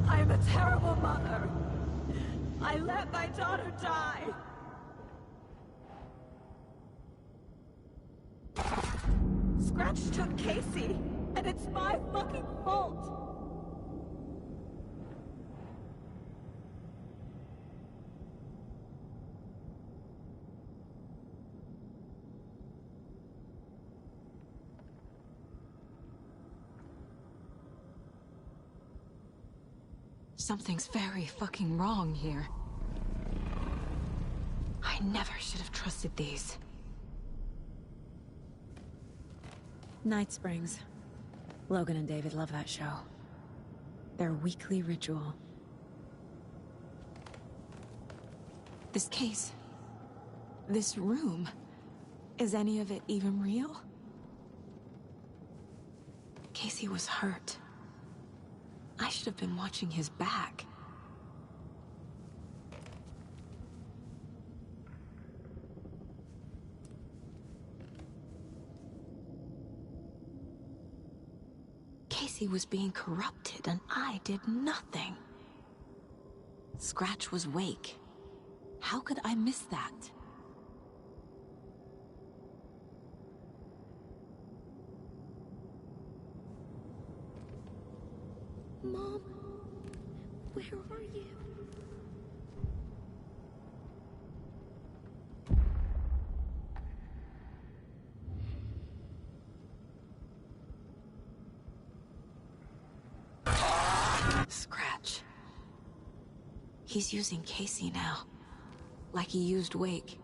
I'm a terrible mother. I let my daughter die. Scratch took Casey, and it's my fucking fault. Something's very fucking wrong here. I never should have trusted these. Night Springs. Logan and David love that show. Their weekly ritual. This case. This room. Is any of it even real? Casey was hurt. I should have been watching his back. Casey was being corrupted and I did nothing. Scratch was Wake. How could I miss that? Mom, where are you? Scratch. He's using Casey now, like he used Wake.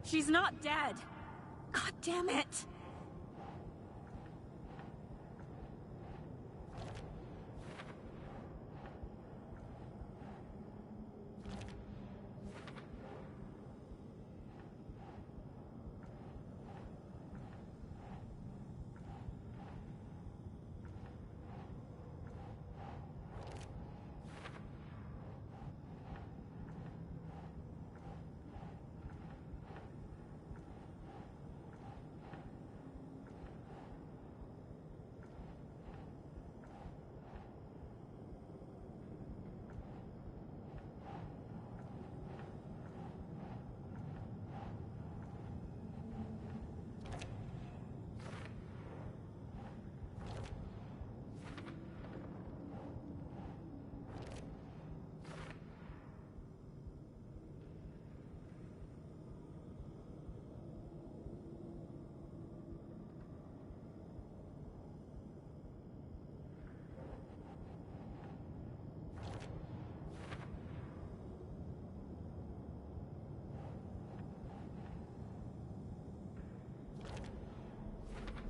She's not dead. God damn it.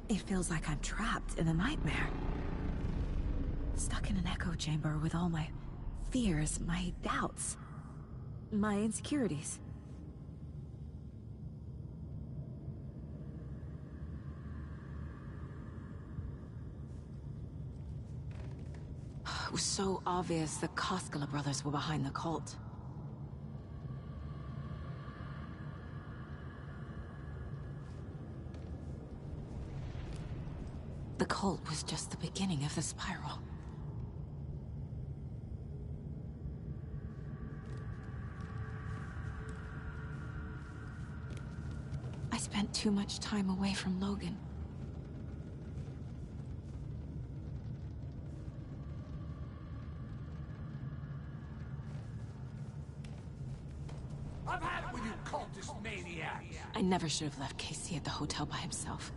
It feels like I'm trapped in a nightmare. Stuck in an echo chamber with all my fears, my doubts, my insecurities. It was so obvious the Koskela brothers were behind the cult. The cult was just the beginning of the spiral. I spent too much time away from Logan. I've had it with you cultist maniacs! I never should have left Casey at the hotel by himself.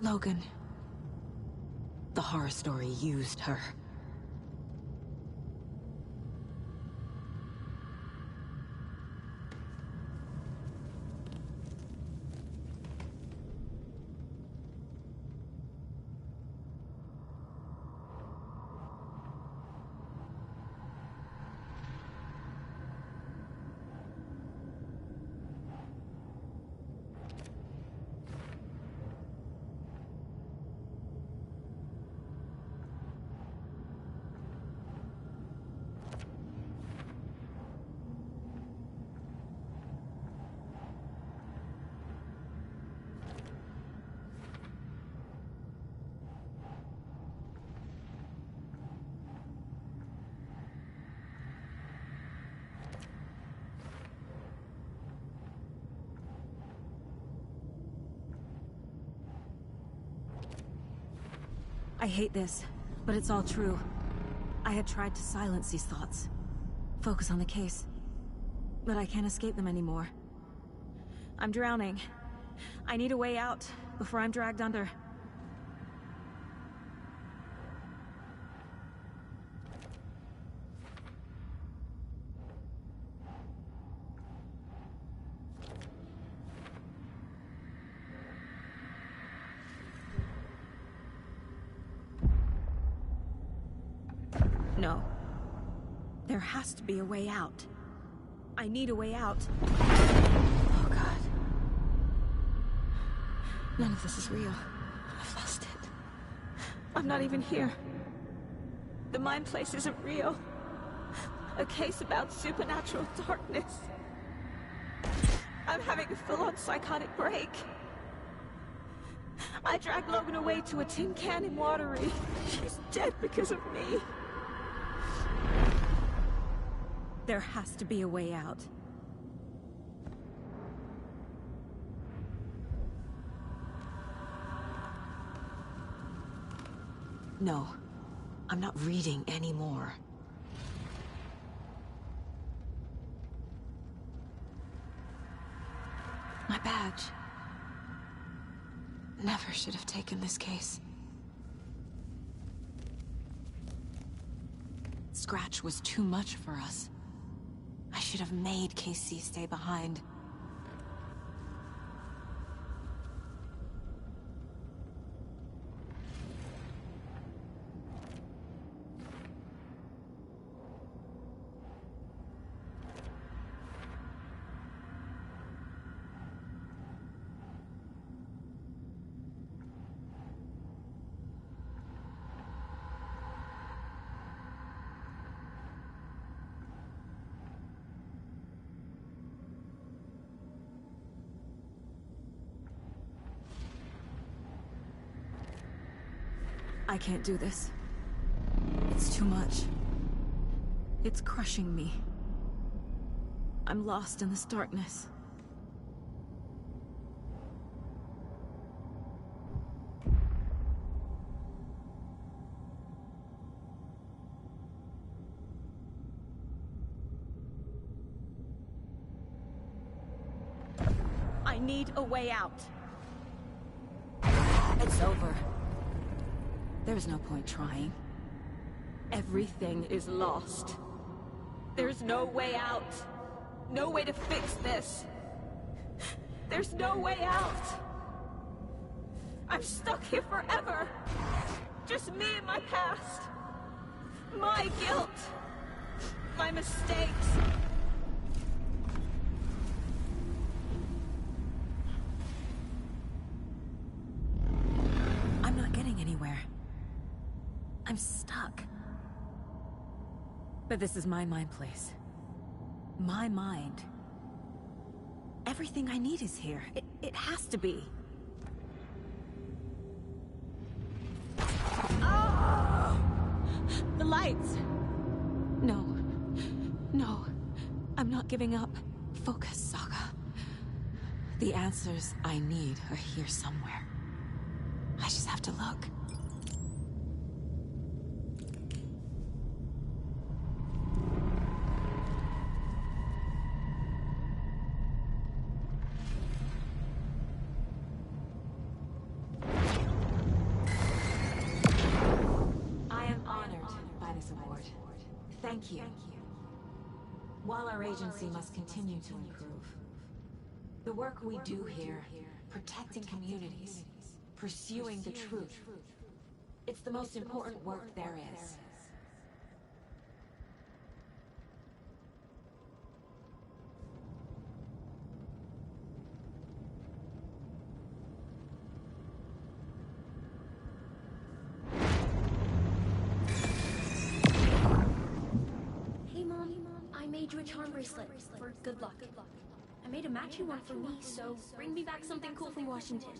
Logan. The horror story used her. I hate this, but it's all true. I had tried to silence these thoughts. Focus on the case. But I can't escape them anymore. I'm drowning. I need a way out before I'm dragged under. No. There has to be a way out. I need a way out. Oh, God. None of this is real. I've lost it. I'm not even here. The mind place isn't real. A case about supernatural darkness. I'm having a full-on psychotic break. I dragged Logan away to a tin can in Watery. She's dead because of me. There has to be a way out. No, I'm not reading anymore. My badge. Never should have taken this case. Scratch was too much for us. I should have made KC stay behind. I can't do this. It's too much. It's crushing me. I'm lost in this darkness. I need a way out. It's over. There's no point trying. Everything is lost. There's no way out. No way to fix this. There's no way out. I'm stuck here forever. Just me and my past. My guilt. My mistakes. I'm not getting anywhere. I'm stuck. But this is my mind place. My mind. Everything I need is here. It has to be. Oh! The lights! No. No. I'm not giving up. Focus, Saga. The answers I need are here somewhere. I just have to look. Thank you. While our agency must continue to improve, the work we do here, protecting communities, pursuing the truth, it's the most important work there is. I made you a charm bracelet for good luck. I made a matching one for me, so bring me back something cool from Washington.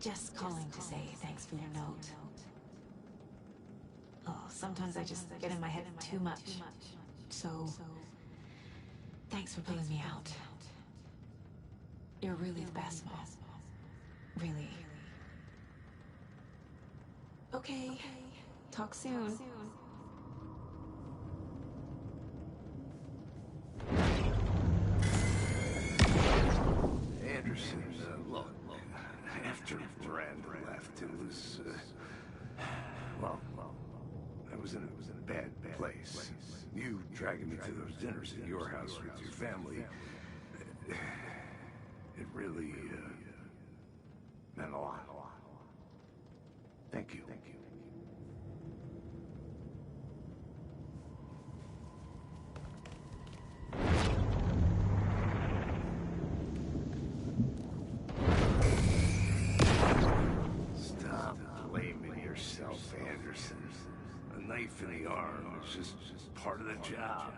Just calling to say thanks for your note. Oh, sometimes I just get in my head too much. So, thanks for pulling me out. You're really the best, Mom. Really. Okay. Talk soon. Anderson, look, after Miranda left, it was, well, I was in a bad place. You dragging me to those dinners at your house with your family, it really, meant a lot. Thank you. Stop blaming yourself, Anderson. A knife in the arm is just part of the job.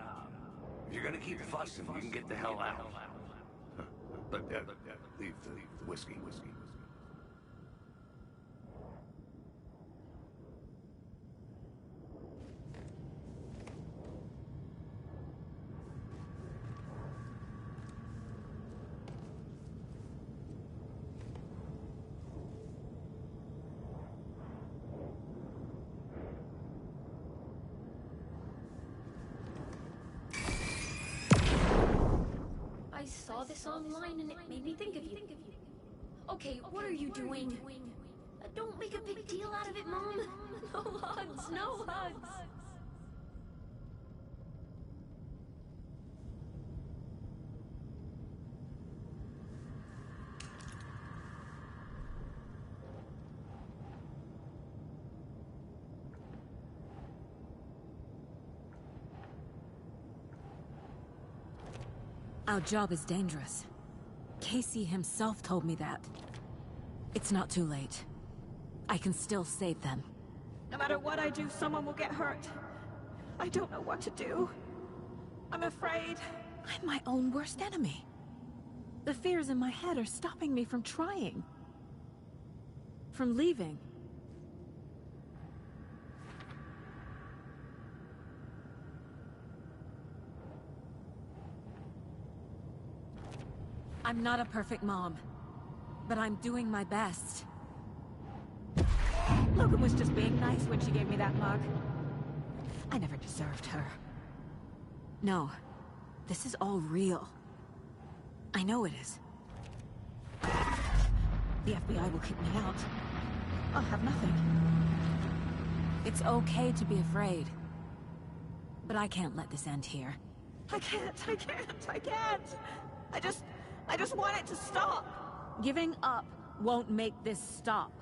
If you're gonna keep fussing, you can get the hell out. But leave the whiskey. I saw this online and it made me think of you. Okay, what are you doing? Don't make a big deal out of it, Mom. No hugs, no hugs. Our job is dangerous. Casey himself told me that. It's not too late. I can still save them. No matter what I do, someone will get hurt. I don't know what to do. I'm afraid. I'm my own worst enemy. The fears in my head are stopping me from trying. From leaving. I'm not a perfect mom, but I'm doing my best. Logan was just being nice when she gave me that mug. I never deserved her. No, this is all real. I know it is. The FBI will kick me out. I'll have nothing. It's okay to be afraid. But I can't let this end here. I can't. I just want it to stop. Giving up won't make this stop.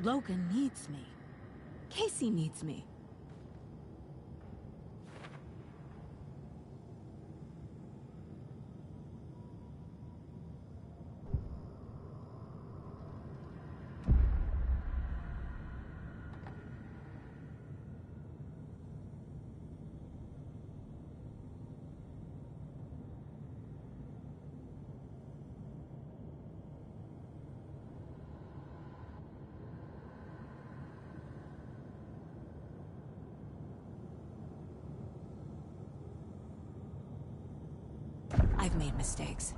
Logan needs me. Casey needs me. I've made mistakes.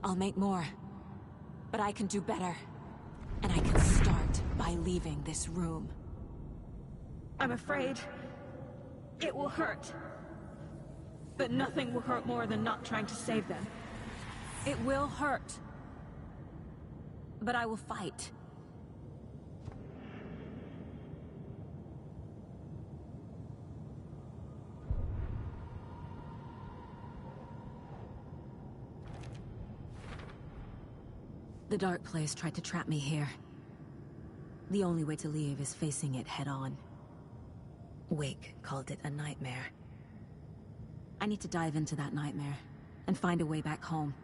I'll make more. But I can do better. And I can start by leaving this room. I'm afraid it will hurt. But nothing will hurt more than not trying to save them. It will hurt. But I will fight. The dark place tried to trap me here. The only way to leave is facing it head-on. Wake called it a nightmare. I need to dive into that nightmare and find a way back home.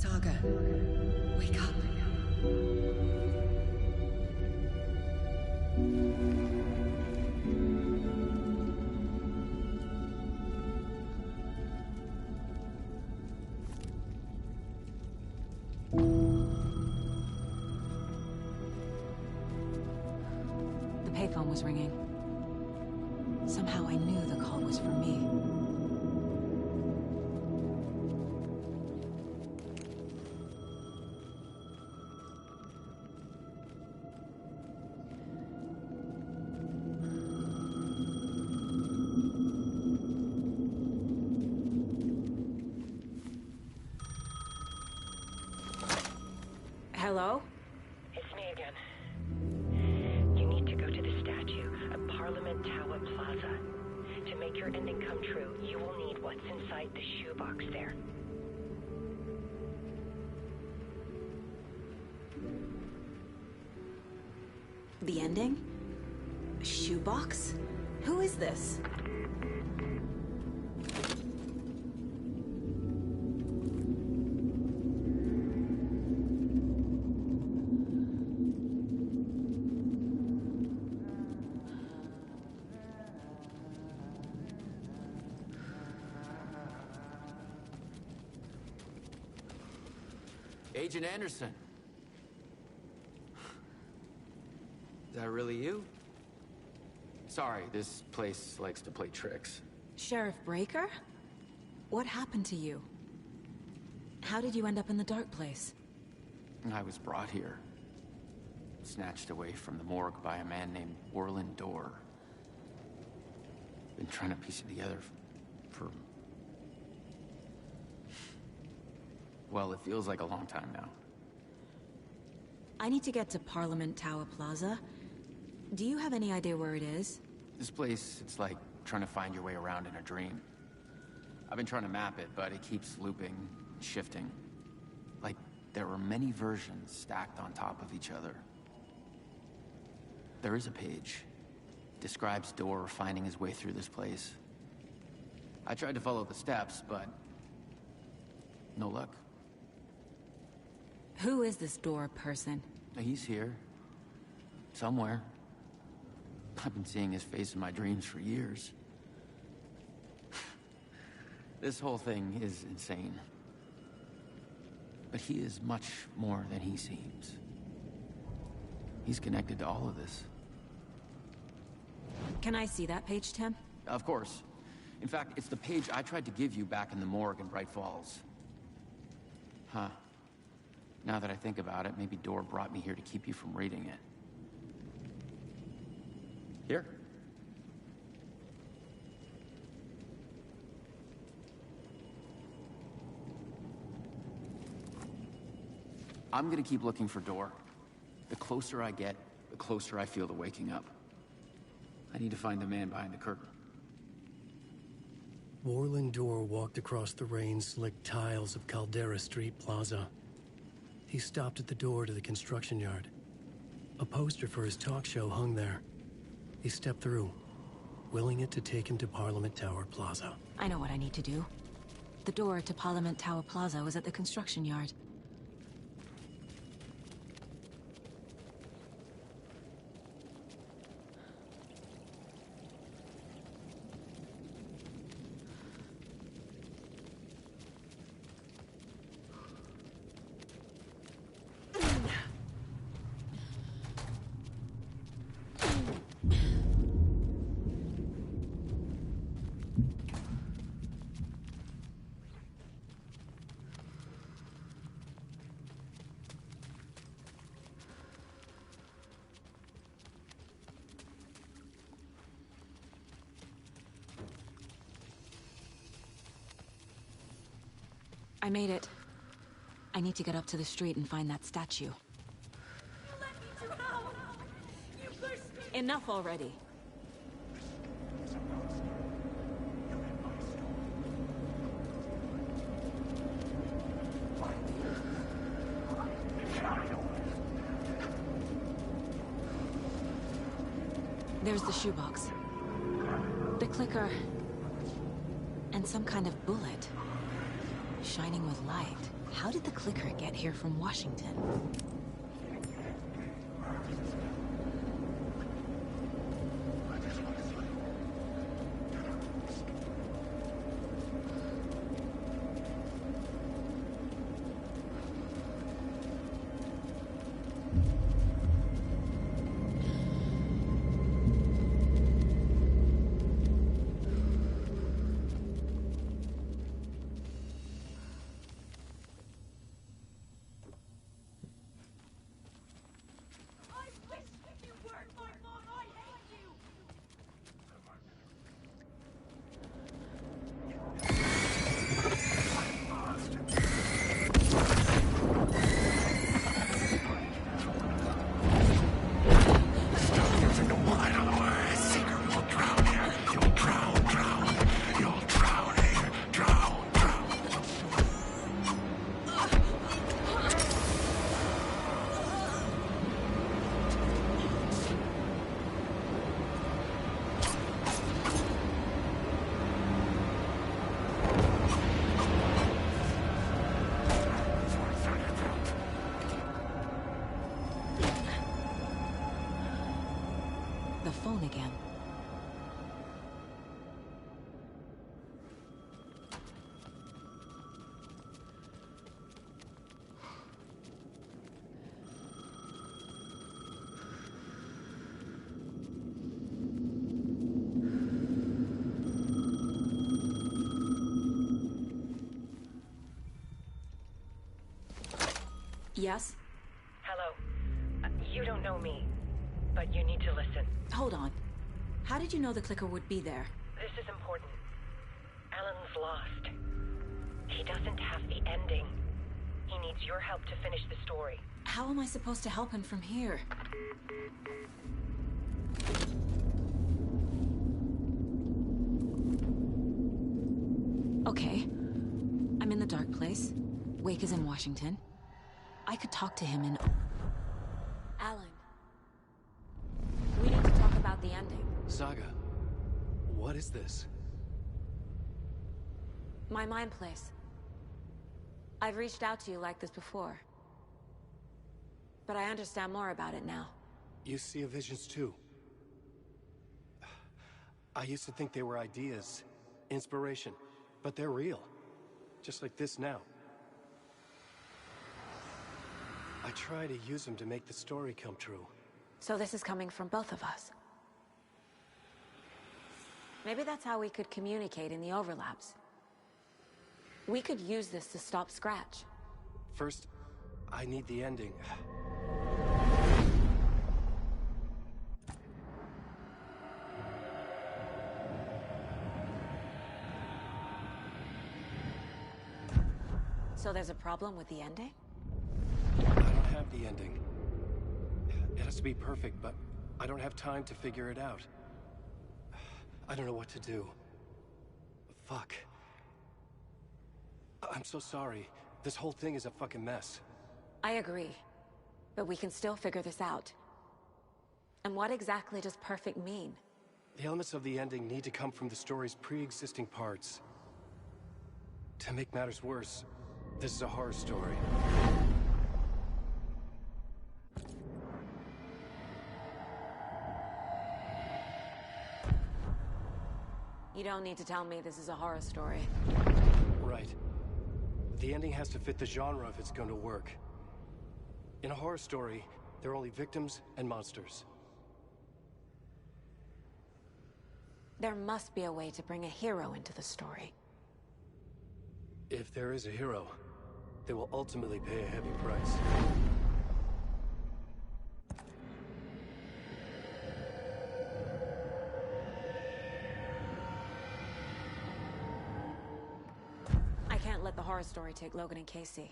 Saga, wake up. The payphone was ringing. Somehow I knew the call was for me. Hello? It's me again. You need to go to the statue at Parliament Tower Plaza. To make your ending come true, you will need what's inside the shoebox there. The ending? A shoebox? Who is this? Agent Anderson. Is that really you? Sorry, this place likes to play tricks. Sheriff Breaker? What happened to you? How did you end up in the dark place? I was brought here. Snatched away from the morgue by a man named Warland Dorr. Been trying to piece it together for... Well, it feels like a long time now. I need to get to Parliament Tower Plaza. Do you have any idea where it is? This place, it's like trying to find your way around in a dream. I've been trying to map it, but it keeps looping, shifting. Like there are many versions stacked on top of each other. There is a page. Describes Dorr finding his way through this place. I tried to follow the steps, but no luck. Who is this Dorr person? He's here. Somewhere. I've been seeing his face in my dreams for years. This whole thing is insane. But he is much more than he seems. He's connected to all of this. Can I see that page, Tim? Of course. In fact, it's the page I tried to give you back in the morgue in Bright Falls. Huh. Now that I think about it, maybe Dorr brought me here to keep you from reading it. Here. I'm gonna keep looking for Dorr. The closer I get, the closer I feel to waking up. I need to find the man behind the curtain. Warland Dorr walked across the rain-slicked tiles of Caldera Street Plaza. He stopped at the door to the construction yard. A poster for his talk show hung there. He stepped through, willing it to take him to Parliament Tower Plaza. I know what I need to do. The door to Parliament Tower Plaza was at the construction yard. I made it. I need to get up to the street and find that statue. Enough already. There's the shoebox. The clicker. And some kind of bullet. Shining with light. How did the clicker get here from Washington? Phone again. Yes? Hello. You don't know me, but you need to listen. Hold on. How did you know the clicker would be there? This is important. Alan's lost. He doesn't have the ending. He needs your help to finish the story. How am I supposed to help him from here? Okay. I'm in the dark place. Wake is in Washington. I could talk to him in... Alan. We need to talk about the ending. Saga, what is this? My mind place. I've reached out to you like this before. But I understand more about it now. You see visions too. I used to think they were ideas, inspiration, but they're real. Just like this now. I try to use them to make the story come true. So this is coming from both of us. Maybe that's how we could communicate in the overlaps. We could use this to stop Scratch. First, I need the ending. So there's a problem with the ending? I don't have the ending. It has to be perfect, but I don't have time to figure it out. I don't know what to do. Fuck. I'm so sorry. This whole thing is a fucking mess. I agree. But we can still figure this out. And what exactly does perfect mean? The elements of the ending need to come from the story's pre-existing parts. To make matters worse, this is a horror story. You don't need to tell me this is a horror story. Right. The ending has to fit the genre if it's going to work. In a horror story, there are only victims and monsters. There must be a way to bring a hero into the story. If there is a hero, they will ultimately pay a heavy price. I can't let the horror story take Logan and Casey.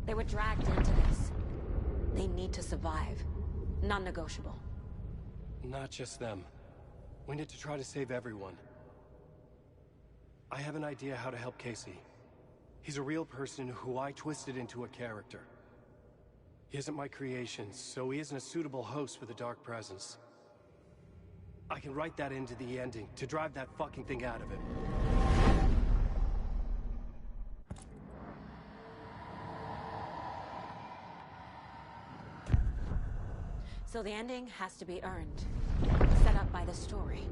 They were dragged into this. They need to survive. Non-negotiable. Not just them. We need to try to save everyone. I have an idea how to help Casey. He's a real person who I twisted into a character. He isn't my creation, so he isn't a suitable host for the Dark Presence. I can write that into the ending to drive that fucking thing out of him. So the ending has to be earned, set up by the story.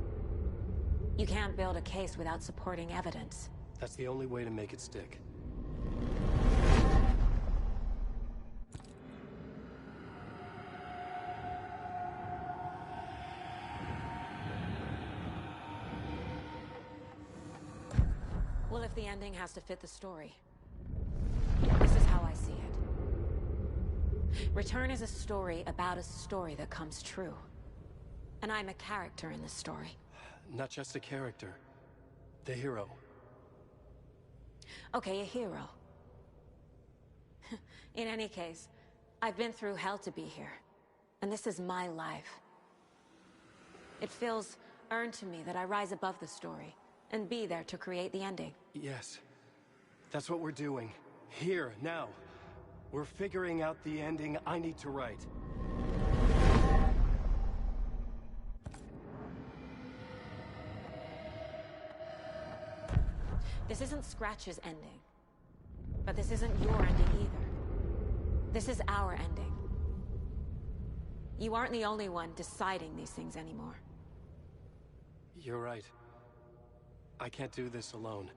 You can't build a case without supporting evidence. That's the only way to make it stick. Well, if the ending has to fit the story, this is how I see it. Return is a story about a story that comes true. And I'm a character in this story. Not just a character. The hero. Okay, a hero. In any case, I've been through hell to be here. And this is my life. It feels earned to me that I rise above the story and be there to create the ending. Yes. That's what we're doing. Here, now. We're figuring out the ending I need to write. This isn't Scratch's ending. But this isn't your ending either. This is our ending. You aren't the only one deciding these things anymore. You're right. I can't do this alone.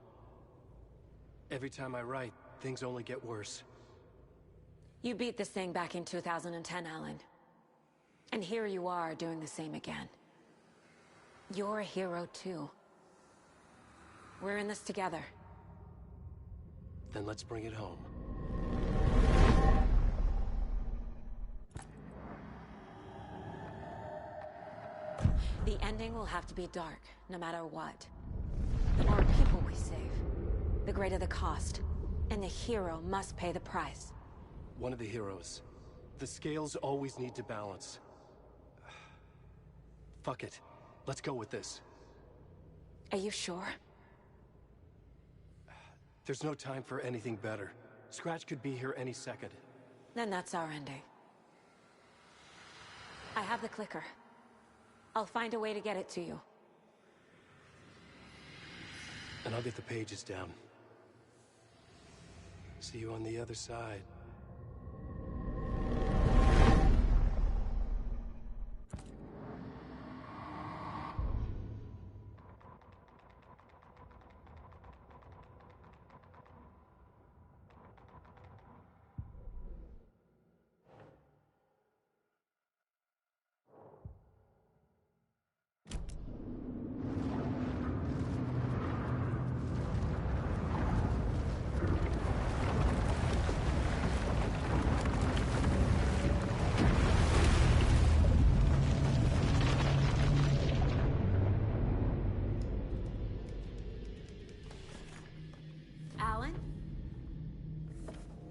Every time I write, things only get worse. You beat this thing back in 2010, Alan. And here you are doing the same again. You're a hero too. We're in this together. Then let's bring it home. The ending will have to be dark, no matter what. The more people we save, the greater the cost. And the hero must pay the price. One of the heroes. The scales always need to balance. Fuck it. Let's go with this. Are you sure? There's no time for anything better. Scratch could be here any second. Then that's our ending. I have the clicker. I'll find a way to get it to you. And I'll get the pages down. See you on the other side.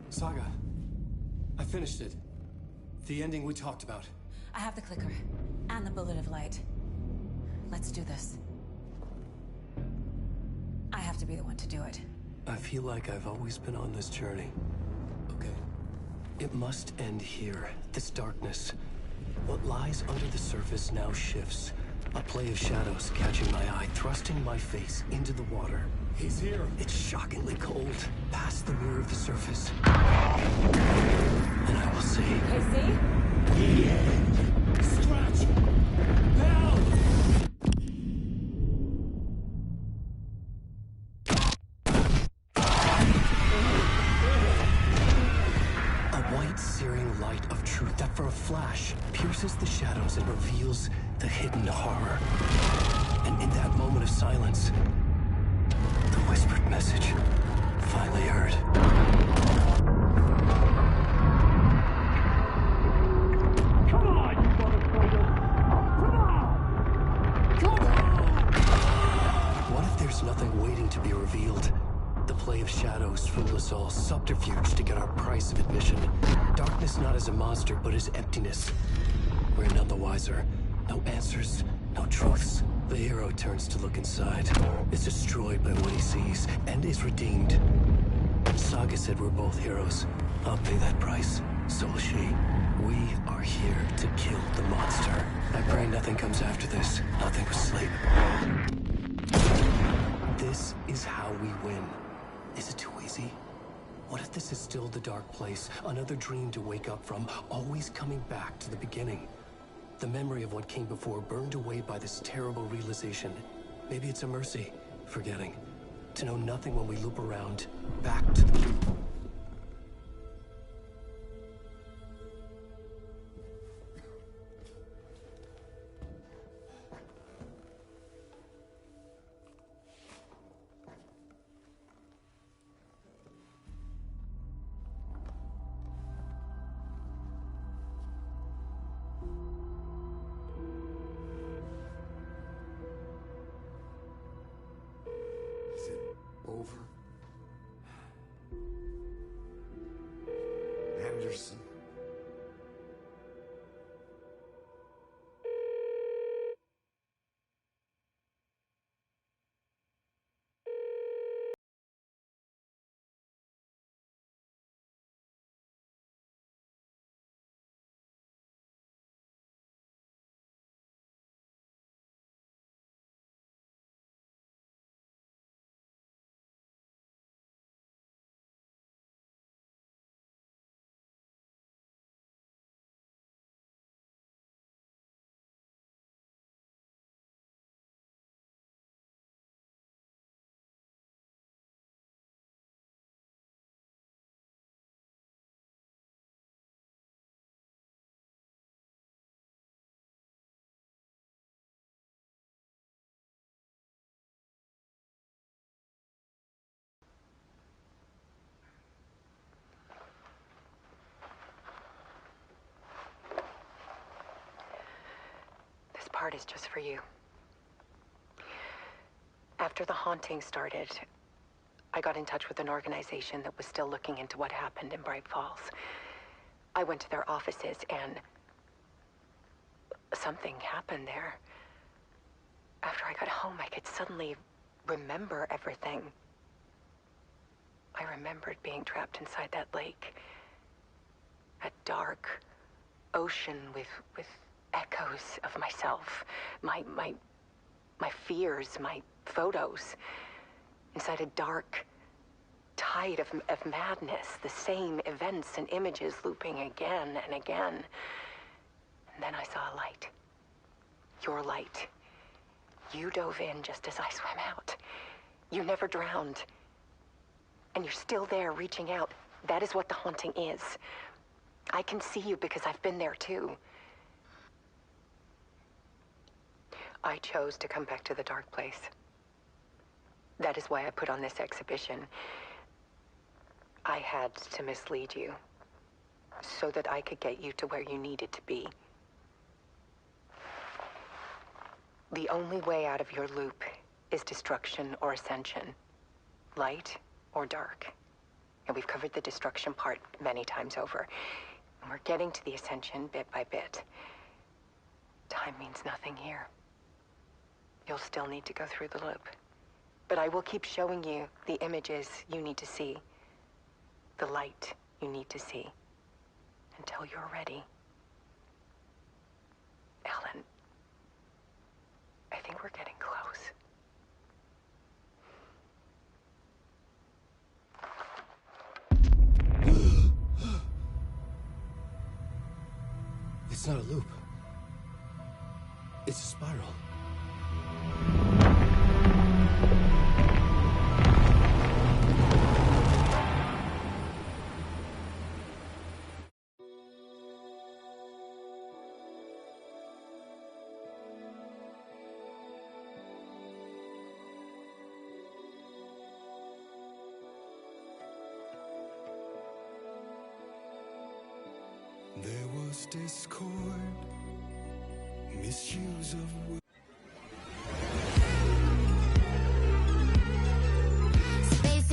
Saga, I finished it. The ending we talked about. I have the clicker and the bullet of light. Let's do this. I have to be the one to do it. I feel like I've always been on this journey. Okay. It must end here. This darkness. What lies under the surface now shifts. A play of shadows catching my eye, thrusting my face into the water. He's here. It's shockingly cold, past the mirror of the surface. And I will say... Casey? Scratch! Help! A white, searing light of truth that for a flash pierces the shadows and reveals the hidden horror. And in that moment of silence, the whispered message finally heard. Come on, you motherfucker! Come on! Come on! What if there's nothing waiting to be revealed? The play of shadows fool us all, subterfuge to get our price of admission. Darkness not as a monster, but as emptiness. We're none the wiser. No answers, no truths. The hero turns to look inside, is destroyed by what he sees, and is redeemed. Saga said we're both heroes. I'll pay that price. So will she. We are here to kill the monster. I pray nothing comes after this. Nothing but sleep. This is how we win. Is it too easy? What if this is still the dark place? Another dream to wake up from, always coming back to the beginning? The memory of what came before burned away by this terrible realization. Maybe it's a mercy, forgetting. To know nothing when we loop around, back to the... Over. Anderson. This part is just for you. After the haunting started, I got in touch with an organization that was still looking into what happened in Bright Falls. I went to their offices and something happened there. After I got home, I could suddenly remember everything. I remembered being trapped inside that lake. A dark ocean with echoes of myself. My fears, my photos. Inside a dark tide of madness. The same events and images looping again and again. And then I saw a light. Your light. You dove in just as I swam out. You never drowned. And you're still there reaching out. That is what the haunting is. I can see you because I've been there too. I chose to come back to the dark place. That is why I put on this exhibition. I had to mislead you so that I could get you to where you needed to be. The only way out of your loop is destruction or ascension, light or dark. And we've covered the destruction part many times over. And we're getting to the ascension bit by bit. Time means nothing here. You'll still need to go through the loop. But I will keep showing you the images you need to see, the light you need to see, until you're ready. Alan, I think we're getting close. It's not a loop. It's a spiral. There was discord, misuse of space